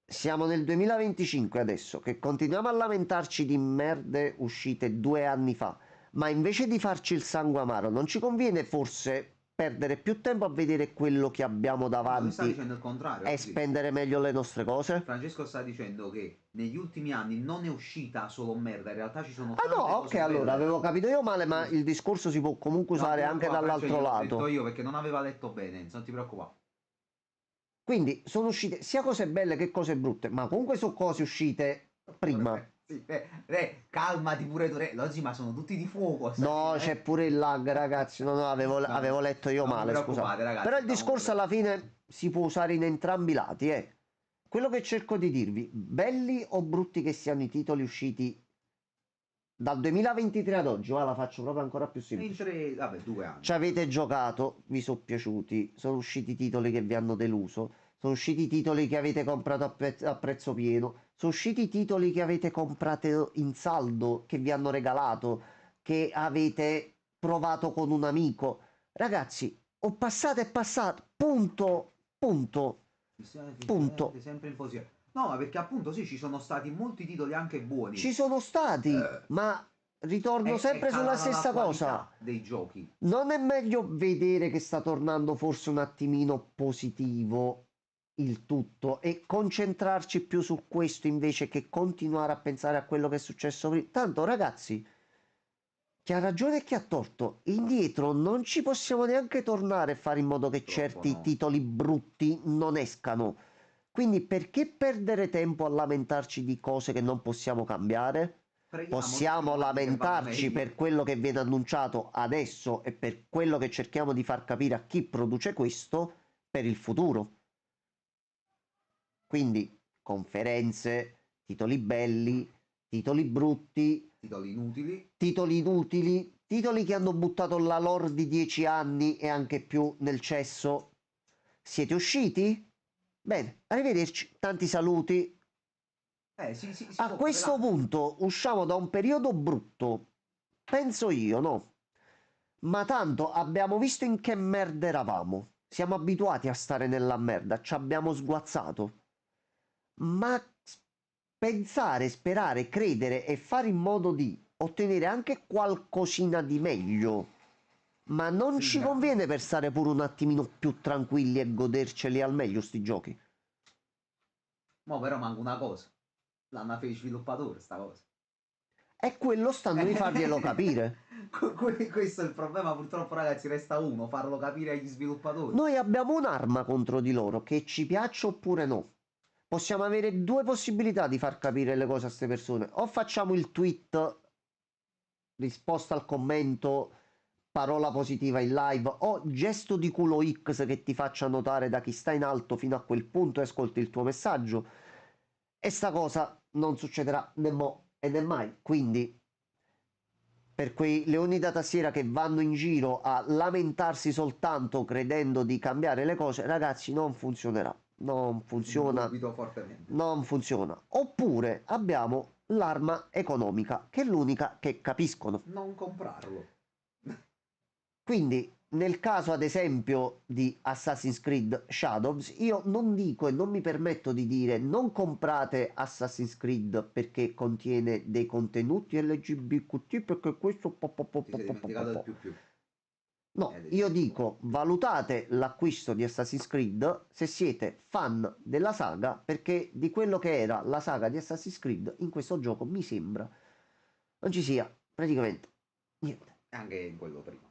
Siamo nel 2025 adesso, che continuiamo a lamentarci di merde uscite 2 anni fa, ma invece di farci il sangue amaro, non ci conviene forse perdere più tempo a vedere quello che abbiamo Lui sta davanti dicendo il contrario. e sì. spendere meglio le nostre cose? Francesco sta dicendo che negli ultimi anni non è uscita solo merda, in realtà ci sono Ah tante no, cose ok, allora belle. avevo capito io male, ma il discorso si può comunque usare No, anche qua, dall'altro Francesco, l'ho lato. detto io perché non aveva letto bene, non ti preoccupare. Quindi sono uscite sia cose belle che cose brutte, ma comunque sono cose uscite prima. Sì, calmati pure tu, Lozzi, ma sono tutti di fuoco. sai, No, c'è pure il lag, ragazzi. No, avevo letto io non vi male, preoccupate, scusate. ragazzi, Però il stiamo discorso alla fine si può usare in entrambi i lati, eh. Quello che cerco di dirvi, belli o brutti che siano i titoli usciti dal 2023 ad oggi, la faccio proprio ancora più semplice. Vabbè, 2 anni. Ci avete giocato, vi sono piaciuti, sono usciti titoli che vi hanno deluso, sono usciti titoli che avete comprato a prezzo pieno, sono usciti titoli che avete comprato in saldo, che vi hanno regalato, che avete provato con un amico. Ragazzi, o passato è passato, punto, punto, punto. Sempre in posizione. No, ma perché appunto sì, ci sono stati molti titoli anche buoni. Ci sono stati, ma ritorno sempre sulla stessa cosa. Dei giochi. Non è meglio vedere che sta tornando forse un attimino positivo il tutto e concentrarci più su questo invece che continuare a pensare a quello che è successo prima? Tanto ragazzi, chi ha ragione e chi ha torto, indietro non ci possiamo neanche tornare e fare in modo che certi titoli brutti non escano. Quindi perché perdere tempo a lamentarci di cose che non possiamo cambiare? Possiamo lamentarci per quello che viene annunciato adesso e per quello che cerchiamo di far capire a chi produce questo per il futuro. Quindi conferenze, titoli belli, titoli brutti, titoli inutili, titoli che hanno buttato la lore di 10 anni e anche più nel cesso. Siete usciti? Bene, arrivederci, tanti saluti. A questo punto usciamo da un periodo brutto, penso io, no? Ma tanto abbiamo visto in che merda eravamo. Siamo abituati a stare nella merda, ci abbiamo sguazzato. Ma pensare, sperare, credere e fare in modo di ottenere anche qualcosina di meglio. Ma non ci conviene per stare pure un attimino più tranquilli e goderceli al meglio sti giochi. Ma però manca una cosa. L'hanno fatto i sviluppatori sta cosa. E quello stanno di farglielo capire. Questo è il problema, purtroppo ragazzi, resta uno, farlo capire agli sviluppatori. Noi abbiamo un'arma contro di loro, che ci piaccia oppure no. Possiamo avere due possibilità di far capire le cose a queste persone. O facciamo il tweet, risposta al commento, parola positiva in live, o gesto di culo X che ti faccia notare da chi sta in alto fino a quel punto e ascolti il tuo messaggio. E sta cosa non succederà né mo' e né mai. Quindi, per quei leoni da tastiera che vanno in giro a lamentarsi soltanto credendo di cambiare le cose, ragazzi, non funzionerà. Non funziona. Dubito fortemente. Non funziona. Oppure abbiamo l'arma economica, che è l'unica che capiscono. Non comprarlo. Quindi, nel caso ad esempio di Assassin's Creed Shadows, io non dico e non mi permetto di dire non comprate Assassin's Creed perché contiene dei contenuti LGBTQ, perché questo... No, io dico valutate l'acquisto di Assassin's Creed se siete fan della saga, perché di quello che era la saga di Assassin's Creed in questo gioco mi sembra non ci sia praticamente niente. Anche in quello prima.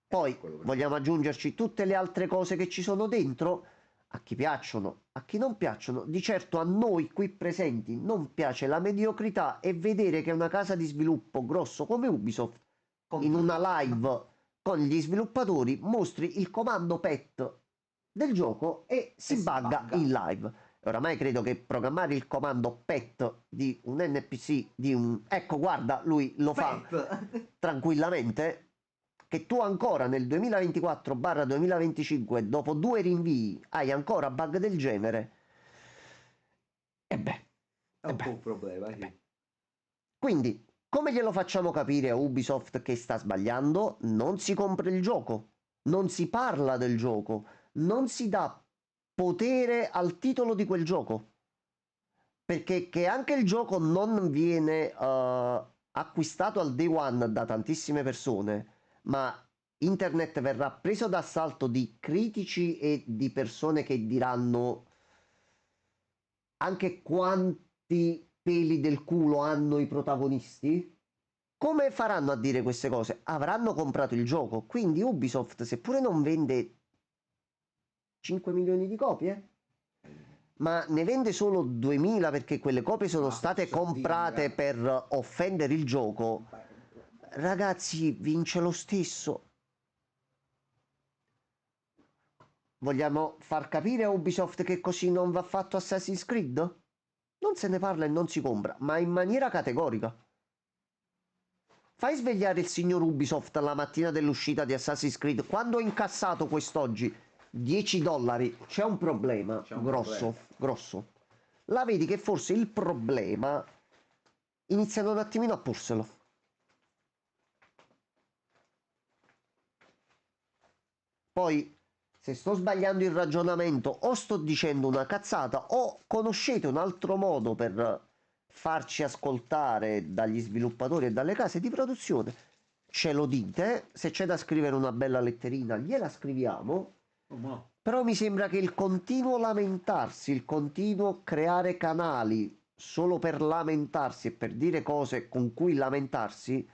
Poi vogliamo aggiungerci tutte le altre cose che ci sono dentro, a chi piacciono, a chi non piacciono. Di certo a noi qui presenti non piace la mediocrità e vedere che una casa di sviluppo grosso come Ubisoft in una live con gli sviluppatori, mostri il comando PET del gioco e si bugga in live. Oramai credo che programmare il comando PET di un NPC, di un... ecco, guarda, lui lo fa tranquillamente, che tu ancora nel 2024/2025, dopo 2 rinvii, hai ancora bug del genere, e beh, è un po' un problema. quindi come glielo facciamo capire a Ubisoft che sta sbagliando? Non si compra il gioco, non si parla del gioco, non si dà potere al titolo di quel gioco, perché che anche il gioco non viene acquistato al day one da tantissime persone, ma internet verrà preso d'assalto di critici e di persone che diranno anche quanti peli del culo hanno i protagonisti. Come faranno a dire queste cose? Avranno comprato il gioco. Quindi Ubisoft, seppure non vende 5 milioni di copie, ma ne vende solo 2000 perché quelle copie sono state comprate per offendere il gioco, ragazzi, vince lo stesso. Vogliamo far capire a Ubisoft che così non va fatto Assassin's Creed? Non se ne parla e non si compra, ma in maniera categorica. Fai svegliare il signor Ubisoft la mattina dell'uscita di Assassin's Creed, quando ho incassato quest'oggi $10, c'è un problema grosso. La vedi che forse il problema iniziano un attimino a porselo. Poi, se sto sbagliando il ragionamento o sto dicendo una cazzata o conoscete un altro modo per farci ascoltare dagli sviluppatori e dalle case di produzione, ce lo dite. Se c'è da scrivere una bella letterina gliela scriviamo. Però mi sembra che il continuo lamentarsi, il continuo creare canali solo per lamentarsi e per dire cose con cui lamentarsi,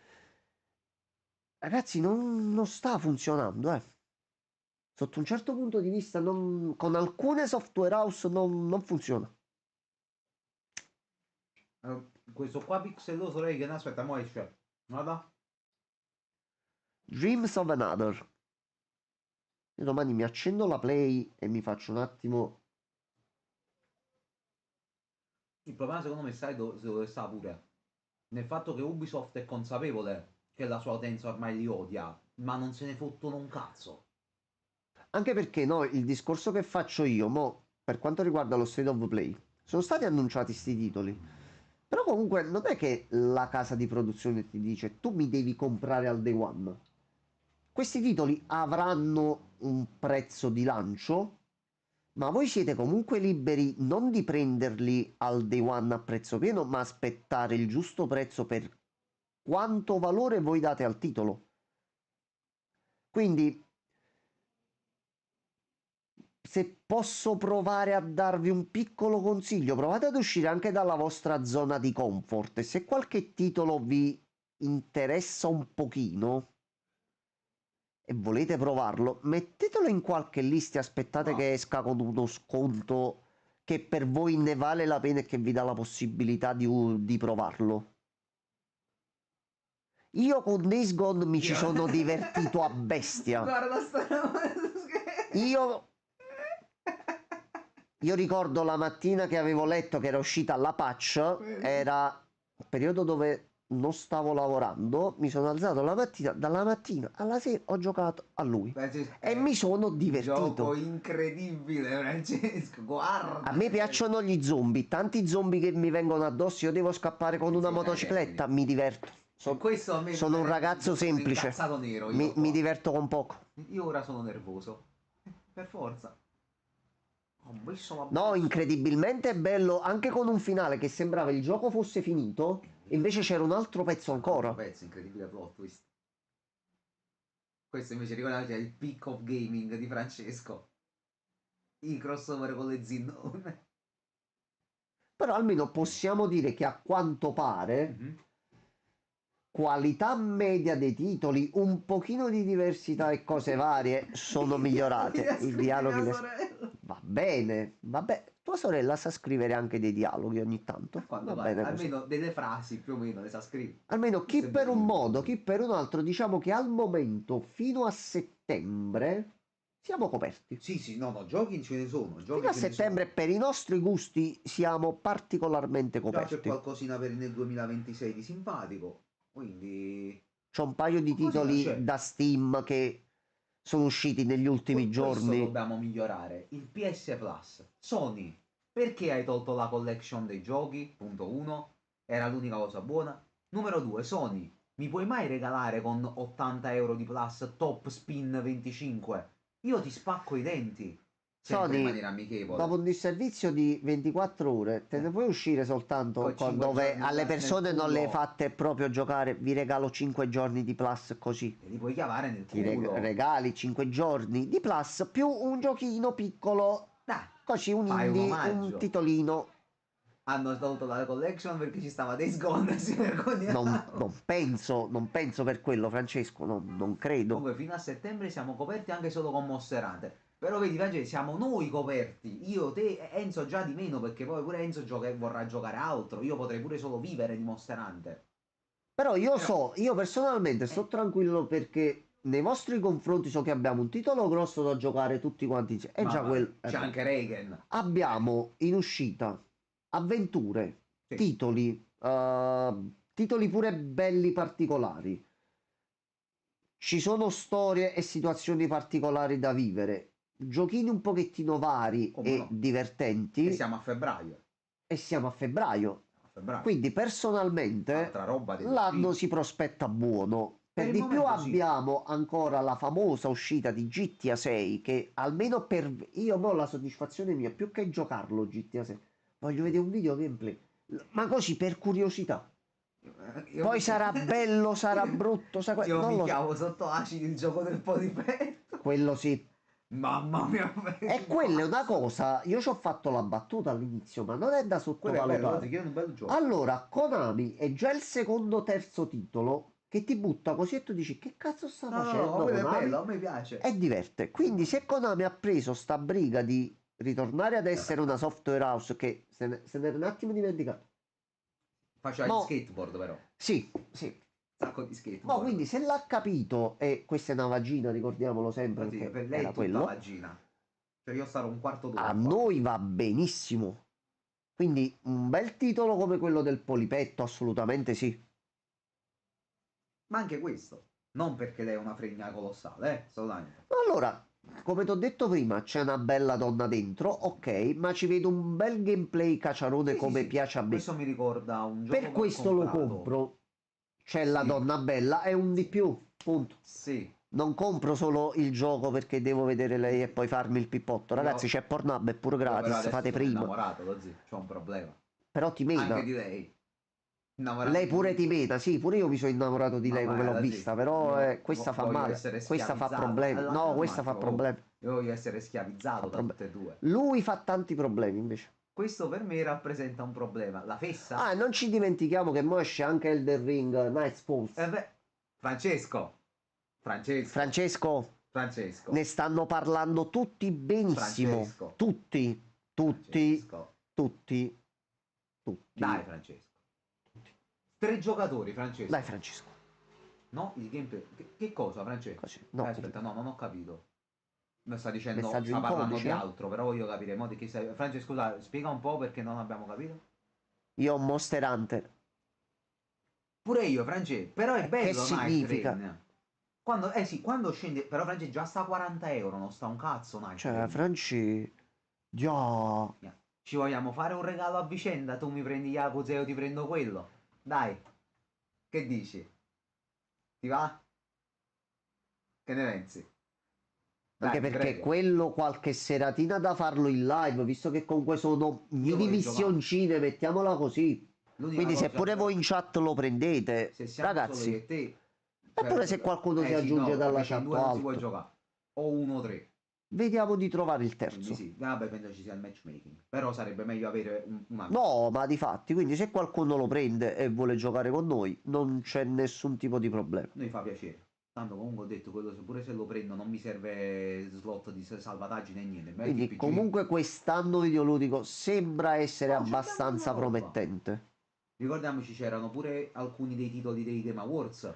ragazzi, non sta funzionando, Sotto un certo punto di vista, con alcune software house non funziona. Questo qua pixeloso Reagan, aspetta, mo esce. Guarda. Dreams of Another. Io domani mi accendo la Play e mi faccio un attimo... Il problema secondo me sai dove sta pure? Nel fatto che Ubisoft è consapevole che la sua utenza ormai li odia, ma non se ne fottono un cazzo. Anche perché il discorso che faccio io, per quanto riguarda lo State of Play, sono stati annunciati sti titoli, però comunque non è che la casa di produzione ti dice tu mi devi comprare al day one. Questi titoli avranno un prezzo di lancio, ma voi siete comunque liberi non di prenderli al day one a prezzo pieno, ma aspettare il giusto prezzo per quanto valore voi date al titolo. Quindi, se posso provare a darvi un piccolo consiglio, provate ad uscire anche dalla vostra zona di comfort, e se qualche titolo vi interessa un pochino e volete provarlo, mettetelo in qualche lista e aspettate che esca con uno sconto che per voi ne vale la pena e che vi dà la possibilità di provarlo. Io con Days Gone mi ci sono divertito a bestia. Guarda Io ricordo la mattina che avevo letto che era uscita la patch, era un periodo dove non stavo lavorando, mi sono alzato la mattina, dalla mattina alla sera ho giocato a lui e mi sono divertito. Gioco incredibile, Francesco, guarda. A me piacciono gli zombie, tanti zombie che mi vengono addosso, io devo scappare con una motocicletta, mi diverto. Sono un ragazzo semplice, nero, mi diverto con poco. Io ora sono nervoso, per forza. No, incredibilmente è bello, anche con un finale che sembrava il gioco fosse finito, invece c'era un altro pezzo ancora. Un pezzo incredibile plot twist. Questo invece ricorda il peak of gaming di Francesco. Il crossover con le Zinnone. Però almeno possiamo dire che a quanto pare qualità media dei titoli, un pochino di diversità e cose varie sono migliorate. I dialoghi va bene, vabbè, Tua sorella sa scrivere anche dei dialoghi ogni tanto. Quando Va vai, bene così. almeno delle frasi più o meno le sa scrivere. Almeno chi Sembra per un di- modo, chi per un altro, diciamo che al momento, fino a settembre, siamo coperti. Sì, sì, no, giochi ce ne sono. Giochi Fino a ce ne settembre, per i nostri gusti, siamo particolarmente sono. Già c'è coperti. qualcosina per nel 2026 di simpatico. Quindi. C'è un paio di Qualcosina titoli c'è. da Steam che sono usciti negli ultimi Questo giorni. dobbiamo migliorare. Il PS Plus. Sony, perché hai tolto la collection dei giochi? Punto 1. Era l'unica cosa buona. Numero 2, Sony, mi puoi mai regalare con 80 euro di Plus Top Spin 25? Io ti spacco i denti. Sempre in Sony, maniera amichevole. dopo un disservizio di 24 ore, te ne puoi uscire soltanto Con con 5 dove giorni alle nel persone non le culo. fate proprio giocare. Vi regalo 5 giorni di Plus così. E li puoi chiavare nel Ti culo. regali 5 giorni di Plus più un giochino piccolo. Dai, Così un fai un indie, omaggio. un titolino. hanno tolto la collection perché ci stava Days Gone. Si vergognavano. Non penso per quello, Francesco. Non credo. Comunque fino a settembre siamo coperti anche solo con Monster Hunter. Però vedi, Francesco, siamo noi coperti. Io, te, Enzo già di meno, perché poi pure Enzo vorrà giocare altro. Io potrei pure solo vivere di Monster Hunter. Però io personalmente sto tranquillo perché nei vostri confronti so che abbiamo un titolo grosso da giocare tutti quanti insieme. È Ma già va, quel. c'è anche Reagan. Abbiamo in uscita avventure, Sì. titoli pure belli particolari. Ci sono storie e situazioni particolari da vivere. Giochini un pochettino vari Come e no? divertenti. E siamo a febbraio. E siamo a febbraio. A febbraio. Quindi personalmente Altra roba di l'anno uscita. si prospetta buono. Per Per il di più momento sì. abbiamo ancora la famosa uscita di GTA 6 che almeno per io mo la soddisfazione mia più che giocarlo GTA 6 voglio vedere un video gameplay, ma così per curiosità. Poi sarà bello, sarà brutto, Io non mi lo so. chiamo sotto acidi il gioco del po' di petto. Quello sì. Mamma mia. E quella è una cosa, io ci ho fatto la battuta all'inizio, ma non è da Quello è bello, sottovalutare. ti chiedo un bel gioco. Allora, Konami è già il secondo o terzo titolo che ti butta così e tu dici che cazzo sta No, facendo quello è Konami? bello, a me piace. E diverte. Quindi se Konami ha preso sta briga di ritornare ad essere una software house che se ne era un attimo dimenticato. Faceva No. il skateboard però. Sì, sì. Un sacco di skateboard. No, quindi se l'ha capito, e questa è una vagina, ricordiamolo sempre, Infatti, perché per lei è era tutta quello, vagina. Cioè io starò un quarto d'ora a qua. noi va benissimo. Quindi un bel titolo come quello del Polipetto, assolutamente sì. Ma anche questo. Non perché lei è una fregna colossale, assolutamente. Allora, come ti ho detto prima, c'è una bella donna dentro, ok, ma ci vedo un bel gameplay cacciarone Sì, come sì, piace a me. Questo mi ricorda un gioco Per che ho questo lo comprato. compro. C'è la Sì. donna bella, è un di più, punto. Sì. Non compro solo il gioco perché devo vedere lei e poi farmi il pippotto. Ragazzi, c'è Pornhub, è pure Io però gratis, adesso fate sono prima. innamorato, lo zio. C'ho un problema. Però ti mena. Anche di lei. Innamorato Lei di pure me. ti mena, sì, pure io mi sono innamorato di Ma lei come l'ho guarda, vista, sì, però io questa fa voglio male, essere questa fa schiavizzato. problemi. Alla No, questa fa ammazzo. problemi. Io voglio essere schiavizzato da tutte e due. Lui fa tanti problemi invece. Questo per me rappresenta un problema. La fessa. Ah, non ci dimentichiamo che mo esce anche Elden Ring Night's Pulse. Beh, Francesco. Francesco, ne stanno parlando tutti benissimo. Francesco. Tutti. Dai, Francesco. 3 giocatori, Francesco. Dai, Francesco. No, il gameplay. Che cosa, Francesco? Così, no, aspetta, no, non ho capito. Mi sta dicendo, Messaggio sta in parlando codice? di altro, però voglio capire. Mo di chi stai... Francesco, scusa, spiega un po' perché non abbiamo capito. Io ho Monster Hunter. Pure io, Francesco. Però è bello, Che significa? Night Train. Quando, sì, quando scende... Però Francesco già sta a 40 euro, non sta un cazzo, Night Cioè, Train. Franci... Già... Ci vogliamo fare un regalo a vicenda? Tu mi prendi Yakuza e io ti prendo quello. Dai. Che dici? Ti va? Che ne pensi? Anche Dai, ti perché prego. quello qualche seratina da farlo in live, visto che comunque sono mini vorrei missioncine, mettiamola così. L'unica Quindi se cosa- pure voi in chat lo prendete, Se siamo solo io ragazzi, e te... eppure se qualcuno si sì, aggiunge no, dalla perché in chat due o non si può altro, giocare. O 1 o 3. vediamo di trovare il Quindi terzo. sì, vabbè, penso ci sia il matchmaking. Però sarebbe meglio avere un amico. No, ma di fatti, quindi se qualcuno lo prende e vuole giocare con noi, non c'è nessun tipo di problema. Noi fa piacere. Tanto comunque ho detto quello, pure se lo prendo non mi serve slot di salvataggi né niente. Quindi TPG. comunque quest'anno videoludico sembra essere No, c'è abbastanza tanta roba. promettente. Ricordiamoci, c'erano pure alcuni dei titoli dei Game Awards.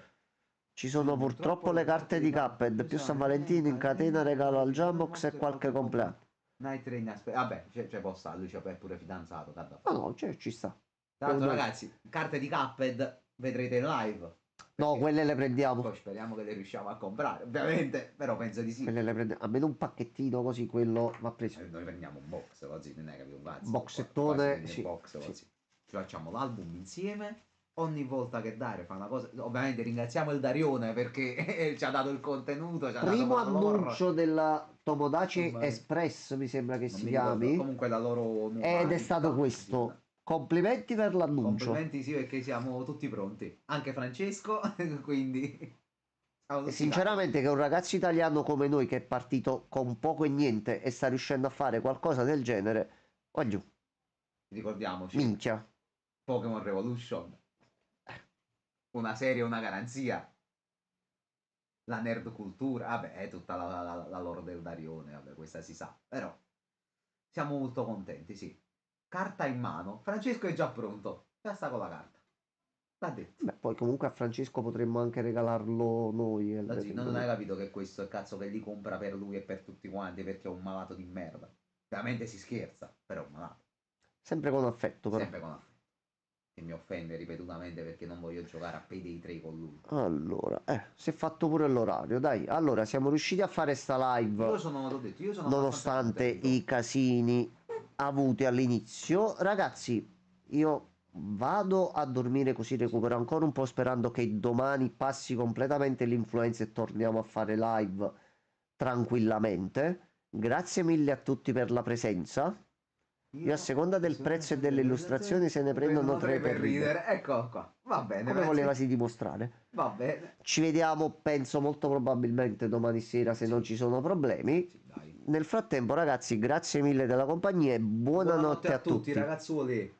Ci sono purtroppo le carte di Cuphead più San Valentino in catena, regalo al Jambox e qualche compleanno. Night Train, vabbè, c'è può stare, lui c'è pure fidanzato. No, ci sta. Tra l'altro, Quello- ragazzi, carte di Cuphead vedrete in live. No, quelle le prendiamo. Poi speriamo che le riusciamo a comprare, ovviamente, però penso di sì. Quelle le prendiamo. Almeno un pacchettino così, quello va preso. Noi prendiamo un box, così non è capito un cazzo. Boxettone, Quasi prendi il sì, box, sì. così. Ci facciamo l'album insieme. Ogni volta che Dario fa una cosa, ovviamente ringraziamo il Darione perché ci ha dato il contenuto. Ci ha Primo dato la lore. annuncio della Tomodachi Vabbè. Express, mi sembra che Non si mi ricordo, chiami. comunque la loro nuova Ed è attività. stato questo. Complimenti per l'annuncio. Complimenti, sì, perché siamo tutti pronti. Anche Francesco, quindi siamo E tutti sinceramente che un ragazzo italiano come noi che è partito con poco e niente e sta riuscendo a fare qualcosa del genere, oggi carichi. Ricordiamoci, minchia. Pokémon Revolution. Una serie, una garanzia. La nerd cultura, vabbè, è tutta la lore del Darione, vabbè, questa si sa. Però siamo molto contenti, sì. Carta in mano. Francesco è già pronto. Già sta con la carta. L'ha detto. Beh, poi comunque a Francesco potremmo anche regalarlo noi. Sì, non hai capito che questo è il cazzo che li compra per lui e per tutti quanti perché è un malato di merda. Veramente si scherza, però è un malato. Sempre con affetto, però. Sempre con affetto. E mi offende ripetutamente perché non voglio giocare a Payday 3 con lui. Allora, si è fatto pure l'orario, dai. Allora, siamo riusciti a fare sta live Io sono, l'ho detto, io sono nonostante abbastanza contento. i casini avuti all'inizio. Ragazzi, io vado a dormire così recupero ancora un po', sperando che domani passi completamente l'influenza e torniamo a fare live tranquillamente. Grazie mille a tutti per la presenza. Io a seconda del prezzo e delle illustrazioni se ne prendono tre per ridere. Ecco qua, va bene. Come grazie. volevasi dimostrare. Va bene. Ci vediamo, penso molto probabilmente domani sera se non ci sono problemi. Sì, dai. Nel frattempo, ragazzi, grazie mille della compagnia e buonanotte a tutti. ragazzuoli.